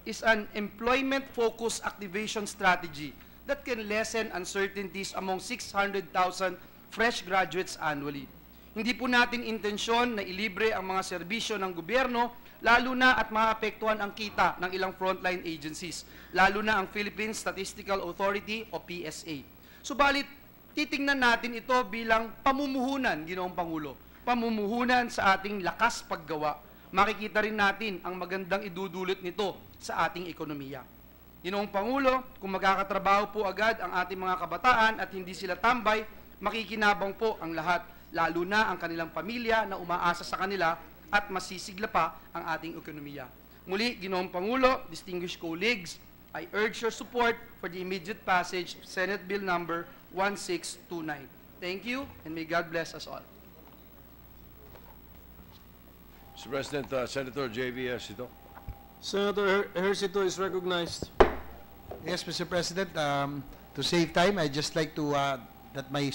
is an employment-focused activation strategy that can lessen uncertainties among 600,000 fresh graduates annually. Hindi po natin intensyon na ilibre ang mga serbisyo ng gobyerno, lalo na at maapektuhan ang kita ng ilang frontline agencies, lalo na ang Philippine Statistical Authority o PSA. Subalit, titingnan natin ito bilang pamumuhunan, Ginoong Pangulo, pamumuhunan sa ating lakas paggawa. Makikita rin natin ang magandang idudulot nito sa ating ekonomiya. Ginoong Pangulo, kung magkakatrabaho po agad ang ating mga kabataan at hindi sila tambay, makikinabang po ang lahat, lalo na ang kanilang pamilya na umaasa sa kanila at masisigla pa ang ating ekonomiya. Muli, Ginoong Pangulo, distinguished colleagues, I urge your support for the immediate passage of Senate Bill number 1629. Thank you, and may God bless us all. Mr. President, Senator J.V. Ejercito. Senator Ejercito is recognized. Yes, Mr. President, to save time, I'd just like to, that my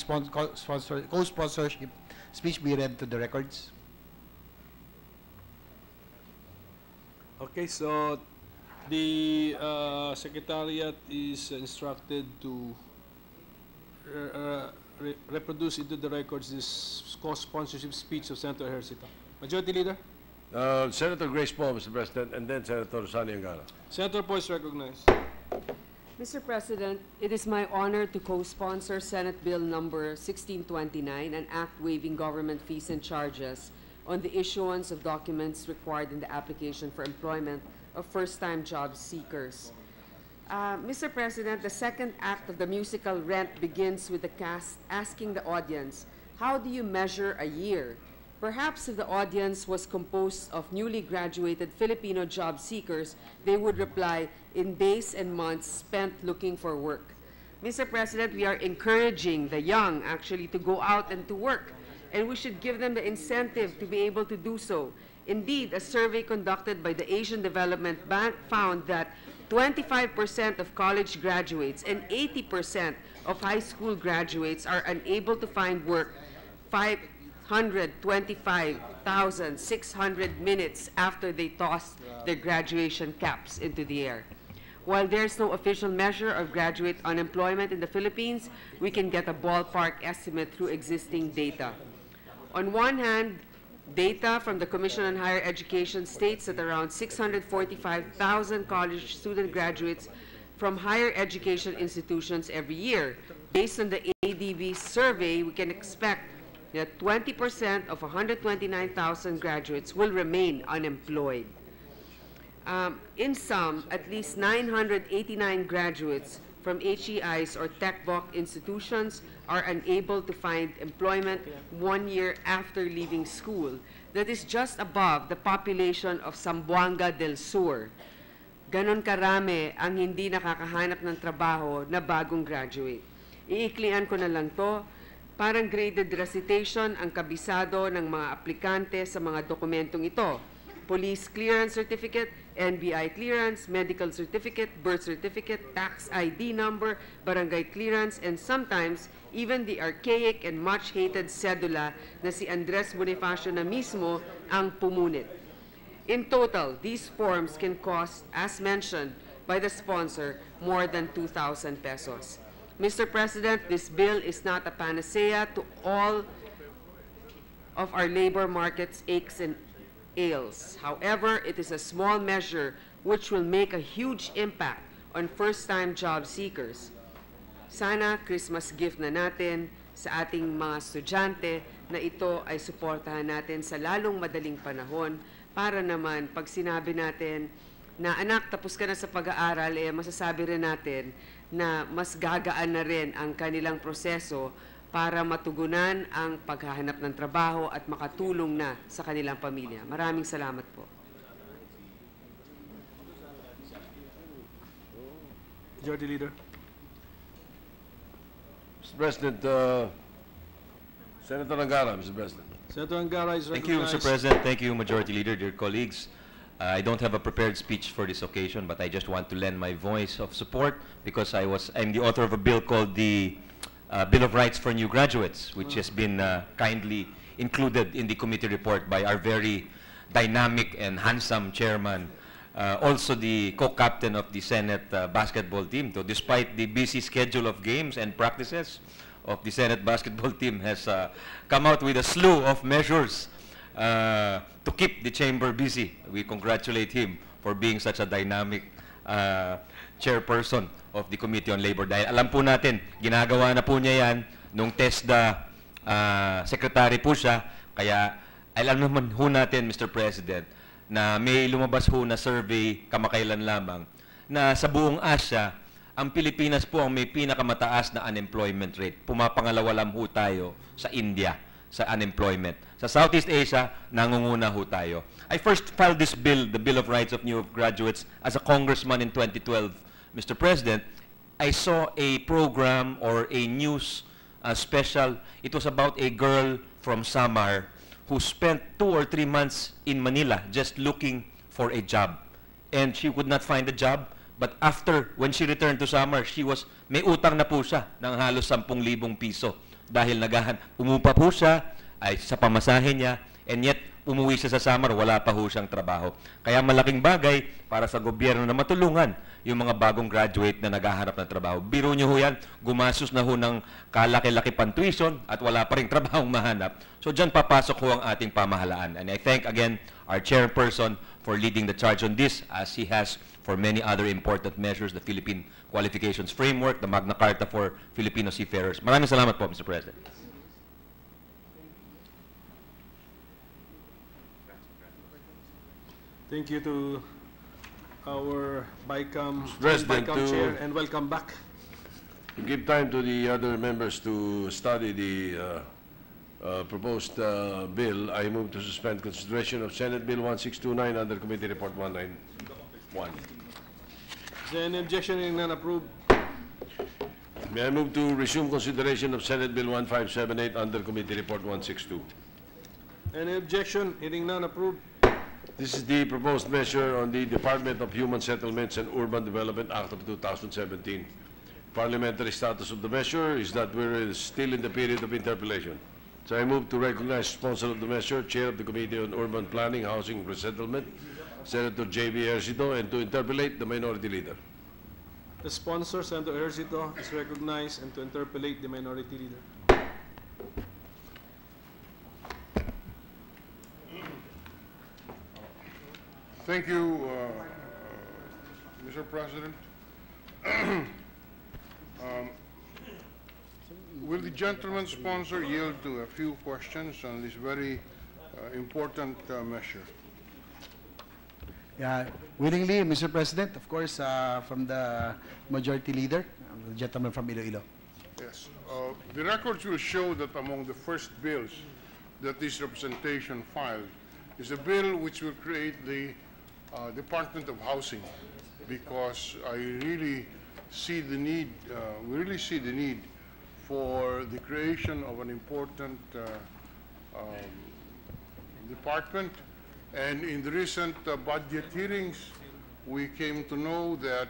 co-sponsorship speech be read to the records. Okay, so the Secretariat is instructed to reproduce into the records this co-sponsorship speech of Senator Ejercito. Majority Leader? Senator Grace Poe, Mr. President, and then Senator Sani Angara. Senator Poe is recognized. Mr. President, it is my honor to co-sponsor Senate Bill number 1629, an act waiving government fees and charges on the issuance of documents required in the application for employment of first-time job seekers. Mr. President, the second act of the musical Rent begins with the cast asking the audience, how do you measure a year? Perhaps if the audience was composed of newly graduated Filipino job seekers, they would reply, in days and months spent looking for work. Mr. President, we are encouraging the young actually to go out and to work, and we should give them the incentive to be able to do so. Indeed, a survey conducted by the Asian Development Bank found that 25% of college graduates and 80% of high school graduates are unable to find work 525,600 minutes after they toss their graduation caps into the air. While there's no official measure of graduate unemployment in the Philippines, we can get a ballpark estimate through existing data. On one hand, data from the Commission on Higher Education states that around 645,000 college student graduates from higher education institutions every year. Based on the ADB survey, we can expect that 20% of 129,000 graduates will remain unemployed. In sum, at least 989 graduates from HEIs or TechVoc institutions are unable to find employment 1 year after leaving school. That is just above the population of Zamboanga del Sur. Ganon karami ang hindi nakakahanap ng trabaho na bagong graduate. Iiklian ko na lang to, parang graded recitation ang kabisado ng mga aplikante sa mga dokumentong ito. Police clearance certificate, NBI clearance, medical certificate, birth certificate, tax ID number, barangay clearance, and sometimes even the archaic and much hated cedula na si Andres Bonifacio na mismo ang pumunit. In total, these forms can cost, as mentioned by the sponsor, more than 2,000 pesos. Mr. President, this bill is not a panacea to all of our labor market's aches and ails. However, it is a small measure which will make a huge impact on first-time job seekers. Sana Christmas gift na natin sa ating mga estudyante na ito ay suportahan natin sa lalong madaling panahon para naman pag sinabi natin na anak, tapos ka na sa pag-aaral, masasabi rin natin na mas gagaan na rin ang kanilang proseso para matugunan ang paghahanap ng trabaho at makatulong na sa kanilang pamilya. Maraming salamat po. Majority Leader. Mr. President, Senator Angara, Mr. President. Senator Angara is recognized. Thank you, Mr. President. Thank you, Majority Leader, dear colleagues. I don't have a prepared speech for this occasion, but I just want to lend my voice of support because I'm the author of a bill called the Bill of Rights for New Graduates, which has been kindly included in the committee report by our very dynamic and handsome chairman, also the co-captain of the Senate basketball team. So despite the busy schedule of games and practices of the Senate basketball team, has come out with a slew of measures to keep the chamber busy. We congratulate him for being such a dynamic chairperson of the Committee on Labor. Dahil alam po natin, ginagawa na po niya yan nung TESDA secretary po siya. Kaya alam naman ho natin, Mr. President, na may lumabas ho na survey kamakailan lamang na sa buong Asia, ang Pilipinas po ang may pinakamataas na unemployment rate. Pumapangalawa lang ho tayo sa India sa unemployment. Sa Southeast Asia, nangunguna ho tayo. I first filed this bill, the Bill of Rights of New Graduates, as a congressman in 2012. Mr. President, I saw a program or a news special. It was about a girl from Samar who spent 2 or 3 months in Manila just looking for a job. And she could not find a job. But after, when she returned to Samar, may utang na po siya ng halos 10,000 piso. Dahil umupa po siya, ay sa pamasahe niya, and yet umuwi siya sa Samar, wala pa ho siyang trabaho. Kaya malaking bagay para sa gobyerno na matulungan yung mga bagong graduate na naghahanap ng trabaho. Biro niyo ho yan, gumastos na ho ng kalaki-laki pang tuition at wala pa rin trabahong mahanap. So dyan papasok ho ang ating pamahalaan. And I thank again our chairperson for leading the charge on this, as he has for many other important measures, the Philippine Qualifications Framework, the Magna Carta for Filipino Seafarers. Maraming salamat po, Mr. President. Thank you to our Bicam President, chair, and welcome back. To give time to the other members to study the proposed bill, I move to suspend consideration of Senate Bill 1629 under Committee Report 191. Is there any objection? Hearing none, approved. May I move to resume consideration of Senate Bill 1578 under Committee Report 162. Any objection? Hearing none, approved. This is the proposed measure on the Department of Human Settlements and Urban Development Act of 2017. Parliamentary status of the measure is that we're still in the period of interpellation. So I move to recognize sponsor of the measure, Chair of the Committee on Urban Planning, Housing, and Resettlement, Senator J.B. Ercito, and to interpellate the Minority Leader. The sponsor, Senator Ercito, is recognized, and to interpellate the Minority Leader. Thank you, Mr. President. Will the gentleman sponsor yield to a few questions on this very important measure? Yeah, willingly, Mr. President, of course, from the Majority Leader, the gentleman from Iloilo. Yes. The records will show that among the first bills that this representation filed is a bill which will create the Department of Housing, because I really see the need, we really see the need for the creation of an important department. And in the recent budget hearings, we came to know that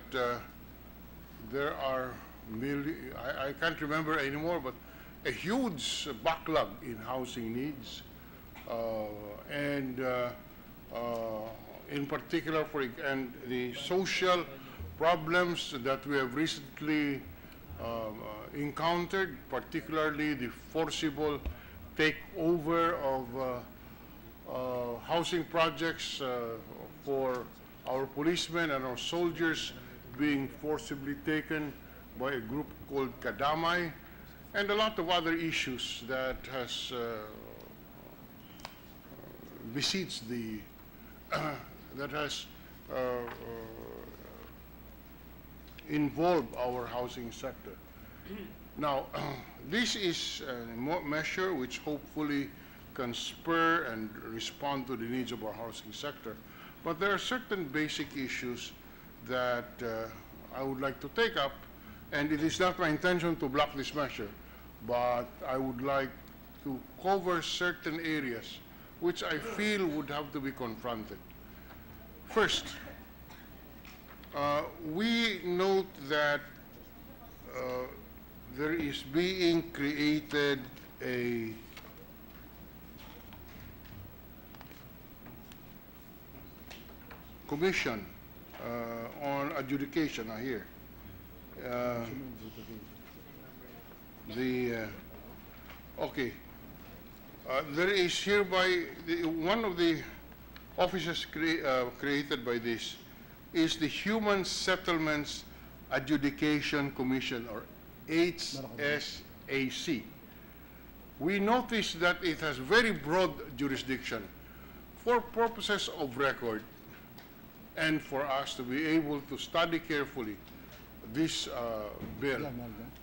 there are, I can't remember anymore, but a huge backlog in housing needs. In particular, and the social problems that we have recently encountered, particularly the forcible takeover of housing projects for our policemen and our soldiers being forcibly taken by a group called Kadamay, and a lot of other issues that has besieged the that has involved our housing sector. Now, this is a measure which hopefully can spur and respond to the needs of our housing sector. But there are certain basic issues that I would like to take up, and it is not my intention to block this measure, but I would like to cover certain areas which I feel would have to be confronted. First, we note that there is being created a commission on adjudication here. There is hereby, one of the offices created by this is the Human Settlements Adjudication Commission, or HSAC. We notice that it has very broad jurisdiction. For purposes of record, and for us to be able to study carefully this bill,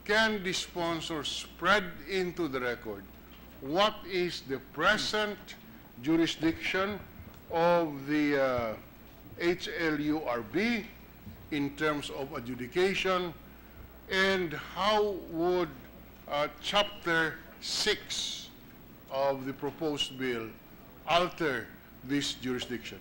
can the sponsor spread into the record what is the present jurisdiction of the HLURB in terms of adjudication, and how would Chapter 6 of the proposed bill alter this jurisdiction?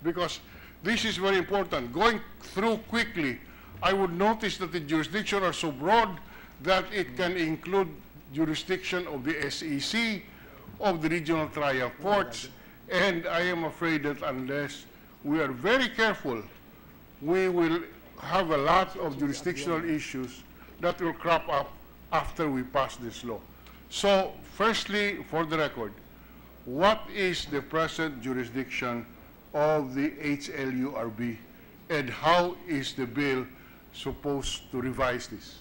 Because this is very important. Going through quickly, I would notice that the jurisdictions are so broad that it can include jurisdiction of the SEC, of the regional trial courts. And I am afraid that unless we are very careful, we will have a lot of jurisdictional issues that will crop up after we pass this law. So, firstly, for the record, what is the present jurisdiction of the HLURB, and how is the bill supposed to revise this?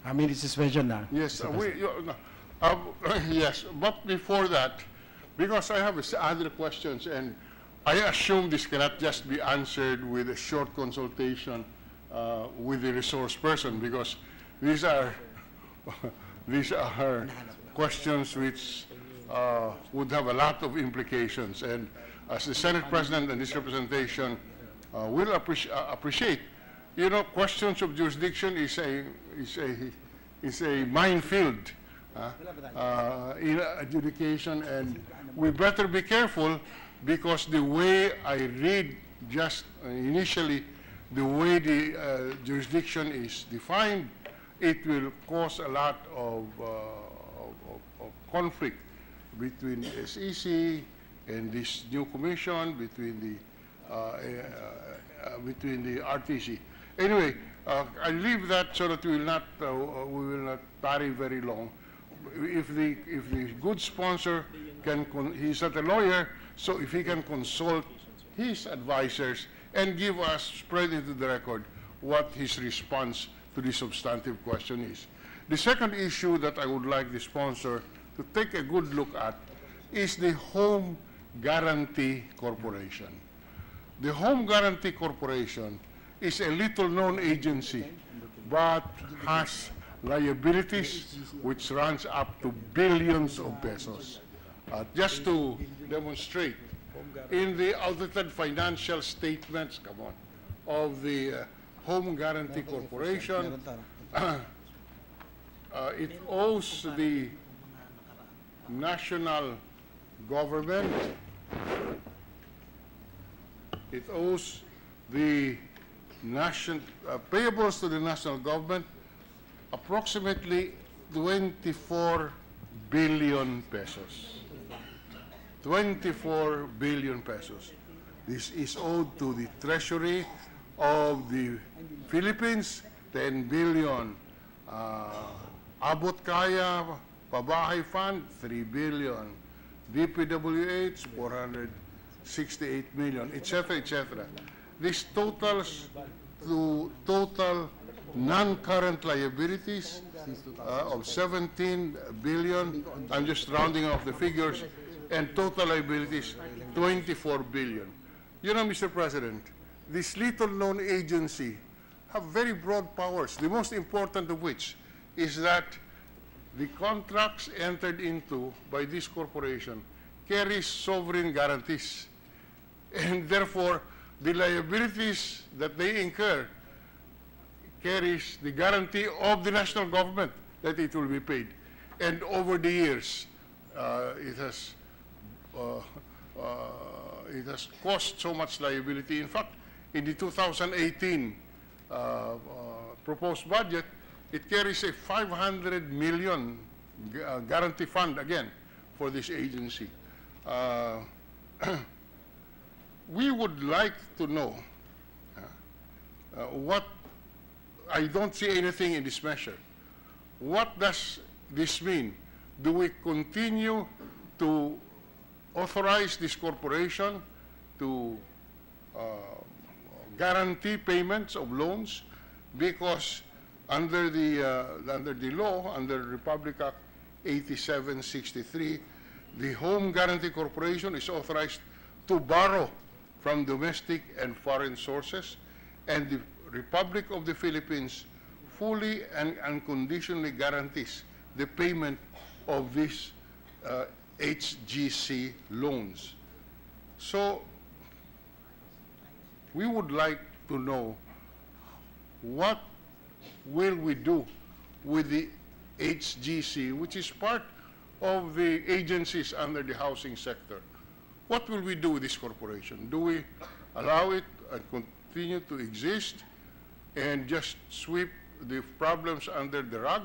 I mean, it's suspension now. Yes, yes, but before that, because I have other questions, and I assume this cannot just be answered with a short consultation with the resource person, because these are these are questions which would have a lot of implications. And as the Senate President and this representation will appreciate, you know, questions of jurisdiction is a minefield in adjudication, and we better be careful, because the way I read just initially, the way the jurisdiction is defined, it will cause a lot of conflict between the SEC and this new commission, between the RTC. Anyway, I leave that so that we will not tarry very long. If the good sponsor he's not a lawyer, so if he can consult his advisors and give us, spread into the record, what his response to the substantive question is. The second issue that I would like the sponsor to take a good look at is the Home Guarantee Corporation. The Home Guarantee Corporation is a little-known agency, but has liabilities which runs up to billions of pesos. Just to demonstrate, in the audited financial statements, of the Home Guarantee Corporation, it owes the national government, it owes the payables to the national government approximately 24 billion pesos. 24 billion pesos. This is owed to the Treasury of the Philippines, 10 billion. Abot Kaya Pabahay Fund, 3 billion. DPWH, 468 million, etc., etc. This totals to total non-current liabilities of 17 billion. I'm just rounding off the figures. And total liabilities, 24 billion. You know, Mr. President, this little-known agency have very broad powers, the most important of which is that the contracts entered into by this corporation carries sovereign guarantees. And therefore, the liabilities that they incur carries the guarantee of the national government that it will be paid. And over the years, it has caused so much liability. In fact, in the 2018 proposed budget, it carries a 500 million guarantee fund again for this agency. We would like to know what, I don't see anything in this measure. What does this mean? Do we continue to authorize this corporation to guarantee payments of loans? Because under the law, under Republic Act 8763, the Home Guarantee Corporation is authorized to borrow from domestic and foreign sources, and the Republic of the Philippines fully and unconditionally guarantees the payment of these HGC loans. So we would like to know, what will we do with the HGC, which is part of the agencies under the housing sector. What will we do with this corporation? Do we allow it and continue to exist and just sweep the problems under the rug,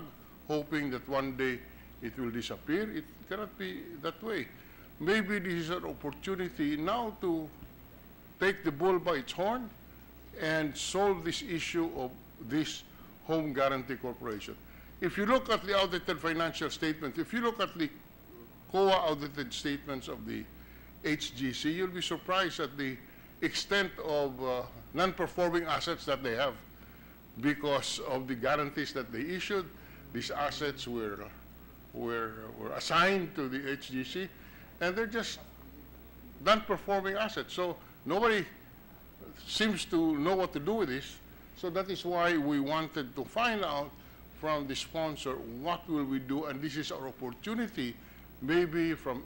hoping that one day it will disappear? It cannot be that way. Maybe this is an opportunity now to take the bull by its horn and solve this issue of this Home Guarantee Corporation. If you look at the audited financial statements, if you look at the COA audited statements of the HGC, you'll be surprised at the extent of non-performing assets that they have because of the guarantees that they issued. These assets were assigned to the HGC, and they're just non-performing assets. So nobody seems to know what to do with this. So that is why we wanted to find out from the sponsor what will we do, and this is our opportunity, maybe from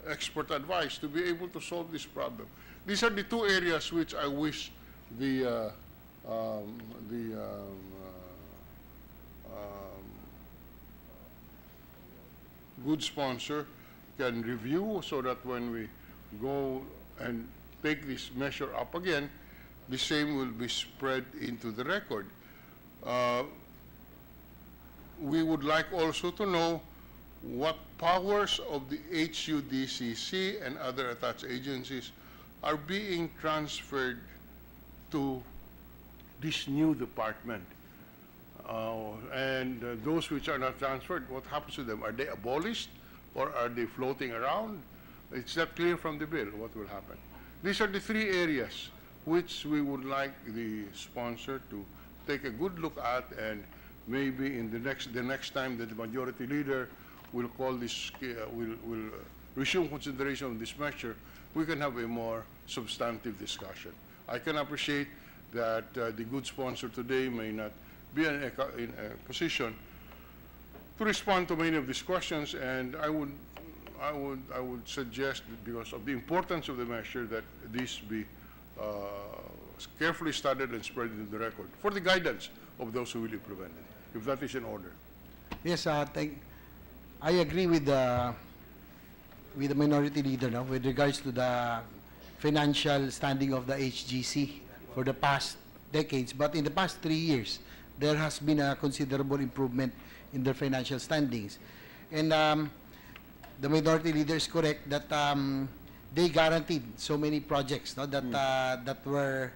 expert advice, to be able to solve this problem. These are the two areas which I wish the good sponsor can review, so that when we go and take this measure up again, the same will be spread into the record. We would like also to know what powers of the HUDCC and other attached agencies are being transferred to this new department. And those which are not transferred, what happens to them? Are they abolished or are they floating around? It's not clear from the bill what will happen. These are the three areas which we would like the sponsor to take a good look at, and maybe in the next time that the majority leader will call this, will resume consideration of this measure, we can have a more substantive discussion. I can appreciate that the good sponsor today may not be in a position to respond to many of these questions, and I would suggest that because of the importance of the measure, that this be carefully studied and spread into the record for the guidance of those who will implement it, if that is in order. Yes, I agree with the minority leader now with regards to the financial standing of the HGC for the past decades. But in the past 3 years, there has been a considerable improvement in their financial standings. And the minority leader is correct that they guaranteed so many projects, no, that were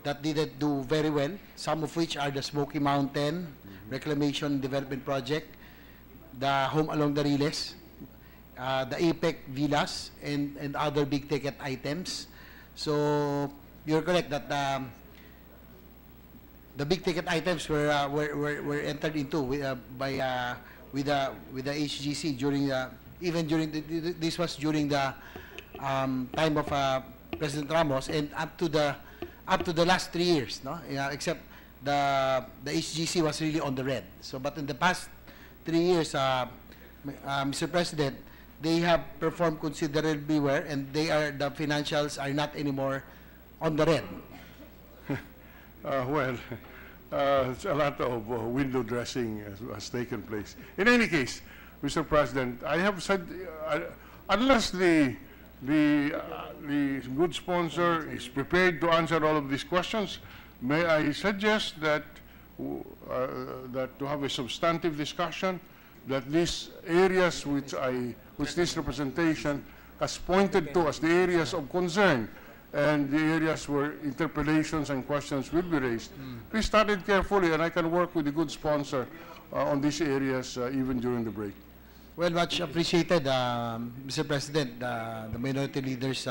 that didn't do very well, some of which are the Smoky Mountain Reclamation Development Project, the Home Along the Riles, the APEC Villas, and other big-ticket items. So you're correct that the big-ticket items were entered into with the HGC during even during this was during the time of President Ramos, and up to the last 3 years, no, except the HGC was really on the red. So, but in the past 3 years, Mr. President, they have performed considerably well, and the financials are not anymore on the red. Well, a lot of window dressing has taken place. In any case, Mr. President, I have said, unless the good sponsor is prepared to answer all of these questions, may I suggest that to have a substantive discussion, that these areas which this representation has pointed to as the areas of concern and the areas where interpellations and questions will be raised, be studied carefully, and I can work with the good sponsor on these areas even during the break. Well, much appreciated, Mr. President. The minority leaders'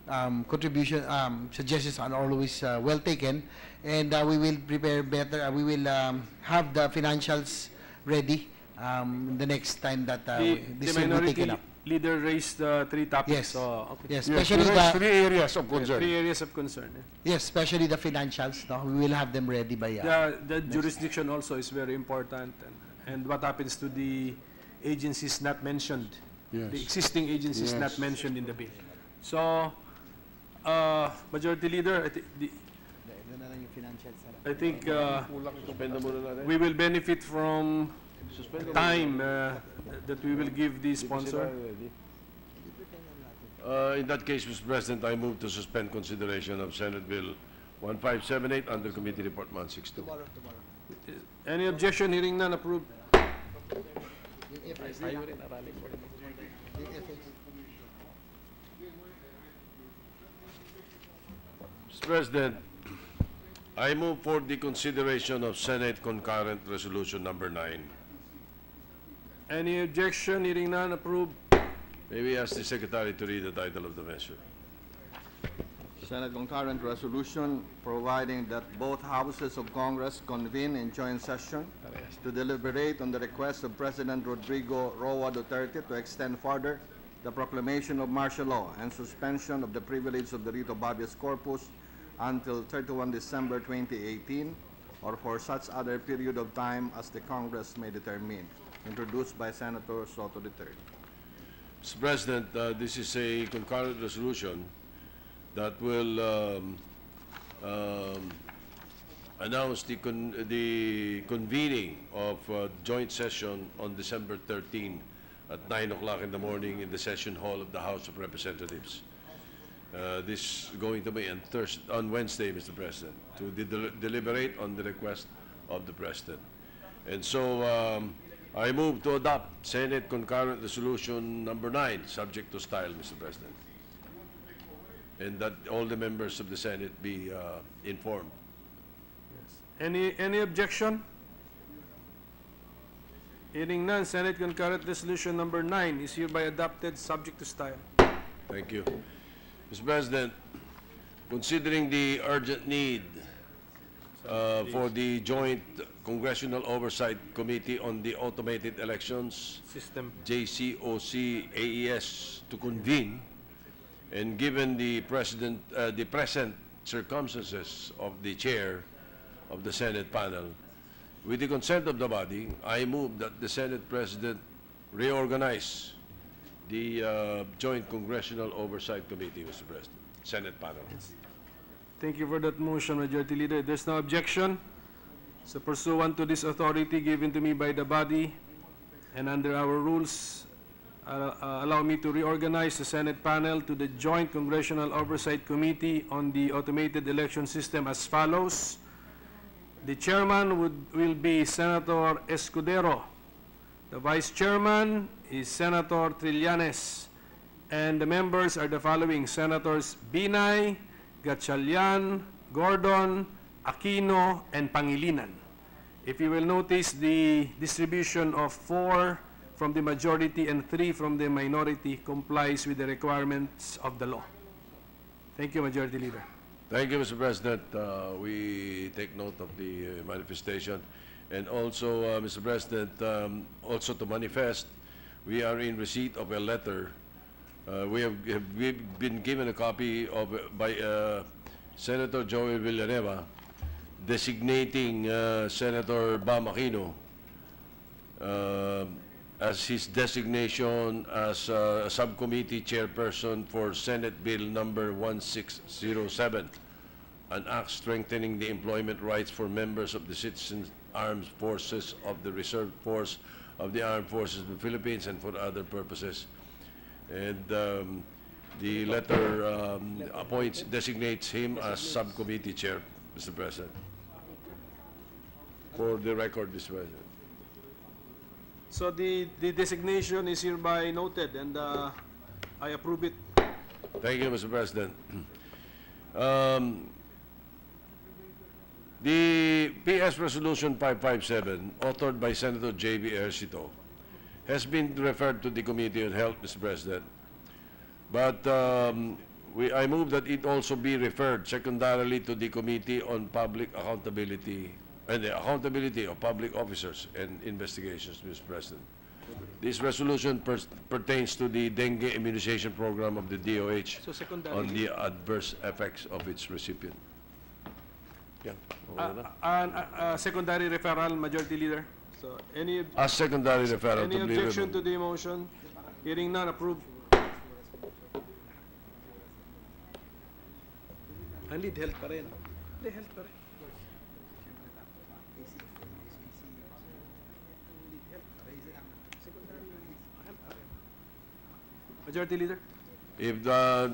contribution, suggestions are always well taken, and we will prepare better. We will have the financials ready the next time that this will be taken up. Leader raised three topics. Yes. So, okay. Yes, especially the three areas of concern. 3 areas of concern. Yes, especially the financials. No, we will have them ready by. The jurisdiction also is very important, and what happens to the agencies not mentioned, the existing agencies not mentioned in the bill. So, Majority Leader, I think we will benefit from time that we will give the sponsor? In that case, Mr. President, I move to suspend consideration of Senate Bill 1578 under Committee Report 162. Tomorrow. Any objection? Hearing none, approved. Yung FX. Yung FX. Mr. President, I move for the consideration of Senate Concurrent Resolution Number 9. Any objection? Hearing none, approved. May we ask the Secretary to read the title of the measure? Senate concurrent resolution providing that both houses of Congress convene in joint session to deliberate on the request of President Rodrigo Roa Duterte to extend further the proclamation of martial law and suspension of the privilege of the writ of habeas corpus until 31 December 2018 or for such other period of time as the Congress may determine, introduced by Senator Soto III. Mr. President, this is a concurrent resolution that will announce the convening of joint session on December 13 at 9 o'clock in the morning in the session hall of the House of Representatives. This is going to be on Wednesday, Mr. President, to deliberate on the request of the President. And so I move to adopt Senate Concurrent Resolution Number 9, subject to style, Mr. President, and that all the members of the Senate be informed. Any objection? Hearing none, Senate Concurrent Resolution Number 9 is hereby adopted, subject to style. Thank you. Mr. President, considering the urgent need for the Joint Congressional Oversight Committee on the Automated Elections System, JCOC-AES, to convene, and given the present circumstances of the chair of the Senate panel, with the consent of the body, I move that the Senate President reorganize the Joint Congressional Oversight Committee, Mr. President, Senate panel. thank you for that motion, Majority Leader. There's no objection. So pursuant to this authority given to me by the body and under our rules, allow me to reorganize the Senate panel to the Joint Congressional Oversight Committee on the Automated Election System as follows. The chairman will be Senator Escudero. The vice chairman is Senator Trillanes. And the members are the following: Senators Binay, Gatchalian, Gordon, Aquino, and Pangilinan. If you will notice, the distribution of 4 from the majority and 3 from the minority complies with the requirements of the law. Thank you, Majority Leader. Thank you, Mr. President. We take note of the manifestation. And also, Mr. President, also to manifest, we are in receipt of a letter. We've been given a copy of by Senator Joey Villanueva designating Senator Bam Aquino as his designation as subcommittee chairperson for Senate Bill number 1607, an act strengthening the employment rights for members of the Citizens Armed Forces of the Reserve Force of the Armed Forces of the Philippines and for other purposes. And the letter designates him as subcommittee chair, Mr. President. For the record, Mr. President. So the designation is hereby noted, and I approve it. Thank you, Mr. President. The PS Resolution 557, authored by Senator J.B. Ejercito, has been referred to the Committee on Health, Mr. President. But I move that it also be referred secondarily to the Committee on Public Accountability and the Accountability of Public Officers and Investigations, Mr. President. This resolution pertains to the dengue immunization program of the DOH on the adverse effects of its recipient. Yeah. Secondary referral, Majority Leader. So any secondary referral any to be objection to removed. the motion? Hearing none, approved. Lead health pa rin. Lead health pa rin. Majority Leader? If there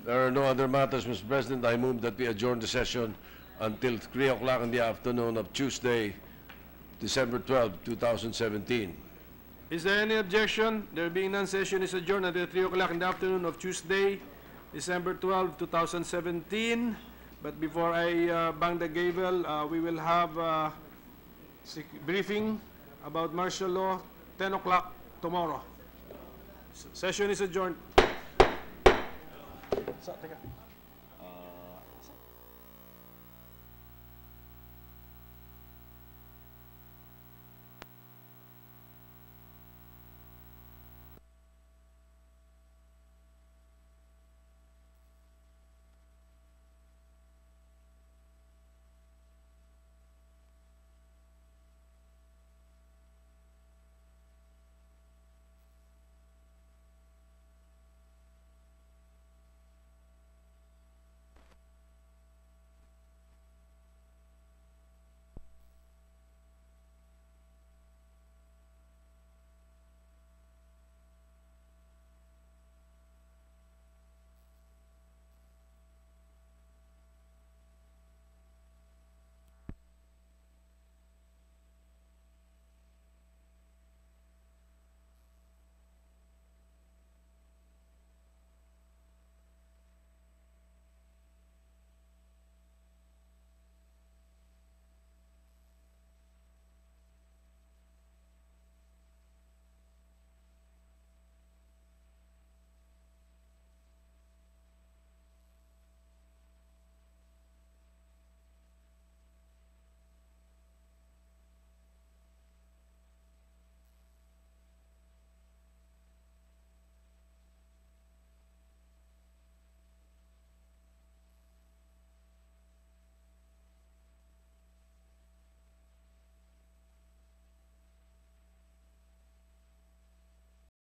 are no other matters, Mr. President, I move that we adjourn the session until 3 o'clock in the afternoon of Tuesday, December 12, 2017. Is there any objection? There being none, session is adjourned until 3 o'clock in the afternoon of Tuesday, December 12, 2017. But before I bang the gavel, we will have a briefing about martial law, 10 o'clock tomorrow. Session is adjourned.